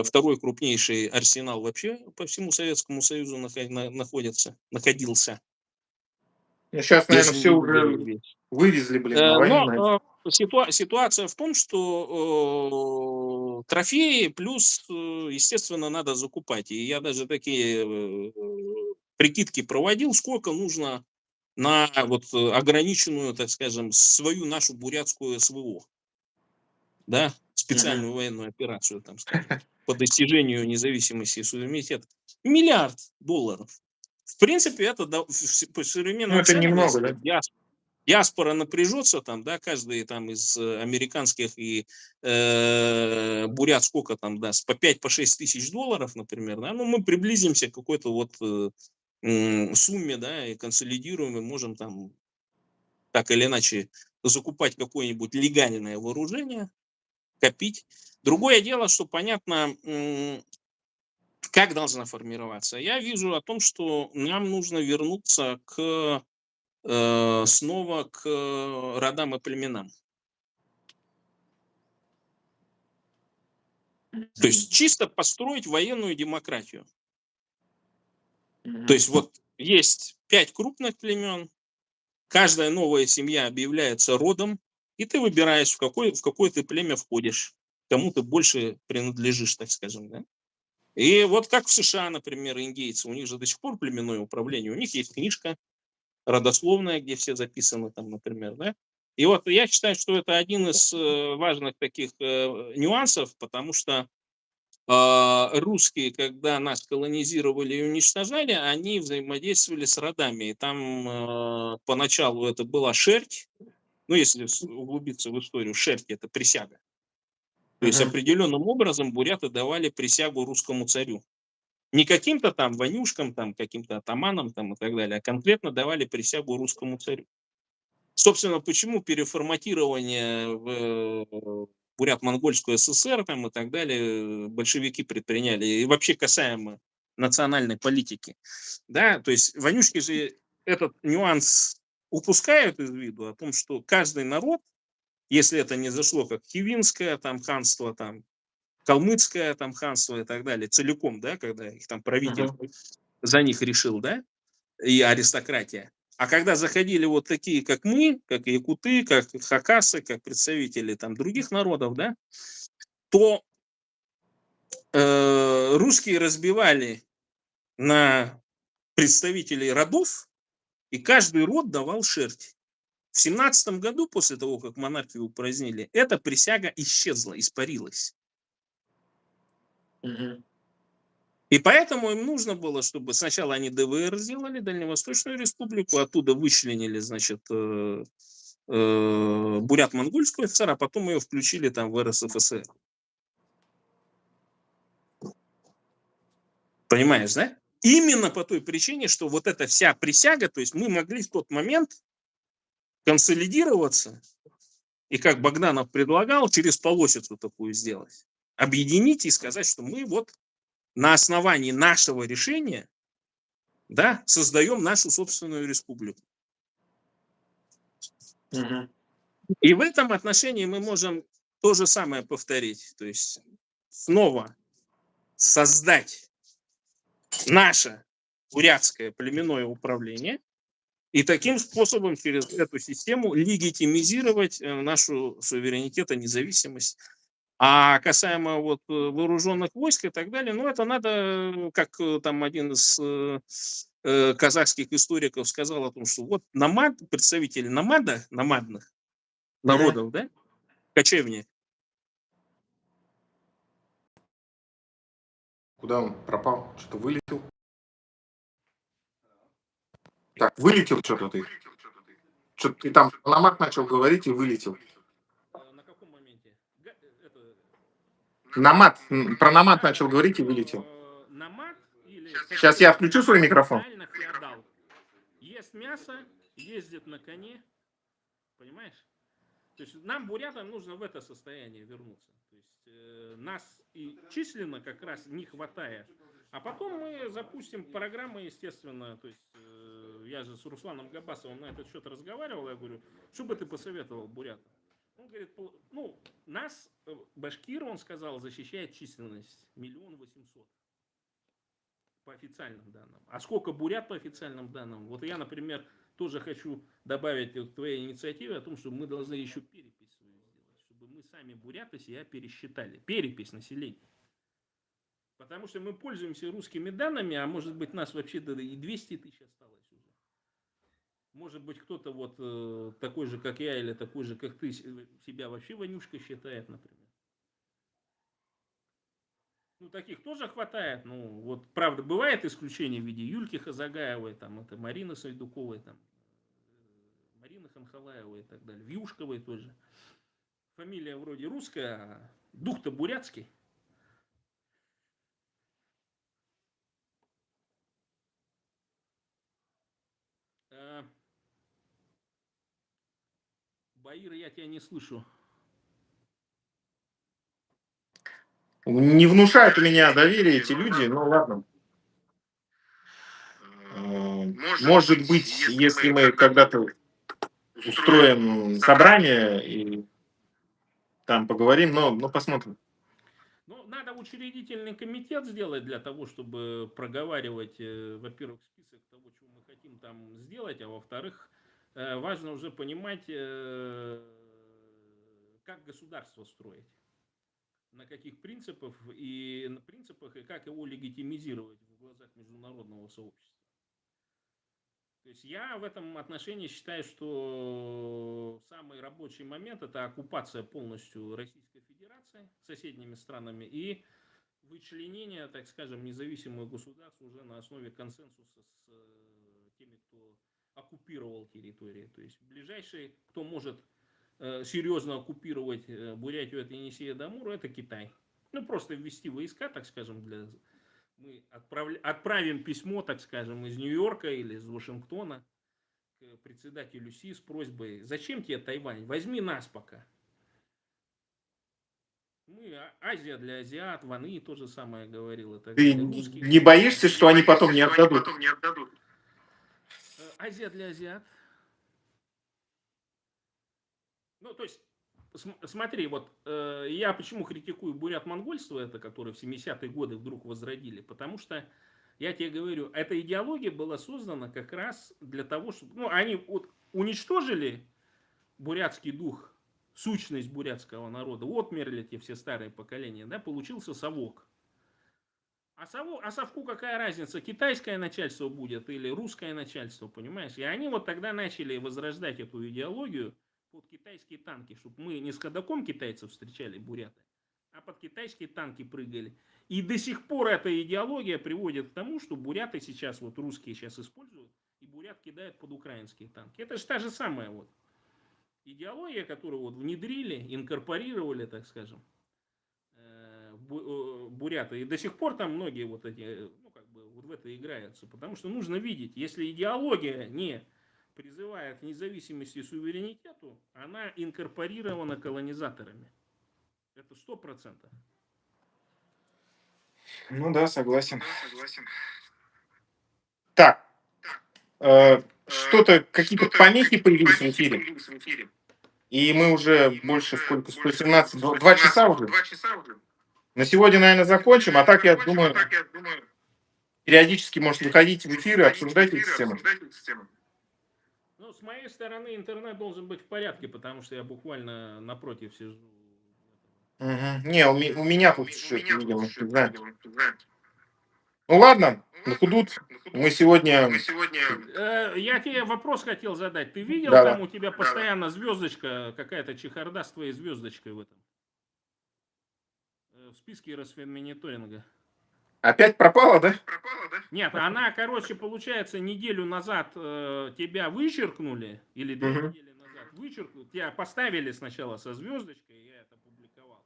второй крупнейший арсенал вообще по всему Советскому Союзу находился. Ну, сейчас, наверное, Если все не видели уже весь. вывезли, блин, на войну. Но ситуация в том, что трофеи плюс, естественно, надо закупать. И я даже такие прикидки проводил, сколько нужно на вот ограниченную, так скажем, свою нашу бурятскую СВО, да, специальную военную операцию, там, скажем, по достижению независимости и суверенитета. $1 миллиард. В принципе, это по Ну, современным это ценам, немного, если да? диаспора напряжется, там, да, каждый там из американских и бурят сколько там даст, по 5-6 тысяч долларов, например, да, ну, мы приблизимся к какой-то вот сумме, да, и консолидируем, и можем там так или иначе закупать какое-нибудь легальное вооружение, копить. Другое дело, что понятно, как должна формироваться. Я вижу о том, что нам нужно вернуться снова к родам и племенам. То есть чисто построить военную демократию. То есть вот есть 5 крупных племен, каждая новая семья объявляется родом, и ты выбираешь, в какое ты племя входишь, кому ты больше принадлежишь, так скажем. Да? И вот как в США, например, индейцы, у них же до сих пор племенное управление, у них есть книжка родословная, где все записаны, там, например. Да? И вот я считаю, что это один из важных таких нюансов, потому что русские, когда нас колонизировали и уничтожали, они взаимодействовали с родами. И там поначалу это была шерсть, ну, если углубиться в историю, шерсть – это присяга. То есть определенным образом буряты давали присягу русскому царю. Не каким-то там ванюшкам, там, каким-то атаманам там, и так далее, а конкретно давали присягу русскому царю. Собственно, почему переформатирование в Бурят-Монгольскую ССР там, и так далее большевики предприняли, и вообще касаемо национальной политики. Да, то есть ванюшки же этот нюанс упускают из виду, о том, что каждый народ, если это не зашло как Хивинское там, ханство, там, Калмыцкое там, ханство и так далее, целиком, да, когда их там правитель за них решил, да, и аристократия. А когда заходили вот такие, как мы, как якуты, как хакасы, как представители там других народов, да, то русские разбивали на представителей родов, и каждый род давал шерсть. В 17 году, после того, как монархию упразднили, эта присяга исчезла, испарилась. И поэтому им нужно было, чтобы сначала они ДВР сделали, Дальневосточную республику, оттуда вычленили, значит, Бурят-Монгольскую ССР, а потом ее включили там в РСФСР. Понимаешь, да? Именно по той причине, что вот эта вся присяга, то есть мы могли в тот момент консолидироваться, и как Богданов предлагал, через полосицу такую сделать, объединить и сказать, что мы вот на основании нашего решения, да, создаем нашу собственную республику. И в этом отношении мы можем то же самое повторить. То есть снова создать наше бурятское племенное управление и таким способом через эту систему легитимизировать нашу суверенитет и независимость. А касаемо вот вооруженных войск и так далее, ну это надо, как там один из казахских историков сказал о том, что вот представители намадных народов, да, кочевни. Куда он пропал? Что-то вылетел? Так, вылетел что-то ты. Что-то ты там на мат начал говорить и вылетел. На каком моменте? Намат, про намат начал говорить и вылетел. Намат или Сейчас я включу свой микрофон. реально феодал. Ест мясо, ездит на коне, понимаешь? То есть нам, бурятам, нужно в это состояние вернуться. То есть нас и численно как раз не хватает. А потом мы запустим программы, естественно, то есть я же с Русланом Габасовым на этот счет разговаривал, я говорю, что бы ты посоветовал бурятам? Он говорит, ну, нас, башкир, он сказал, защищает численность 1 800 000 по официальным данным. А сколько бурят по официальным данным? Вот я, например, тоже хочу добавить к твоей инициативе о том, что мы должны еще перепись свою сделать, чтобы мы сами буряты себя пересчитали. Перепись населения. Потому что мы пользуемся русскими данными, а может быть нас вообще-то и 200 000 осталось уже. Может быть кто-то вот такой же, как я, или такой же, как ты, себя вообще Ванюшка считает, например. Ну, таких тоже хватает. Ну, вот, правда, бывает исключение в виде Юльки Хазагаевой, там, это Марины Сайдуковой, там, Марины Ханхалаевой и так далее. Вьюшковой тоже. Фамилия вроде русская, а дух-то бурятский. Баир, я тебя не слышу. Не внушают у меня доверие эти люди, ну ладно. Может быть, если мы когда-то устроим собрание и там поговорим, но посмотрим. Ну, надо учредительный комитет сделать для того, чтобы проговаривать, во-первых, список того, чего мы хотим там сделать, а во-вторых, важно уже понимать, как государство строить, на каких принципах и как его легитимизировать в глазах международного сообщества. То есть я в этом отношении считаю, что самый рабочий момент — это оккупация полностью Российской Федерации соседними странами и вычленение, так скажем, независимых государств уже на основе консенсуса с теми, кто оккупировал территории. То есть ближайший, кто может серьезно оккупировать Бурятию от Енисея до Амура, это Китай. Ну, просто ввести войска, так скажем, мы отправим письмо, так скажем, из Нью-Йорка или из Вашингтона к председателю Си с просьбой: зачем тебе Тайвань? Возьми нас пока. Мы Азия для азиат, Ваны то же самое говорил. Ты не боишься, что они потом не отдадут? Азия для азиат. Ну, то есть, смотри, вот я почему критикую бурят-монгольство, это которое в 70-е годы вдруг возродили, потому что, я тебе говорю, эта идеология была создана как раз для того, чтобы, ну, они вот уничтожили бурятский дух, сущность бурятского народа, отмерли те все старые поколения, да, получился совок. А совку какая разница, китайское начальство будет или русское начальство, понимаешь? И они вот тогда начали возрождать эту идеологию под китайские танки, чтобы мы не с ходоком китайцев встречали, буряты, а под китайские танки прыгали. И до сих пор эта идеология приводит к тому, что буряты сейчас, вот русские сейчас используют, и бурят кидают под украинские танки. Это же та же самая вот идеология, которую вот внедрили, инкорпорировали, так скажем, буряты. И до сих пор там многие вот эти, ну, как бы вот в это играются. Потому что нужно видеть, если идеология не призывает к независимости и суверенитету, она инкорпорирована колонизаторами. Это 100%. Ну да, согласен. Так, что-то, какие-то помехи появились в эфире. И мы уже больше, сколько, 117, 2 часа уже. На сегодня, наверное, закончим, а так, я думаю, периодически может выходить в эфир и обсуждать эти темы. Ну, с моей стороны, интернет должен быть в порядке, потому что я буквально напротив сижу. Угу. Не, у меня тут что-то, видимо, да. Ну ладно, Нахудут, мы сегодня... Я тебе вопрос хотел задать. Ты видел, Да. там у тебя постоянно звездочка, какая-то чехарда с твоей звездочкой в этом? В списке Росфинмониторинга. Опять пропала, да? Нет, она, короче, получается, неделю назад тебя вычеркнули, или 2 недели назад вычеркнули, тебя поставили сначала со звездочкой, я это публиковал.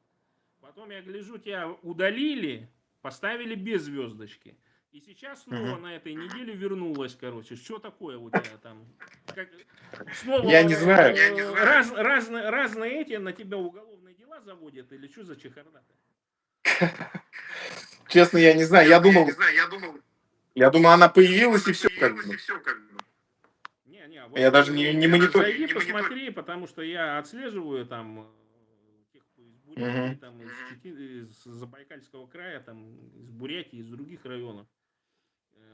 Потом я гляжу, тебя удалили, поставили без звездочки. И сейчас снова на этой неделе вернулась, короче. Что такое у тебя там? Снова я не знаю. Разные эти на тебя уголовные дела заводят, или что за чехарда-то? Честно, я не знаю. Я думал, она появилась и все как бы. Вот, Я даже не мониторю. зайди, посмотри, потому что я отслеживаю там тех, кто из Бурятии, Мгм. там, из Забайкальского края, там, из Бурятии, из других районов.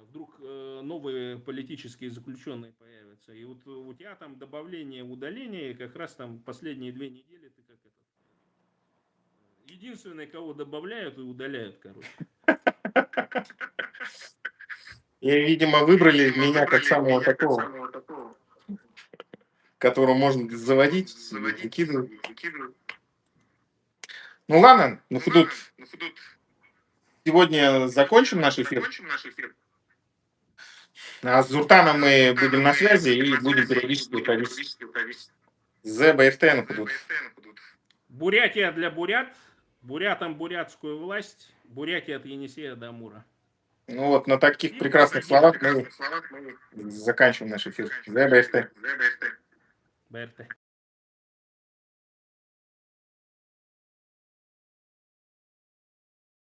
Вдруг новые политические заключенные появятся. И вот у тебя там добавление, удаление, и как раз там последние 2 недели ты как этот. Единственное, кого добавляют и удаляют, короче. И, видимо, выбрали меня как самого такого, которого можно заводить, выкидывать. Ну ладно, ну тут сегодня закончим наш эфир. А с Зуртаном мы будем на связи и будем периодически уходить. ЗБФТ на худут. Бурятия для бурят. Бурятам бурятскую власть. Бурятия от Енисея до Амура. Ну вот на таких прекрасных словах мы заканчиваем наш эфир. ЗБФТ. БРТ.